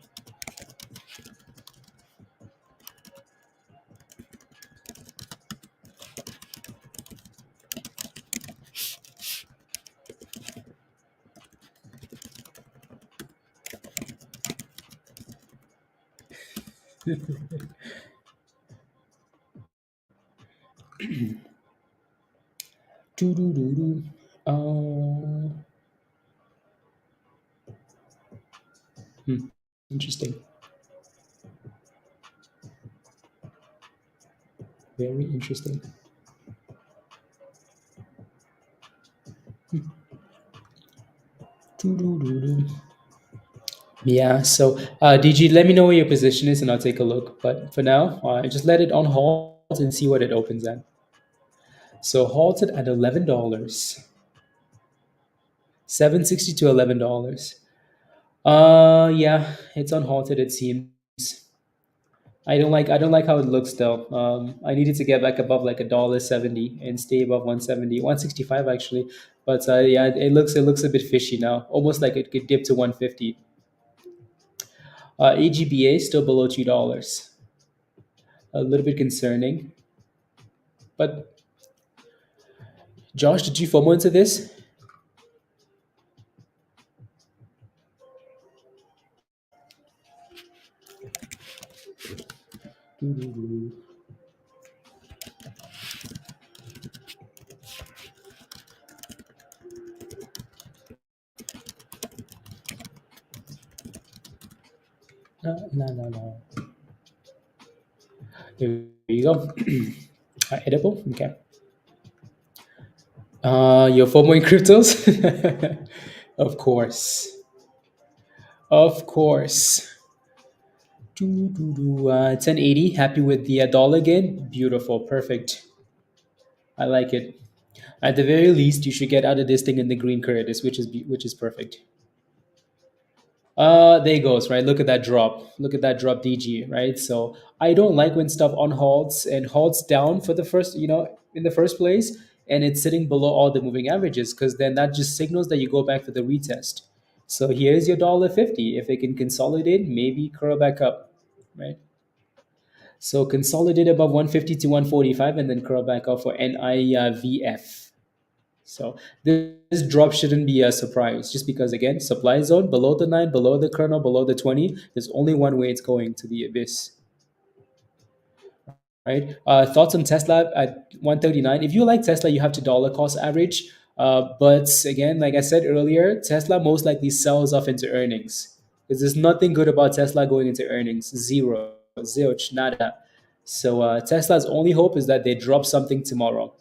Doo-doo-doo-doo. Hmm, interesting. Very interesting. Doo-doo-doo-doo. Yeah, so DG, let me know where your position is and I'll take a look. But for now, just let it on hold and see what it opens at. So halted at $11, 760 to $11. Yeah, it's on halted. It seems. I don't like how it looks though. I needed to get back above like $1.70 and stay above 170, 165 actually. But yeah, it looks a bit fishy now. Almost like it could dip to 150. AGBA still below $2. A little bit concerning. But Josh, did you FOMO into this? No, no, no, no. Here you go. Edible? Okay. Your FOMO in cryptos? Of course. Of course. 1080. Happy with the dollar again? Beautiful. Perfect. I like it. At the very least, you should get out of this thing in the green Curtis, which is perfect. There it goes, right? Look at that drop. Look at that drop, DG, right? So I don't like when stuff on halts and halts down for the first, in the first place, and it's sitting below all the moving averages, because then that just signals that you go back for the retest. So here's your $1.50. If it can consolidate, maybe curl back up, right? So consolidate above 150 to 145 and then curl back up for NIVF. So this drop shouldn't be a surprise, just because again, supply zone below the 9, below the kernel, below the 20. There's only one way it's going, to the abyss, right? Thoughts on Tesla at 139. If you like Tesla, you have to dollar cost average. But again, like I said earlier, Tesla most likely sells off into earnings, because there's nothing good about Tesla going into earnings. Zero, zilch, nada. So Tesla's only hope is that they drop something tomorrow.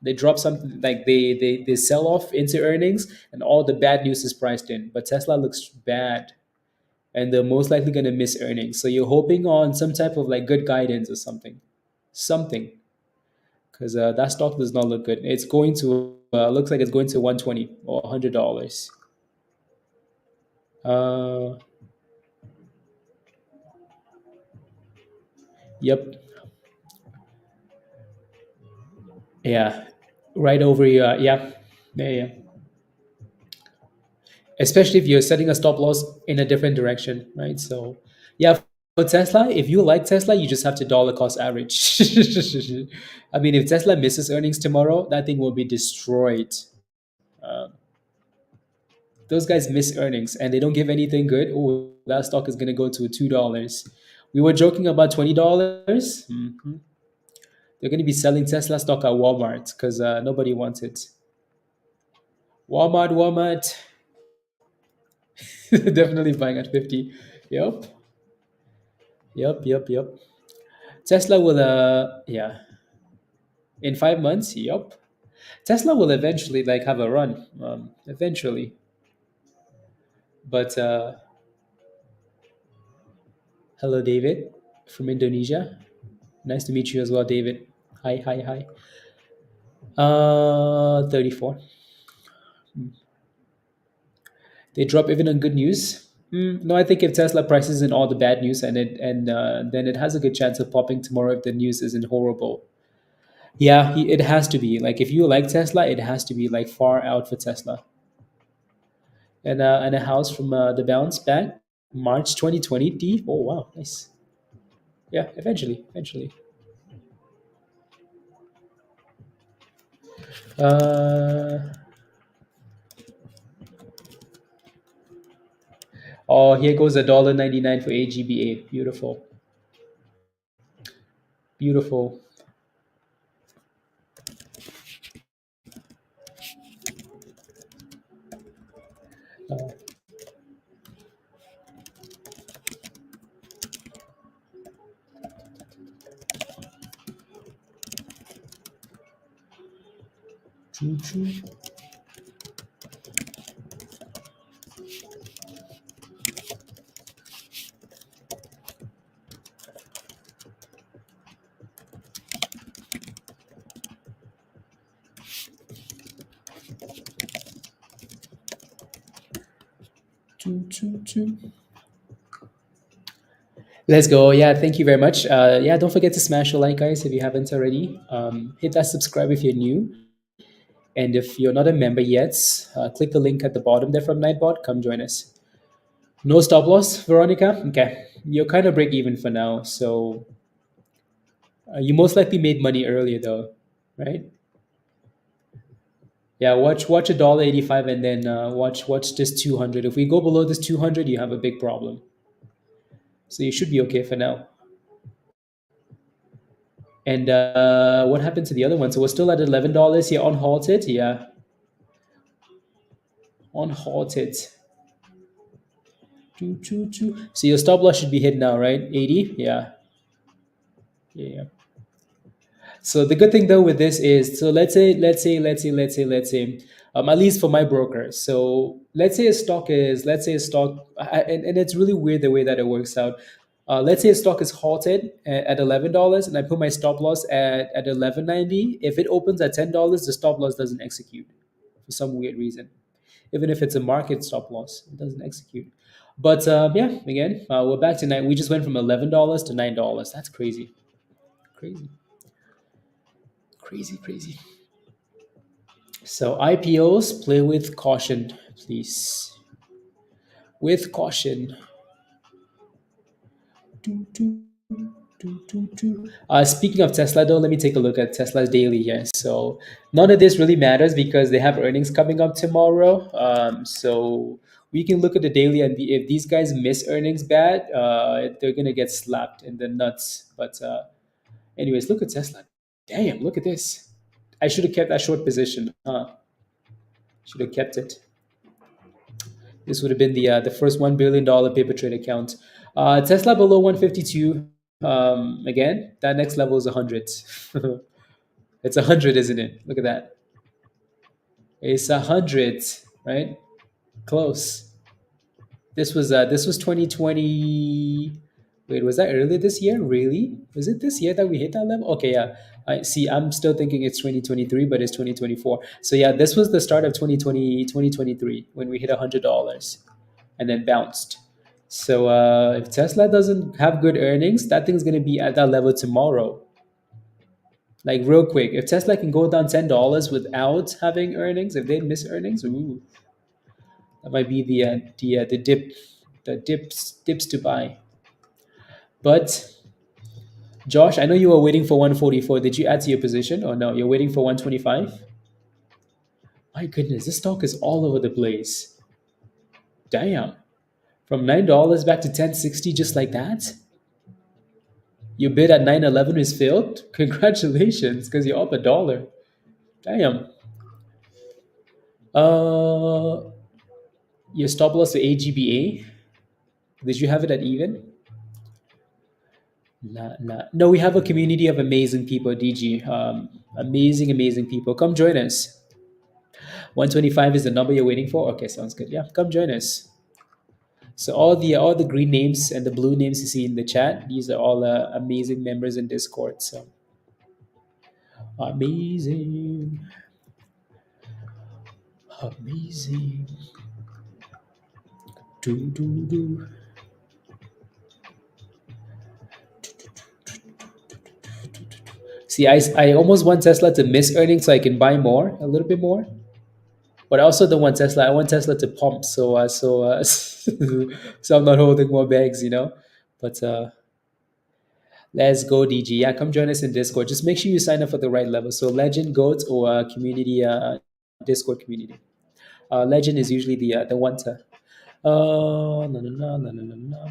They drop something, like they sell off into earnings and all the bad news is priced in. But Tesla looks bad and they're most likely going to miss earnings. So you're hoping on some type of like good guidance or something, something, because that stock does not look good. It's going to looks like it's going to 120 or $100. Uh, yep, yeah, right over here. Yeah, yeah, yeah. Especially if you're setting a stop loss in a different direction, right? So, yeah, for Tesla, if you like Tesla, you just have to dollar cost average. I mean, if Tesla misses earnings tomorrow, that thing will be destroyed. Uh, those guys miss earnings and they don't give anything good. Oh, that stock is going to go to $2. We were joking about $20. They're going to be selling Tesla stock at Walmart because nobody wants it. Walmart, Walmart. Definitely buying at 50. Yep. Yep, yep, yep. Tesla will, yeah, in 5 months, yep. Tesla will eventually like have a run, eventually. But hello, David from Indonesia. Nice to meet you as well, David. Hi, hi, hi. 34. They drop even on good news. No, I think if Tesla prices in all the bad news then it has a good chance of popping tomorrow if the news isn't horrible. Yeah, it has to be. Like if you like Tesla, it has to be like far out for Tesla. And a house from the bounce back March 2020 D. Oh wow, nice. Yeah, eventually. Uh, oh, here goes $1.99 for AGBA. Beautiful, beautiful. Uh, True, true. True, true, true. Let's go. Yeah, thank you very much. Yeah, don't forget to smash a like, guys, if you haven't already. Hit that subscribe if you're new. And if you're not a member yet, click the link at the bottom there from Nightbot. Come join us. No stop loss, Veronica? Okay. You're kind of break even for now. So you most likely made money earlier, though, right? Yeah, watch $1.85 and then watch this 200. If we go below this 200, you have a big problem. So you should be okay for now. And what happened to the other one? So we're still at $11 here on halted. Yeah, on halted. So your stop loss should be hit now, right? 80. Yeah, yeah. So the good thing though with this is, so let's say, at least for my broker. So let's say a stock, and it's really weird the way that it works out. Let's say a stock is halted at $11, and I put my stop loss at 11.90. If it opens at $10, the stop loss doesn't execute for some weird reason. Even if it's a market stop loss, it doesn't execute. But yeah, again, we're back to nine. We just went from $11 to $9. That's crazy, crazy, crazy. So IPOs, play with caution, please. With caution. Do, do, speaking of Tesla, though, let me take a look at Tesla's daily here. So none of this really matters because they have earnings coming up tomorrow. So we can look at the daily, and if these guys miss earnings bad, they're gonna get slapped in the nuts. But anyways, look at Tesla. Damn, look at this. I should have kept that short position. Should have kept it. This would have been the first $1 billion paper trade account. Tesla below 152. Again, that next level is 100. It's 100, isn't it? Look at that. It's 100, right? Close. This was 2020. Wait, was that earlier this year? Really? Was it this year that we hit that level? Okay, yeah. I see. I'm still thinking it's 2023, but it's 2024. So yeah, this was the start of 2020, 2023 when we hit $100 and then bounced. So if Tesla doesn't have good earnings, that thing's gonna be at that level tomorrow. Like real quick, if Tesla can go down $10 without having earnings, if they miss earnings, ooh, that might be the dips to buy. But Josh, I know you were waiting for 144. Did you add to your position or no? You're waiting for 125? My goodness, this stock is all over the place. Damn. From $9 back to 1060 just like that? Your bid at 911 is failed? Congratulations, because you're up a dollar. Damn. Uh your stop loss to AGBA. Did you have it at even? Nah, nah. No, we have a community of amazing people, DG. Amazing people. Come join us. 125 is the number you're waiting for? Okay, sounds good. Yeah, come join us. So all the green names and the blue names you see in the chat, these are all amazing members in Discord. So amazing, amazing. Do, do, do. See, I almost want Tesla to miss earnings so I can buy more, a little bit more. But I also don't want Tesla. I want Tesla to pump, so I'm not holding more bags, you know. But let's go, DG. Yeah, come join us in Discord. Just make sure you sign up for the right level. So Legend, Goat, or community Discord community. Legend is usually the one to. No, no, no, no, no, no, no.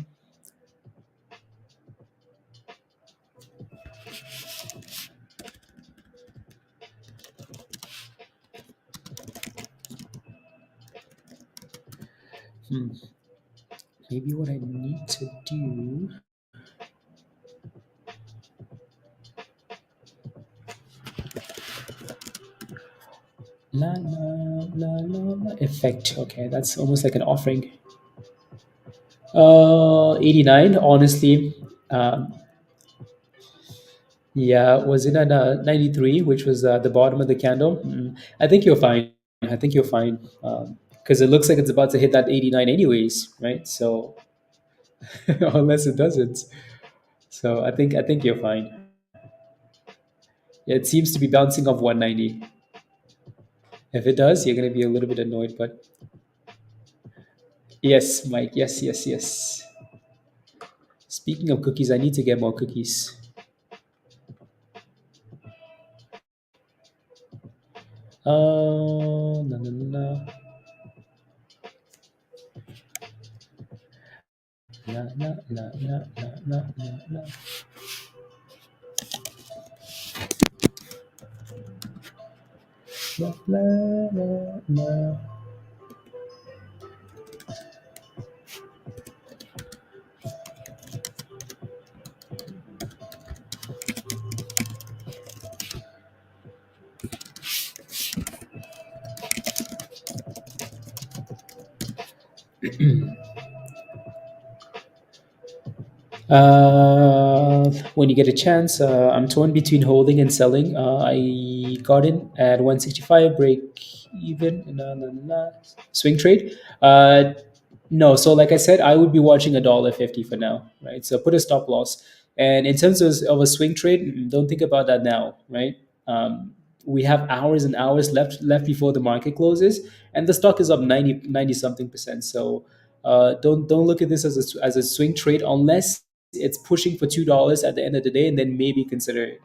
Hmm. Maybe what I need to do. La la la la la. Effect. Okay, that's almost like an offering. 89. Honestly, um, yeah, was it at 93, which was the bottom of the candle? I think you're fine. I think you're fine. Because it looks like it's about to hit that 89 anyways, right? So unless it doesn't. So I think you're fine. Yeah, it seems to be bouncing off 190. If it does, you're gonna be a little bit annoyed, but yes, Mike. Yes, yes, yes. Speaking of cookies, I need to get more cookies. No, no, no, no. La, la, la, la, la, la, la, la. La, la, la, la. When you get a chance, I'm torn between holding and selling. I got in at 165, break even, swing trade. No, so like I said, I would be watching $1.50 for now, right? So put a stop loss. And in terms of a swing trade, don't think about that now, right? We have hours and hours left before the market closes, and the stock is up 90 something percent. So don't look at this as a swing trade unless it's pushing for $2 at the end of the day, and then maybe consider it.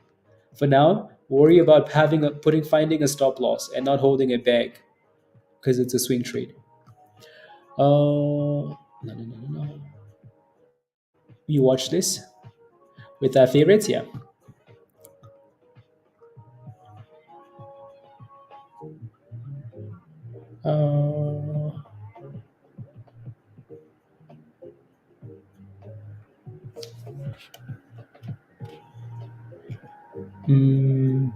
For now, worry about finding a stop loss and not holding a bag because it's a swing trade. No, no, no, no, no. You watch this with our favorites, yeah. Uh, mm,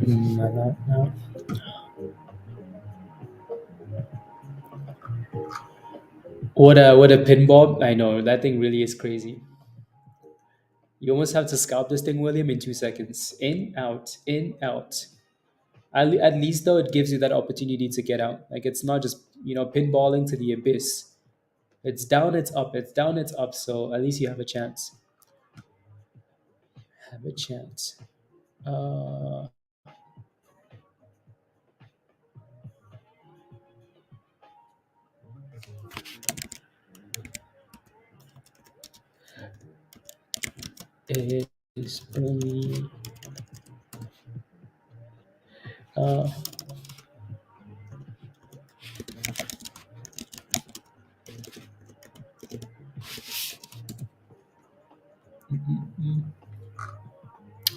no, no, no. What a pinball! I know that thing really is crazy. You almost have to scalp this thing, William, in 2 seconds. In, out, in, out. At least though, it gives you that opportunity to get out. Like it's not just pinballing to the abyss. It's down, it's up. It's down, it's up. So at least you have a chance. Have a chance. Uh, it is only. Uh,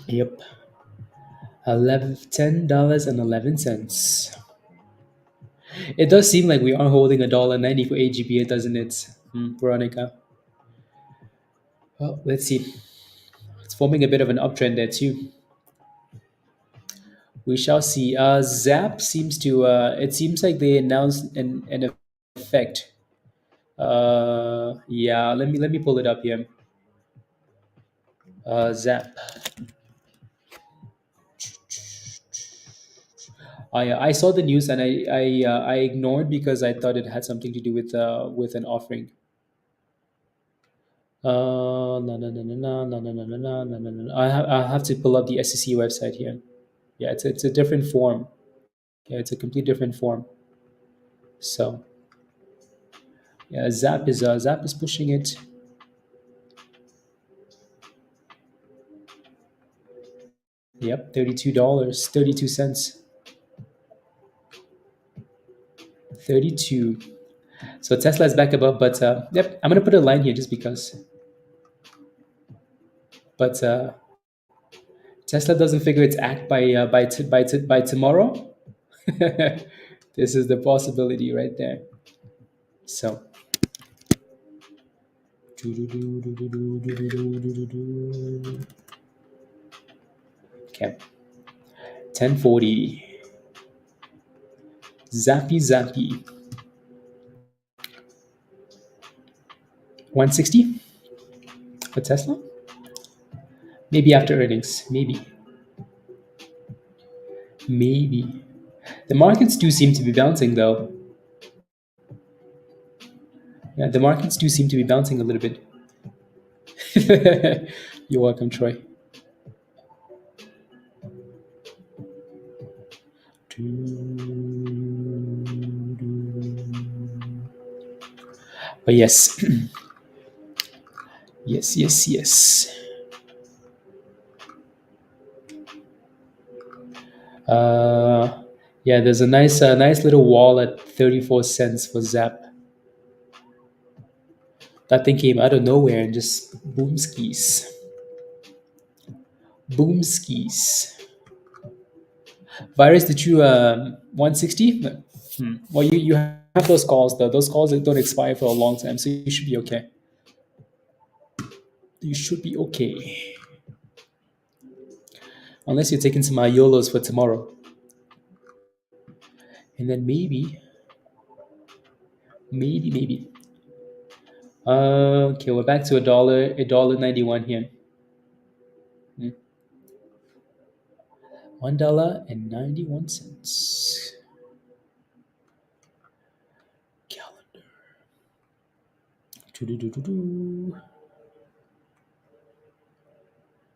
yep. $10.11. It does seem like we are holding $1.90 for AGBA, doesn't it, Veronica? Well, let's see. It's forming a bit of an uptrend there too. We shall see. Zap seems to. It seems like they announced an effect. Yeah. Let me pull it up here. Zap. I saw the news and I ignored because I thought it had something to do with an offering. No, no, no, no, no, no, no, no, no, no, no, no, no. I have to pull up the SEC website here. Yeah, it's a different form. Yeah, it's a complete different form. So yeah, Zap is pushing it. Yep, $32, 32 cents, 32. So Tesla is back above, but yep, I'm gonna put a line here just because. But Tesla doesn't figure its act by tomorrow. This is the possibility right there. So okay, 1040. Zappy zappy. 160 for Tesla. Maybe after earnings. Maybe. The markets do seem to be bouncing though. Yeah, the markets do seem to be bouncing a little bit. You're welcome, Troy. But yes, yes. Uh, yeah, there's a nice little wall at 34 cents for Zap. That thing came out of nowhere and just boom skis. Boom skis. Virus, did you 160? Well, you have those calls though. Those calls don't expire for a long time, so you should be okay. You should be okay. Unless you're taking some YOLOs for tomorrow. And then maybe. Okay, we're back to a dollar 91 here. $1.91. Calendar. Do-do-do-do-do.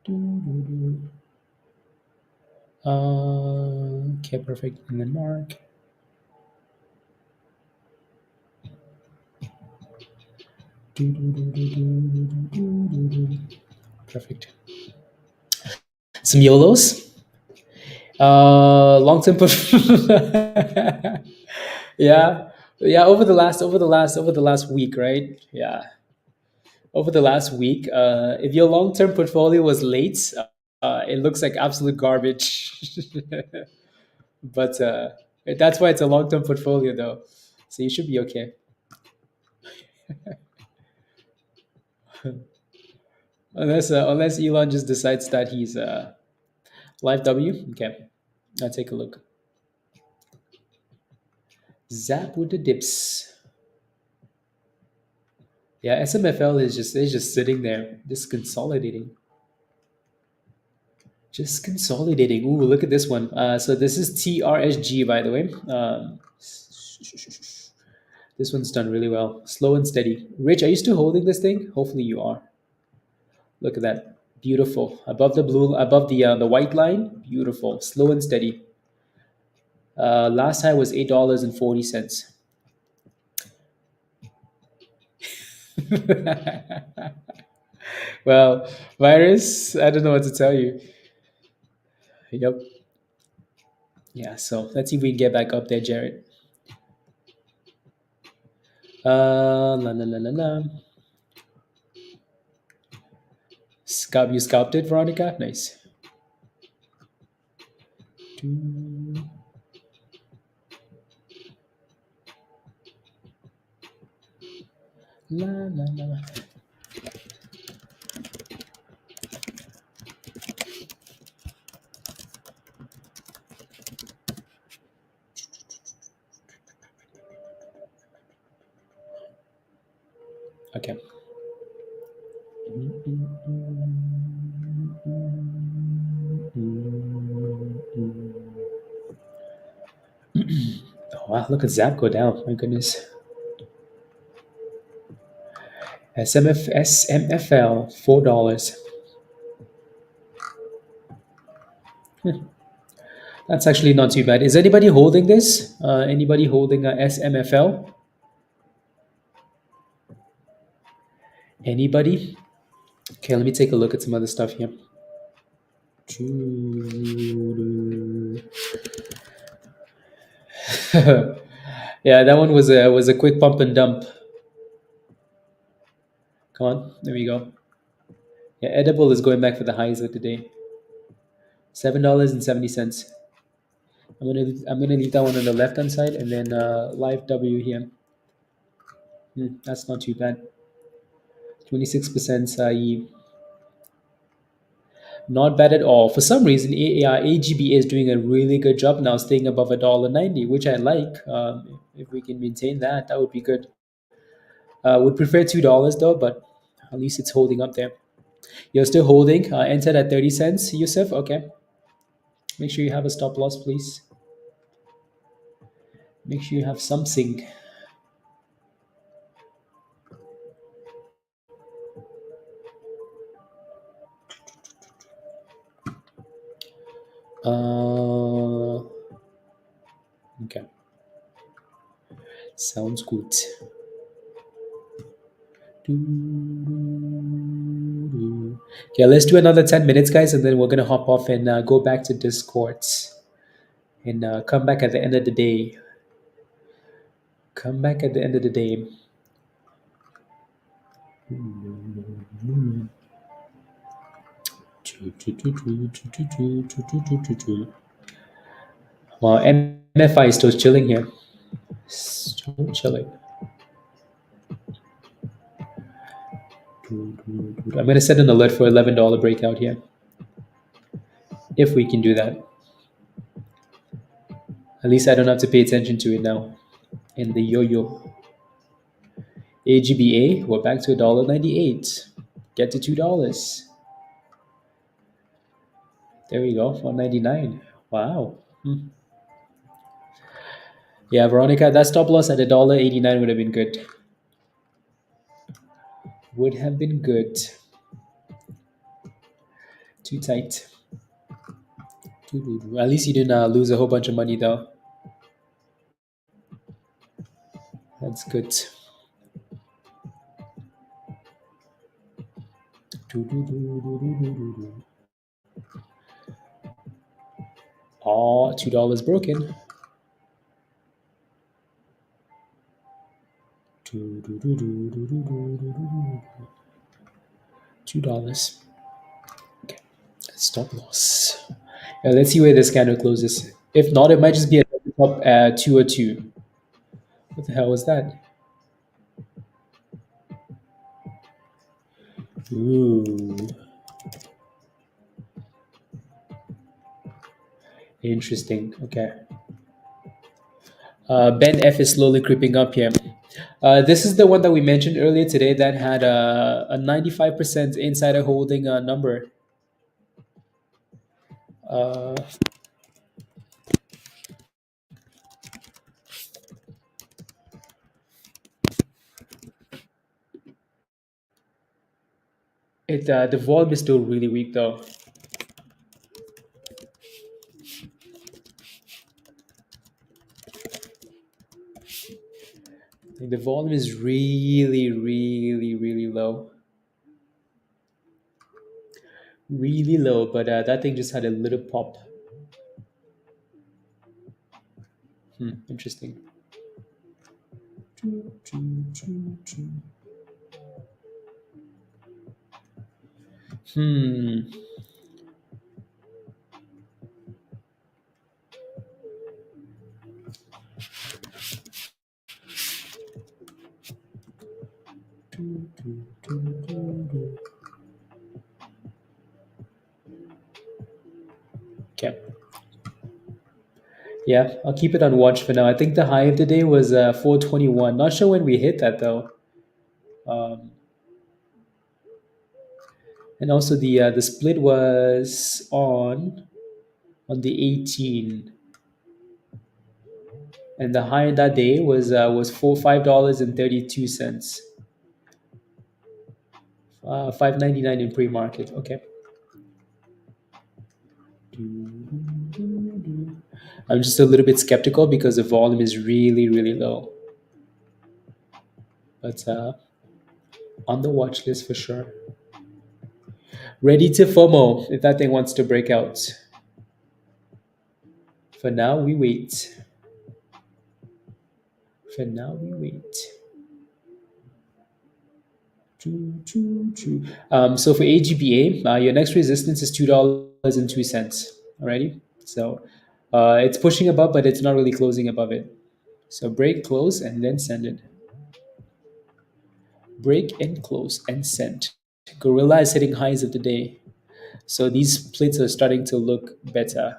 Do-do-do. Okay, perfect. And then mark. Do-do-do-do-do-do-do-do. Perfect. Some YOLOs. Long term yeah, yeah. Over the last week, right? Yeah, over the last week. If your long term portfolio was late, it looks like absolute garbage. But that's why it's a long term portfolio, though. So you should be okay. Unless Elon just decides that he's live W. Okay, I'll take a look. Zap with the dips. Yeah, SMFL is just sitting there, just consolidating. Just consolidating. Ooh, look at this one. So this is TRSG, by the way. This one's done really well. Slow and steady. Rich, are you still holding this thing? Hopefully you are. Look at that. Beautiful. Above the white line. Beautiful. Slow and steady. Last high was $8.40. Well, virus, I don't know what to tell you. Yep. Yeah, so let's see if we can get back up there, Jared. La la la la la. You scalped it, Veronica? Nice. La la la. Okay. Oh, wow, look at Zap go down. My goodness. SMFL, $4. That's actually not too bad. Is anybody holding this? Anybody holding a SMFL? Anybody? Okay, let me take a look at some other stuff here. Yeah, that one was a quick pump and dump. Come on, there we go. Yeah, edible is going back for the highs of the day. $7.70. I'm gonna leave that one on the left hand side, and then live W here. That's not too bad. 26% yield. Not bad at all. For some reason, AGBA is doing a really good job now, staying above $1.90, which I like. If we can maintain that, that would be good. Would prefer $2 though, but at least it's holding up there. You're still holding. Entered at 30 cents, Yusuf. Okay. Make sure you have a stop loss, please. Make sure you have something. Okay. Sounds good. Okay, let's do another 10 minutes, guys, and then we're going to hop off and go back to Discords and come back at the end of the day. Come back at the end of the day. Wow, MFI is still chilling here. Still chilling. I'm going to set an alert for $11 breakout here. If we can do that. At least I don't have to pay attention to it now. In the yo-yo. AGBA, we're back to $1.98. Get to $2. There we go, $1.99. Wow. Yeah, Veronica, that stop loss at $1.89 would have been good. Would have been good. Too tight. At least you didn't lose a whole bunch of money though. That's good. Oh, $2 broken. $2. Okay, stop loss. Yeah, let's see where this candle closes. If not, it might just be a top 202. What the hell was that? Ooh. Interesting. Okay. BENF is slowly creeping up here. This is the one that we mentioned earlier today that had a 95% insider holding number. Uh, the volume is still really weak though. The volume is really, really, really low. Really low, but that thing just had a little pop. Interesting. Okay. Yeah, I'll keep it on watch for now. I think the high of the day was 421. Not sure when we hit that though. And also the split was on the 18. and the high in that day was $5.32. 5.99 in pre-market. Okay. I'm just a little bit skeptical because the volume is really, really low. But on the watch list for sure. Ready to FOMO if that thing wants to break out. For now, we wait. For now, we wait. So for AGBA, your next resistance is $2.02. Alrighty. So it's pushing above, but it's not really closing above it. So break, close, and then send it. Break and close and send. Gorilla is hitting highs of the day. So these splits are starting to look better.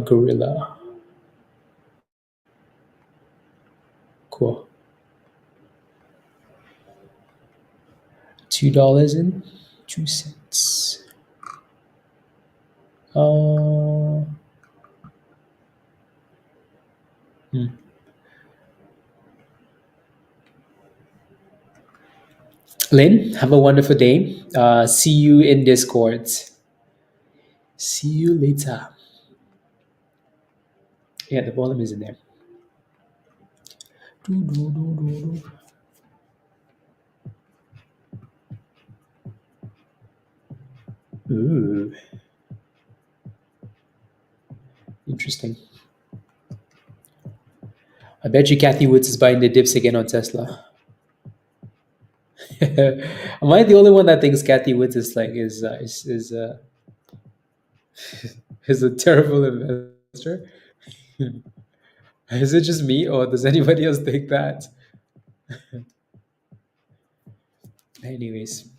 Gorilla. Cool. $2.02. Lynn, have a wonderful day. See you in Discord. See you later. Yeah, the volume is in there. Ooh. Interesting. I bet you Kathy Woods is buying the dips again on Tesla. Am I the only one that thinks Kathy Woods is like is a terrible investor? Is it just me, or does anybody else think that? Anyways.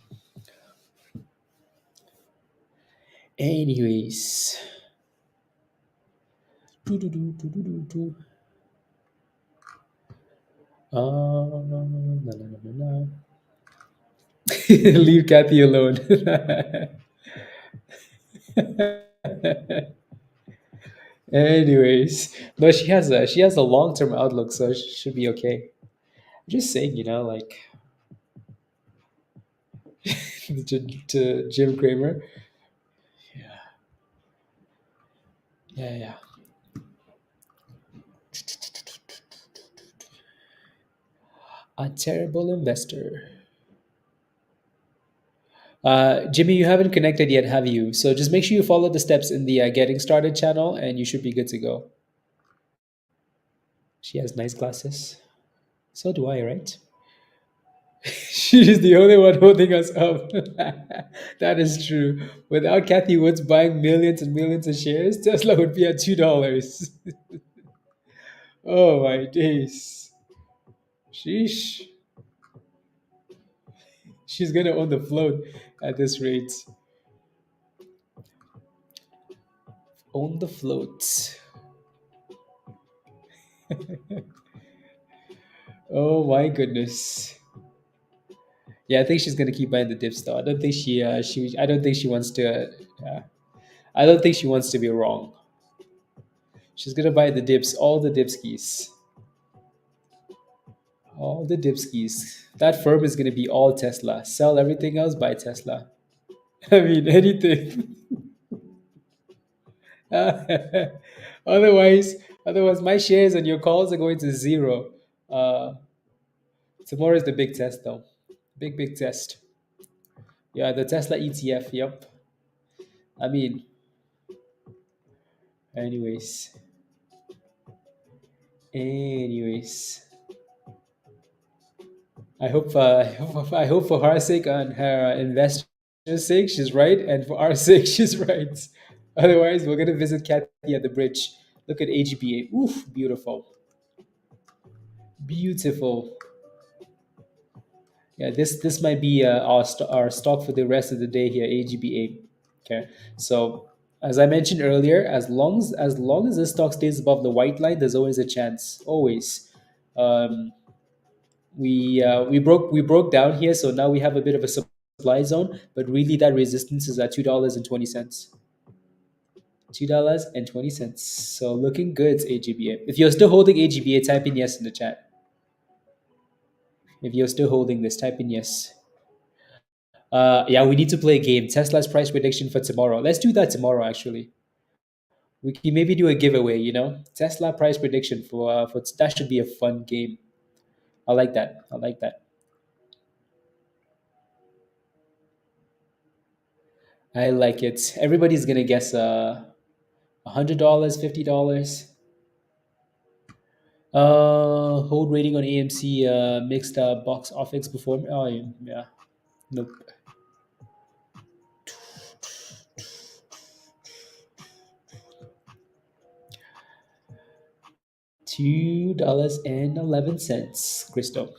No. Leave Kathy alone. Anyways, no, she has a long-term outlook, so she should be okay. I'm just saying, like to Jim Cramer. Yeah. A terrible investor. Jimmy, you haven't connected yet, have you? So just make sure you follow the steps in the Getting Started channel, and you should be good to go. She has nice glasses. So do I, right? She's the only one holding us up. That is true. Without Kathy Woods buying millions and millions of shares, Tesla would be at $2. Oh my days. Sheesh. She's gonna own the float at this rate. Own the float. Oh my goodness. Yeah, I think she's gonna keep buying the dips though. I don't think I don't think she wants to. I don't think she wants to be wrong. She's gonna buy the dips, all the dipskis, all the dipskis. That firm is gonna be all Tesla. Sell everything else, buy Tesla. I mean, anything. otherwise, otherwise, my shares and your calls are going to zero. Uh, Tomorrow is the big test, though. Big test. Yeah, the Tesla ETF. Yep. I mean, anyways, anyways. I hope for her sake and her investors' sake, she's right, and for our sake, she's right. Otherwise, we're gonna visit Kathy at the bridge. Look at AGBA. Oof, beautiful, beautiful. Yeah, this might be our stock for the rest of the day here. AGBA. Okay, so as I mentioned earlier, as long as this stock stays above the white line, there's always a chance. Always. Um, we broke down here, so now we have a bit of a supply zone, but really that resistance is at $2.20. $2.20. So looking good, AGBA. If you're still holding AGBA, type in yes in the chat. If you're still holding this, type in yes. Yeah, we need to play a game. Tesla's price prediction for tomorrow. Let's do that tomorrow. Actually, we can maybe do a giveaway. Tesla price prediction for that should be a fun game. I like that. I like that. I like it. Everybody's gonna guess $100, $50. Hold rating on AMC mixed box office perform. Oh yeah, nope. $2.11, Crystal.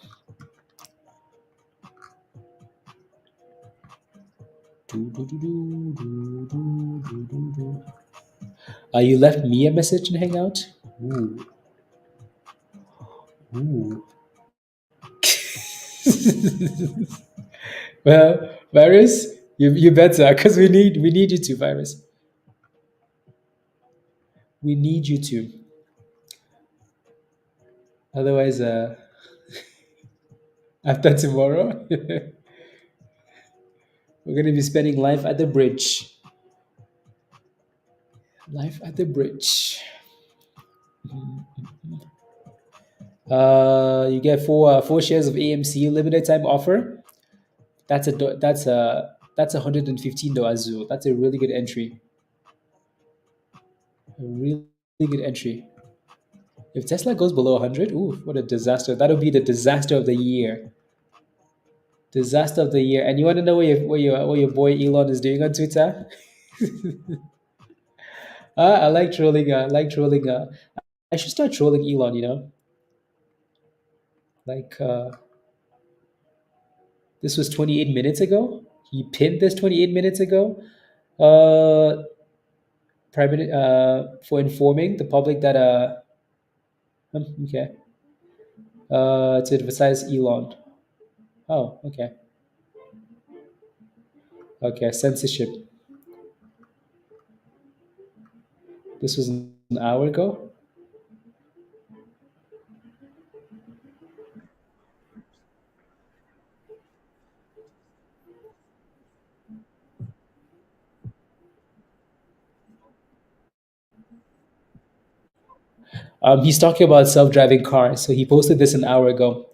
You left me a message in Hangout. Ooh, ooh. Well, Virus, you better, because we need you to, Virus. We need you to. Otherwise, after tomorrow, we're gonna be spending life at the bridge. Life at the bridge. You get four shares of AMC limited time offer. That's $115. That's a really good entry. A really good entry. If Tesla goes below 100, ooh, what a disaster! That'll be the disaster of the year. Disaster of the year. And you want to know what your boy Elon is doing on Twitter? I like trolling. I like trolling. I should start trolling Elon. Like this was 28 minutes ago. He pinned this 28 minutes ago. Uh, for informing the public that okay, to advertise Elon. Oh, okay, okay, censorship. This was an hour ago. He's talking about self-driving cars. So he posted this an hour ago.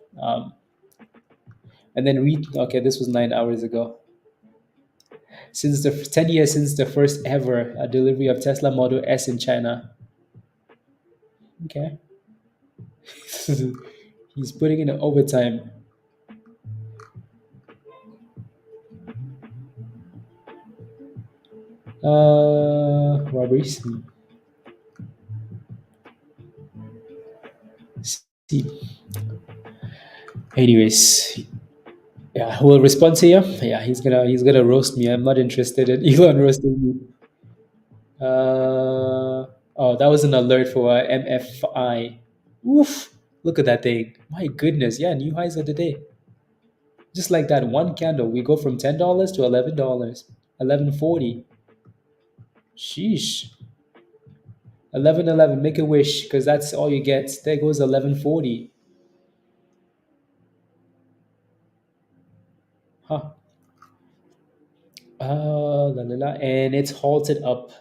And then read. Okay, this was 9 hours ago. Since the 10 years since the first ever delivery of Tesla Model S in China. Okay, he's putting in an overtime. Robberies. See. Anyways, yeah, who will respond to you? Yeah, he's gonna roast me. I'm not interested in Elon roasting me. Oh, that was an alert for MFI. Oof! Look at that thing. My goodness, yeah, new highs of the day. Just like that, one candle, we go from $10 to $11, 11.40. Sheesh. 11.11. Make a wish, because that's all you get. There goes 11.40. Huh. La, la, la. And it's halted up.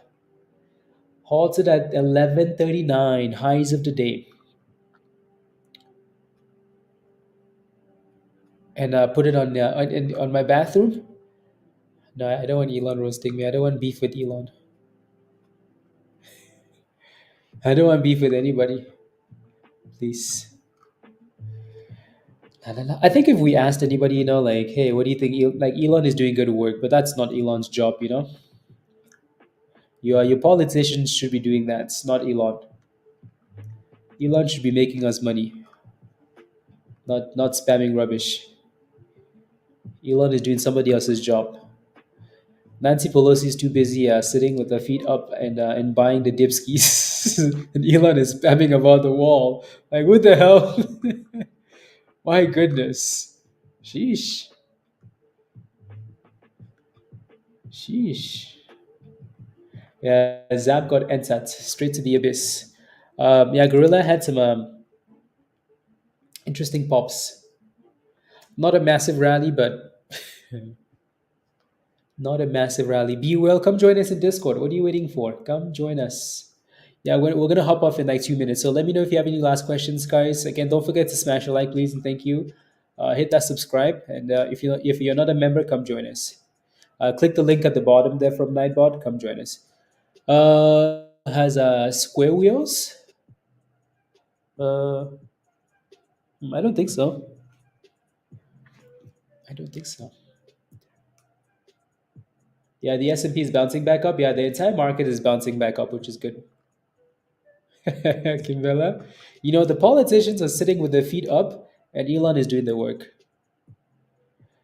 Halted at 11.39. Highs of the day. And put it on my bathroom. No, I don't want Elon roasting me. I don't want beef with Elon. I don't want beef with anybody. Please. La, la, la. I think if we asked anybody, like, hey, what do you think? Like, Elon is doing good work, but that's not Elon's job. Your politicians should be doing that. It's not Elon. Elon should be making us money, not spamming rubbish. Elon is doing somebody else's job. Nancy Pelosi is too busy sitting with her feet up and buying the dipskis, and Elon is spamming about the wall. Like, what the hell? My goodness. Sheesh. Sheesh. Yeah, Zap got NSAT straight to the abyss. Yeah, Gorilla had some interesting pops. Not a massive rally, but not a massive rally. Be well. Come join us in Discord. What are you waiting for? Come join us. Yeah, we're gonna hop off in like 2 minutes. So let me know if you have any last questions, guys. Again, don't forget to smash a like, please, and thank you. Hit that subscribe, and if you're not a member, come join us. Click the link at the bottom there from Nightbot. Come join us. Has square wheels? Uh, I don't think so. I don't think so. Yeah, the S&P is bouncing back up. Yeah, the entire market is bouncing back up, which is good. Kimbella, the politicians are sitting with their feet up, and Elon is doing the work.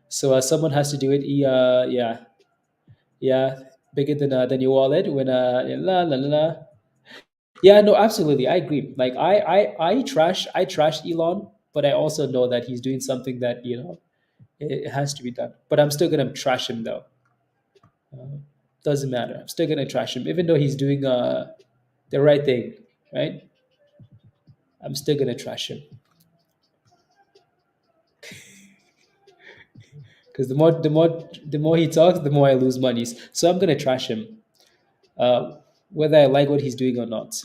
So someone has to do it. Yeah, yeah, bigger than your wallet. When la la la la. Yeah, no, absolutely, I agree. Like I trash Elon, but I also know that he's doing something that it has to be done. But I'm still gonna trash him though. Doesn't matter. I'm still gonna trash him, even though he's doing the right thing, right? I'm still gonna trash him because the more he talks, the more I lose monies. So I'm gonna trash him, uh, whether I like what he's doing or not.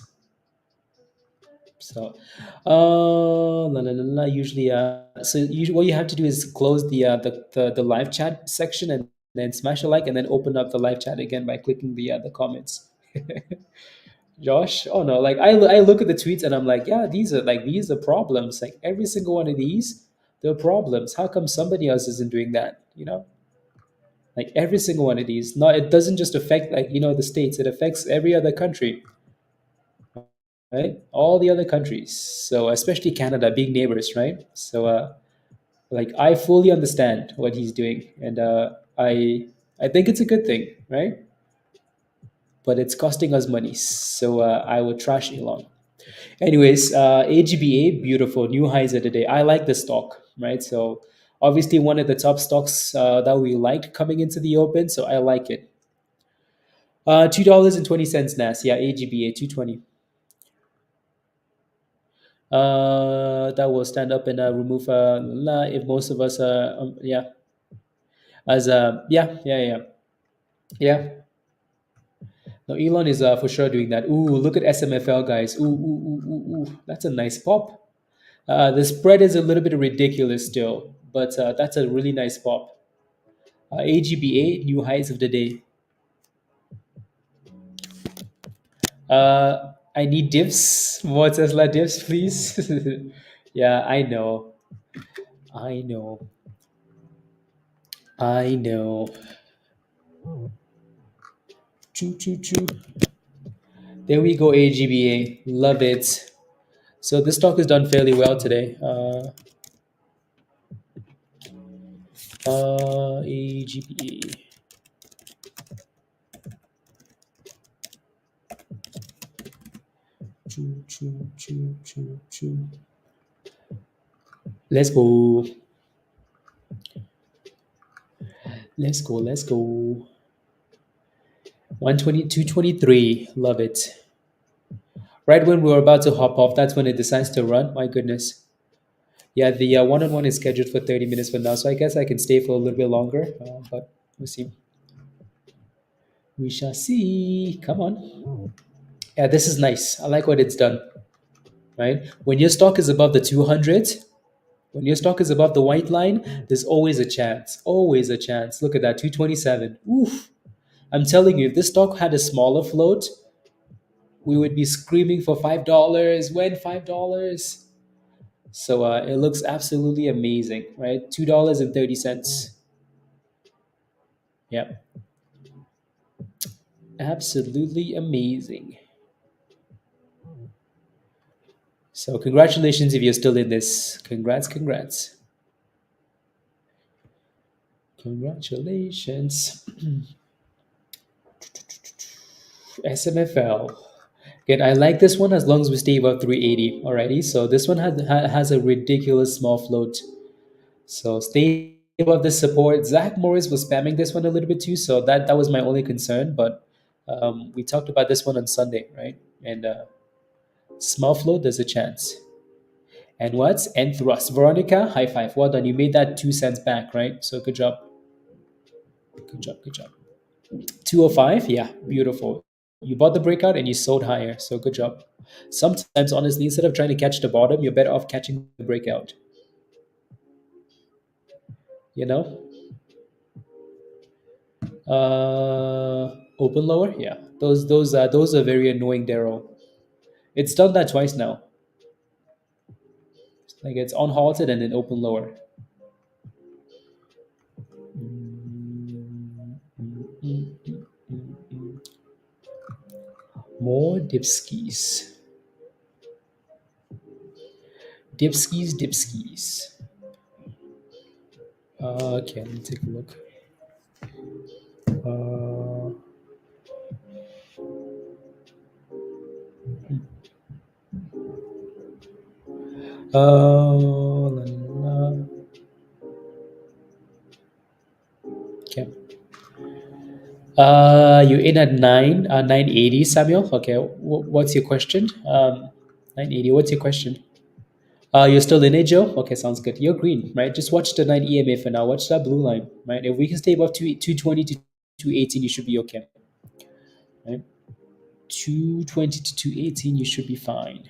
So, la, la, la, la, usually, what you have to do is close the live chat section and then smash a like and then open up the live chat again by clicking the comments. Josh, oh no, like I look at the tweets and I'm like, yeah, these are problems. Like every single one of these, they're problems. How come somebody else isn't doing that? Like every single one of these. Not it doesn't just affect like the states. It affects every other country, right? All the other countries. So especially Canada, being neighbors, right? So like I fully understand what he's doing, and I think it's a good thing, right? But it's costing us money. So I would trash Elon. Anyways, AGBA, beautiful new highs of the day. I like the stock, right? So obviously one of the top stocks that we like coming into the open. So I like it. $2.20 Nas. Yeah, AGBA 220. That will stand up and remove if most of us yeah as yeah. Now Elon is for sure doing that. Ooh, look at SMFL guys. Ooh, that's a nice pop. The spread is a little bit ridiculous still, but that's a really nice pop. AGBA new highs of the day. I need diffs, more Tesla diffs, please. Yeah, I know, I know, I know. Choo choo choo. There we go, AGBA. Love it. So this stock has done fairly well today. AGBA. Choo choo choo choo choo. Let's go. Let's go. Let's go. 120, 223. Love it. Right when we were about to hop off, that's when it decides to run. My goodness. Yeah, the one-on-one is scheduled for 30 minutes from now, so I guess I can stay for a little bit longer. But we'll see. We shall see. Come on. Yeah, this is nice. I like what it's done. Right? When your stock is above the 200, when your stock is above the white line, there's always a chance. Always a chance. Look at that, 227. Oof. I'm telling you, if this stock had a smaller float, we would be screaming for $5. When $5? So it looks absolutely amazing, right? $2.30. Yeah, absolutely amazing. So congratulations if you're still in this. Congrats. Congratulations. SMFL. Again, I like this one as long as we stay above 380 already. So this one has a ridiculous small float. So stay above this support. Zach Morris was spamming this one a little bit too. So that was my only concern. But we talked about this one on Sunday, right? And small float, there's a chance. And what's and thrust? Veronica, high five. Well done. You made that 2 cents back, right? So good job. Good job. Good job. 205, yeah, beautiful. You bought the breakout and you sold higher, so good job. Sometimes, honestly, instead of trying to catch the bottom, you're better off catching the breakout. You know, open lower, yeah. Those are very annoying, Daryl. It's done that twice now. Like it's on halted and then open lower. More dipskis. Dipskis. Okay, let me take a look. Uh, la, la, la. Okay. You're in at 980, Samuel. Okay, what's your question? 980. What's your question? You're still in it, Joe. Okay, sounds good. You're green, right? Just watch the 9 EMA for now. Watch that blue line, right? If we can stay above 220 to 218, you should be okay, right? 220 to 218, you should be fine.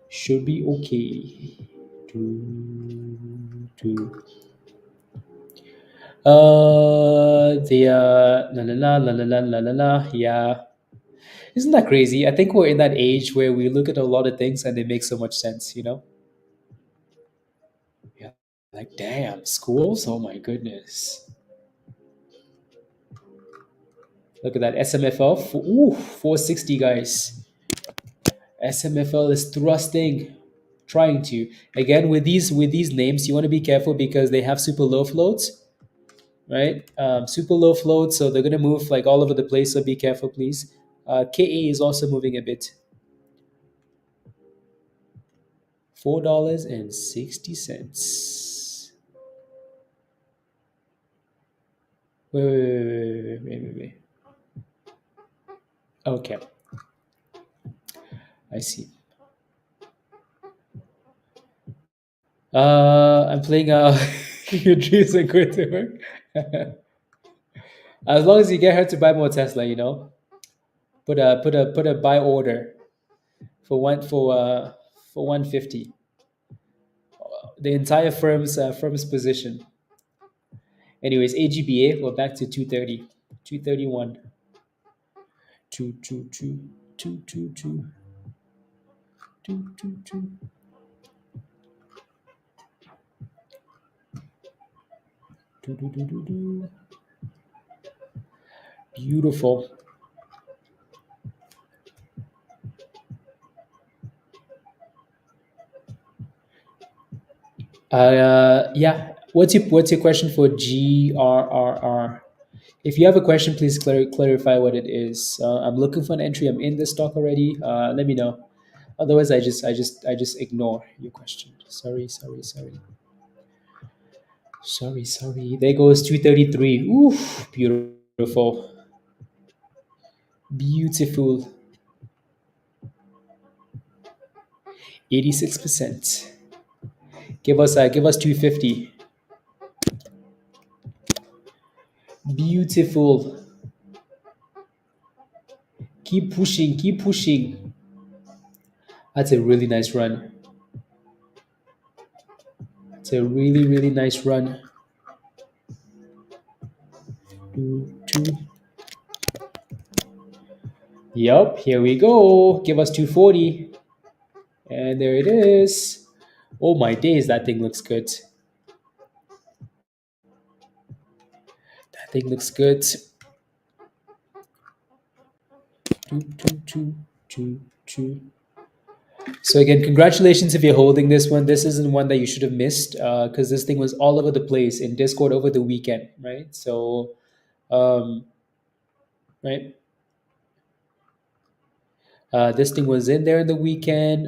Should be okay. La la la la la la la la. Yeah. Isn't that crazy? I think we're in that age where we look at a lot of things and they make so much sense, you know? Yeah. Like, damn, schools? Oh my goodness. Look at that SMFL. Ooh, 460, guys. SMFL is thrusting, trying to. Again, with these names, you want to be careful because they have super low floats, right? Super low floats, so they're gonna move like all over the place. So be careful, please. KA is also moving a bit. $4.60. Wait. Okay, I see. I'm playing. Your dreams are going to work. As long as you get her to buy more Tesla, you know, put a buy order for 150. The entire firm's position. Anyways, AGBA, we're back to 230, 231, 222, 222, 222. Beautiful. Yeah. What's your question for GRRR? If you have a question, please clarify what it is. I'm looking for an entry. I'm in the stock already. Let me know. Otherwise, I just ignore your question. Sorry. There goes 233. Oof, beautiful. Beautiful. 86%. Give us 250. Beautiful. Keep pushing. That's a really nice run. It's a really, really nice run. Two. Yup, here we go. Give us 240. And there it is. Oh my days, that thing looks good. That thing looks good. Two. So again, congratulations if you're holding this one. This isn't one that you should have missed because this thing was all over the place in Discord over the weekend, right? So, right? This thing was in there in the weekend.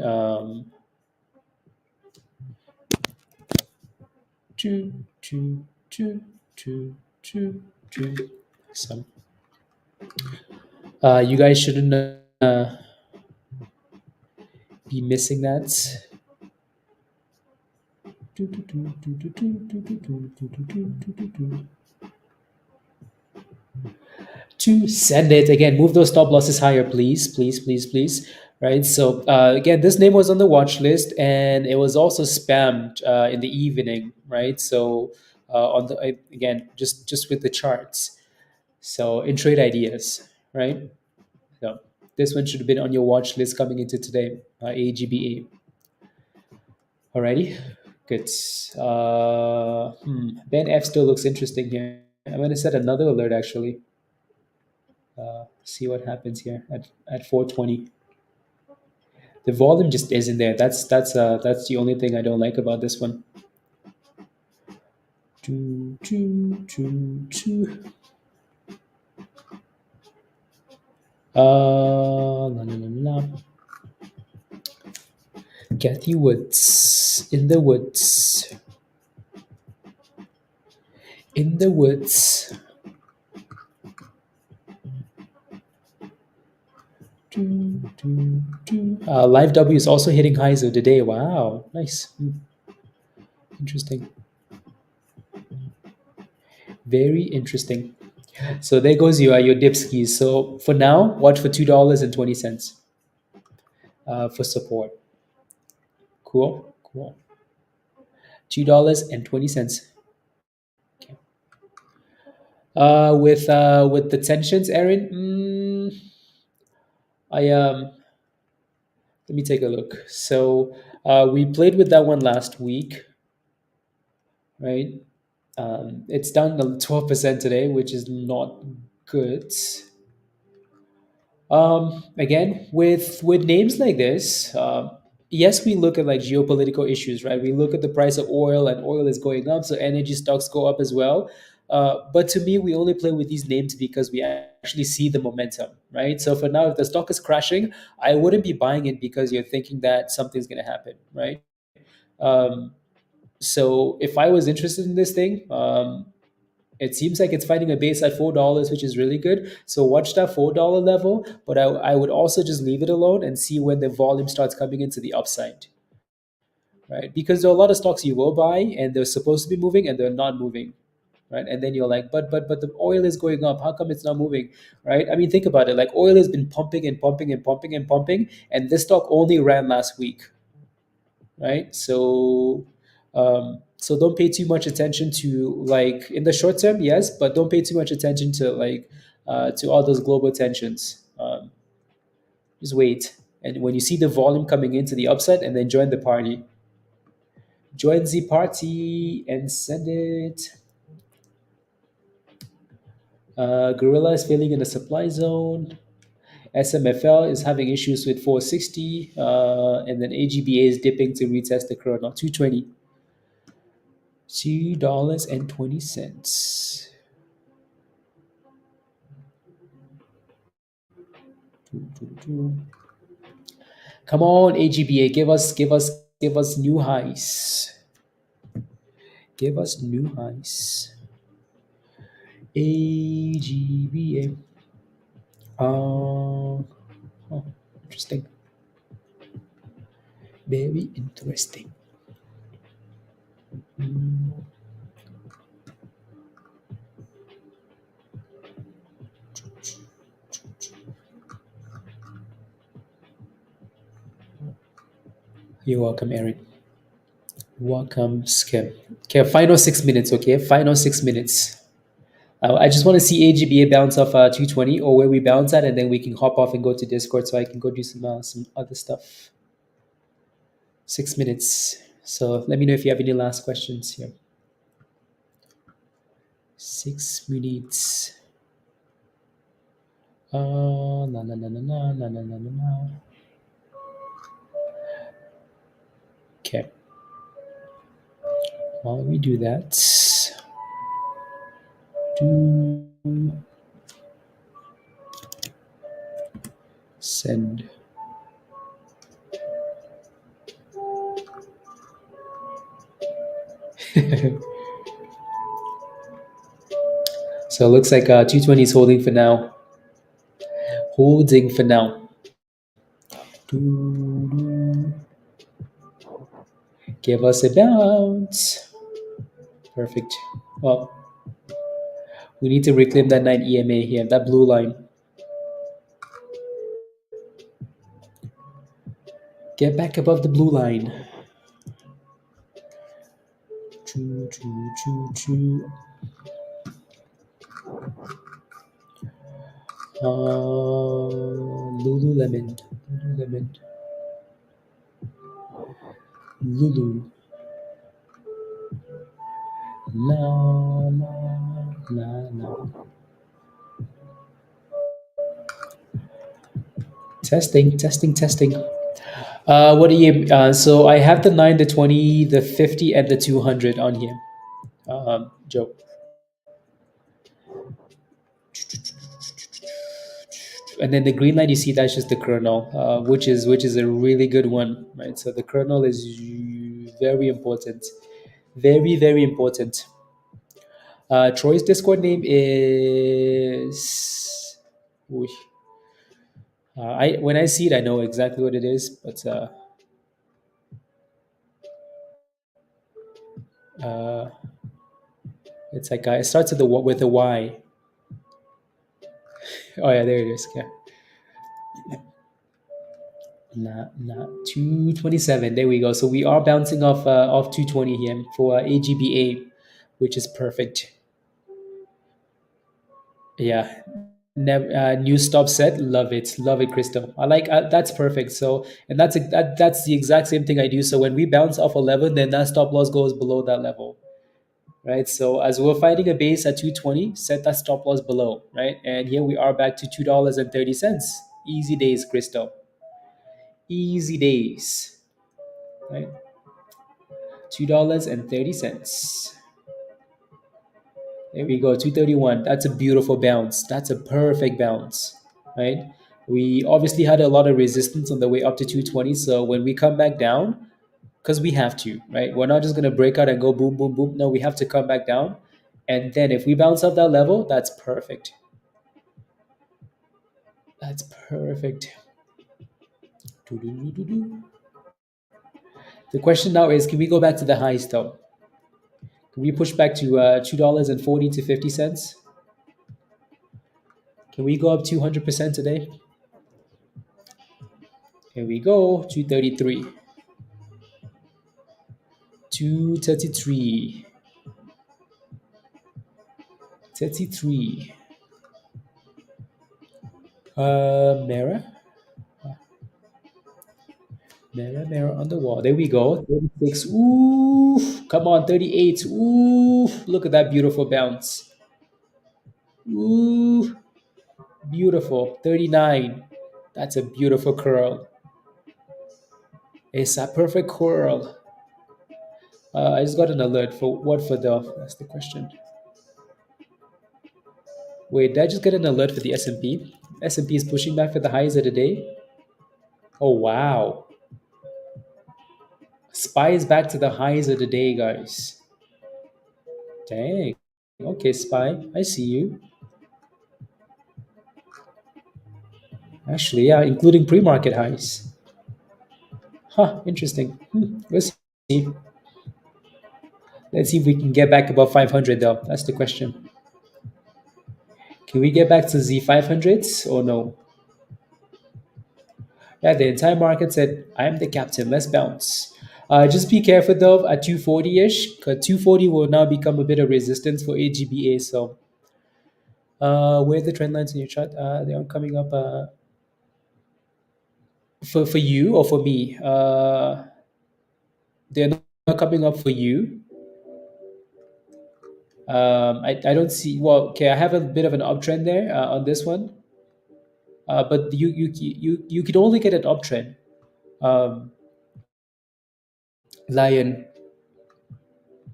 Choo, choo, choo, choo, choo, choo. So, you guys shouldn't be missing that. To send it again, move those stop losses higher, please, please, please, please. Right. So again, this name was on the watch list, and it was also spammed in the evening. Right. So on the again, just with the charts. So in trade ideas, right? So this one should have been on your watch list coming into today. AGBA. Alrighty, good. BENF still looks interesting here. I'm going to set another alert actually. See what happens here at 420. The volume just isn't there. That's the only thing I don't like about this one. Choo, choo, choo, choo. La, la, la, la. Kathy Woods in the woods. In the woods. Live W is also hitting highs of the day. Wow, nice. Interesting. Very interesting. So there goes your dip skis. So for now, watch for $2.20 for support. Cool, cool. $2.20. Okay. With the tensions, Aaron. I Let me take a look. So we played with that one last week, right? It's down to 12% today, which is not good. Again, with names like this, yes, we look at like geopolitical issues, right? We look at the price of oil, and oil is going up, so energy stocks go up as well. But to me, we only play with these names because we actually see the momentum, right? So for now, if the stock is crashing, I wouldn't be buying it because you're thinking that something's going to happen, right? Um, so if I was interested in this thing, it seems like it's finding a base at $4, which is really good. So watch that $4 level, but I would also just leave it alone and see when the volume starts coming into the upside, right? Because there are a lot of stocks you will buy and they're supposed to be moving and they're not moving, right? And then you're like, but the oil is going up. How come it's not moving, right? I mean, think about it. Like oil has been pumping and pumping and pumping and pumping, and this stock only ran last week, right? So don't pay too much attention to like in the short term, yes, but don't pay too much attention to like to all those global tensions. Just wait, and when you see the volume coming into the upside, and then join the party. Join the party and send it. Gorilla is failing in the supply zone. SMFL is having issues with 460, and then AGBA is dipping to retest the corona 220. $2.20. Come on, AGBA, give us new highs. Give us new highs. AGBA. Oh, interesting. Very interesting. You're welcome, Erin. Welcome, Skip. Okay, final 6 minutes, okay? Final 6 minutes. I just want to see AGBA bounce off 220 or where we bounce at, and then we can hop off and go to Discord so I can go do some other stuff. 6 minutes. So let me know if you have any last questions here. 6 minutes. Na na na na na na na na na. Okay. While we do that, Send. So it looks like 220 is holding for now. Holding for now. Give us a bounce. Perfect. Well, we need to reclaim that 9 EMA here, that blue line. Get back above the blue line. Choo, choo, choo, choo. Lululemon. Lululemon. Lulu. La, la, la, la. Testing, testing, testing. What do you? So I have the 9, the 20, the 50, and the 200 on here. Joe. And then the green line, you see, that's just the kernel, which is a really good one, right? So the kernel is very important, very very important. Troy's Discord name is. Ooh. I when I see it, I know exactly what it is, but uh, it's like it starts with a Y. Oh yeah, there it is. Yeah. Not 227. There we go. So we are bouncing off 220 here for AGBA, which is perfect. Yeah. New stop set. Love it, Crystal. I like that's perfect. So and that's the exact same thing I do. So when we bounce off a level, then that stop loss goes below that level, right? So as we're finding a base at 220, set that stop loss below, right? And here we are back to $2.30. Easy days, Crystal. Easy days, right? $2.30. There we go, 231. That's a beautiful bounce. That's a perfect bounce, right? We obviously had a lot of resistance on the way up to 220. So when we come back down, because we have to, right? We're not just going to break out and go boom, boom, boom. No, we have to come back down. And then if we bounce off that level, that's perfect. That's perfect. The question now is, can we go back to the highs though? Can we push back to $2.40 to 50 cents? Can we go up 200% today? Here we go, 233. 233. 33. Mirror. Mirror on the wall. There we go. 36. Ooh. Come on, 38. Ooh. Look at that beautiful bounce. Ooh. Beautiful. 39. That's a beautiful curl. It's a perfect curl. I just got an alert for what for the. That's the question. Wait, did I just get an alert for the S&P? S&P is pushing back for the highs of the day. Oh wow. SPY is back to the highs of the day, guys. Dang. Okay, SPY, I see you. Actually, yeah, including pre-market highs. Huh, interesting. Let's see. Let's see if we can get back above 500 though. That's the question. Can we get back to Z500s or no? Yeah, the entire market said, I am the captain, let's bounce. Just be careful though at 240-ish, because 240 will now become a bit of resistance for AGBA. So where are the trend lines in your chart? They are coming up for you or for me. They're not coming up for you. I don't see. Well, okay, I have a bit of an uptrend there on this one, but you could only get an uptrend. Um, Lion,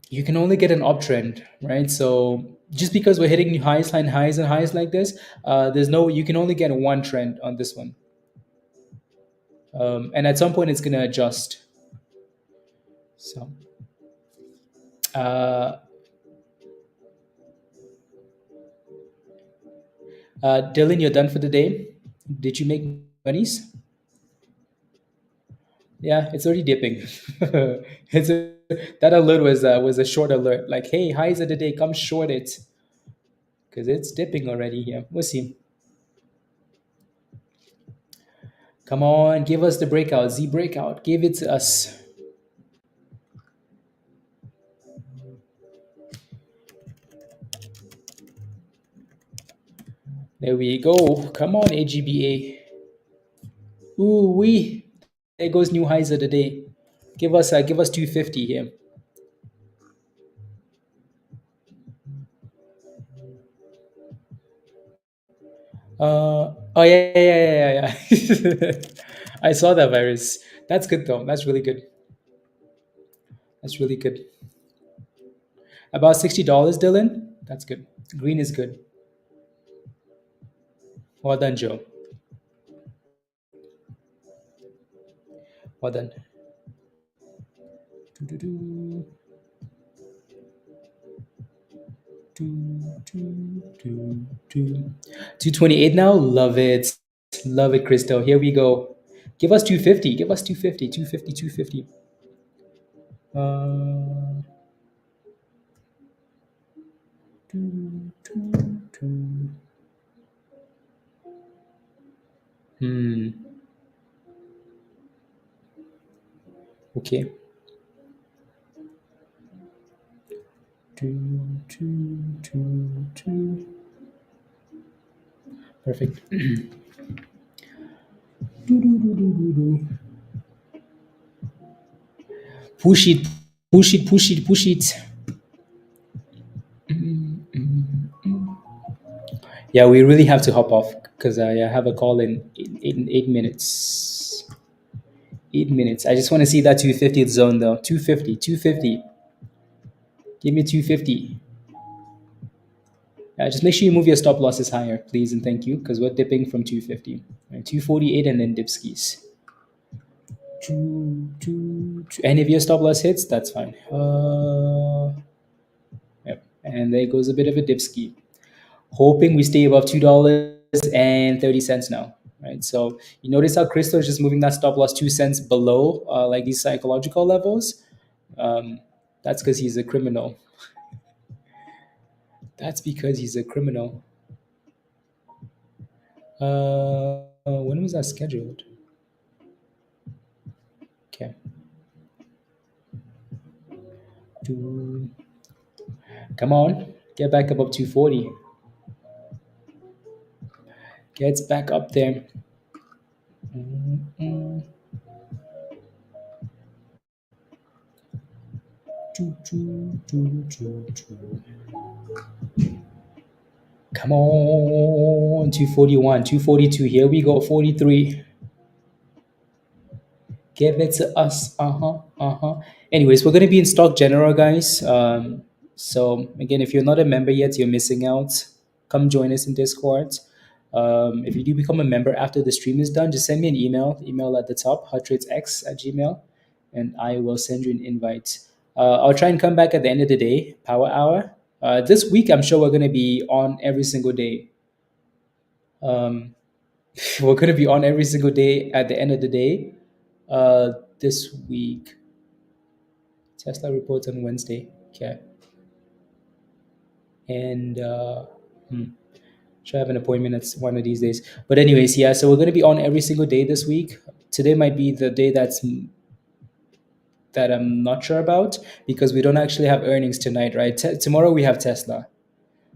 you can only get an uptrend, right? So just because we're hitting highs and highs and highs like this, there's no. You can only get one trend on this one. And at some point it's going to adjust. So, uh, Dylan, you're done for the day. Did you make monies? Yeah, it's already dipping. That alert was a short alert. Like, hey, highs of the day, come short it because it's dipping already here. We'll see. Come on, give us the breakout. Z breakout. Give it to us. There we go. Come on, AGBA. Ooh wee. There goes new highs of the day. Give us 250 here. Oh yeah. I saw that virus. That's good though. That's really good. That's really good. About $60, Dylan. That's good. Green is good. Well done, Joe. Well done. Doo-doo-doo. Doo, doo, doo, doo. 228 now. Love it. Love it, Crystal. Here we go. Give us 250. Give us 250. 250. 250. Doo, doo, doo. Hmm. Okay. Doo, doo, doo, doo. Perfect. Doo, doo, doo, doo, doo, doo. Push it, push it, push it, push it. Yeah, we really have to hop off because I have a call in 8 minutes. 8 minutes. I just want to see that 250th zone though. 250, 250. Give me 250. Just make sure you move your stop losses higher, please, and thank you, because we're dipping from 250. Right, 248 and then dip skis. And if your stop loss hits, that's fine. Yep. And there goes a bit of a dip ski. Hoping we stay above $2.30 now. Right. So you notice how Crystal is just moving that stop loss 2 cents below like these psychological levels. That's because he's a criminal. That's because he's a criminal. When was that scheduled? Okay. Come on, get back above 240. Gets back up there. Come on, 241, 242. Here we go, 43. Give it to us. Anyways, we're going to be in stock general, guys. So again, if you're not a member yet, you're missing out. Come join us in Discord. If you do become a member after the stream is done, just send me an email at the top, hotradesx@gmail, and I will send you an invite. I'll try and come back at the end of the day, power hour. This week, I'm sure we're going to be on every single day. We're going to be on every single day at the end of the day. This week, Tesla reports on Wednesday. Okay. And should have an appointment at one of these days. But anyways, yeah. So we're going to be on every single day this week. Today might be the day that I'm not sure about because we don't actually have earnings tonight, right? Tomorrow we have Tesla.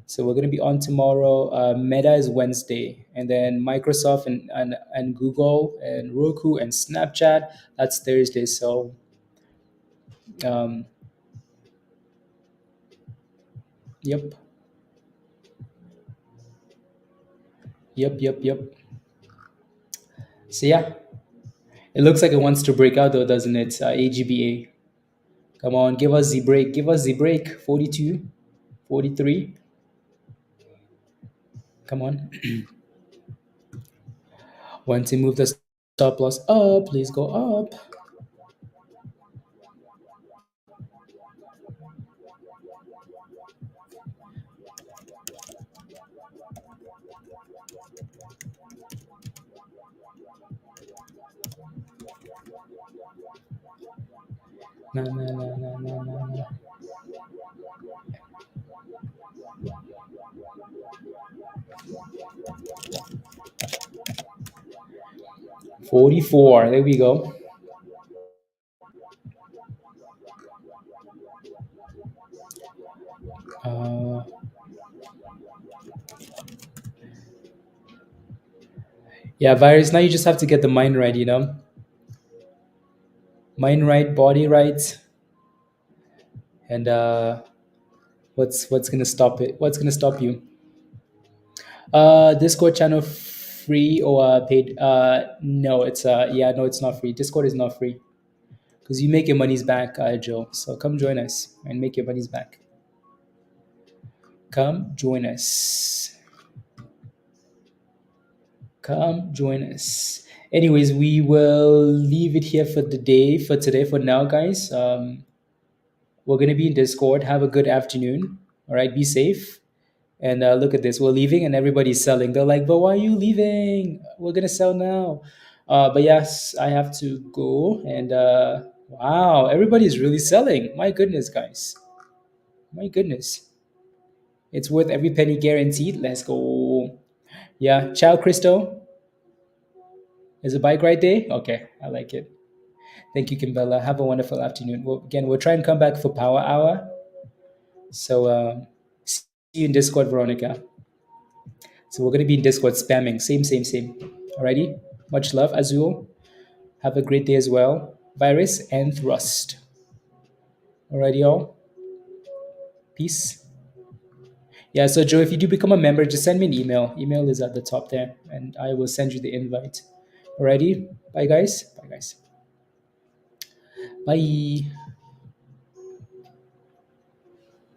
So we're going to be on tomorrow. Meta is Wednesday, and then Microsoft and Google and Roku and Snapchat, that's Thursday. So um, yep. Yep. So yeah, it looks like it wants to break out though, doesn't it? AGBA. Come on, give us the break. Give us the break. 42, 43. Come on. Want to move the Stop loss up. Please go up. Na, na, na, na, na, na, na. 44. There we go. Uh, yeah, virus. Now you just have to get the mind right, you know. Mind right, body right, and what's gonna stop it? What's gonna stop you? Discord channel free or paid? No, it's yeah, no, it's not free. Discord is not free because you make your money's back, Joe. So come join us and make your money's back. Come join us. Come join us. Anyways, we will leave it here for the day for today. For now, guys, we're gonna be in Discord. Have a good afternoon. All right, be safe. And look at this, we're leaving and everybody's selling. They're like, but why are you leaving? We're gonna sell now. But yes, I have to go. And wow, everybody's really selling. My goodness, guys. My goodness. It's worth every penny guaranteed. Let's go. Yeah, ciao, Christo. Is a bike ride day? Okay, I like it. Thank you, Kimbella. Have a wonderful afternoon. Well, again, we'll try and come back for Power Hour. So see you in Discord, Veronica. So we're going to be in Discord spamming. Same. Alrighty? Much love, Azul. Have a great day as well. Virus and Thrust. Alrighty, y'all. Peace. Yeah, so Joe, if you do become a member, just send me an email. Email is at the top there, and I will send you the invite. Alrighty? Bye, guys. Bye, guys. Bye.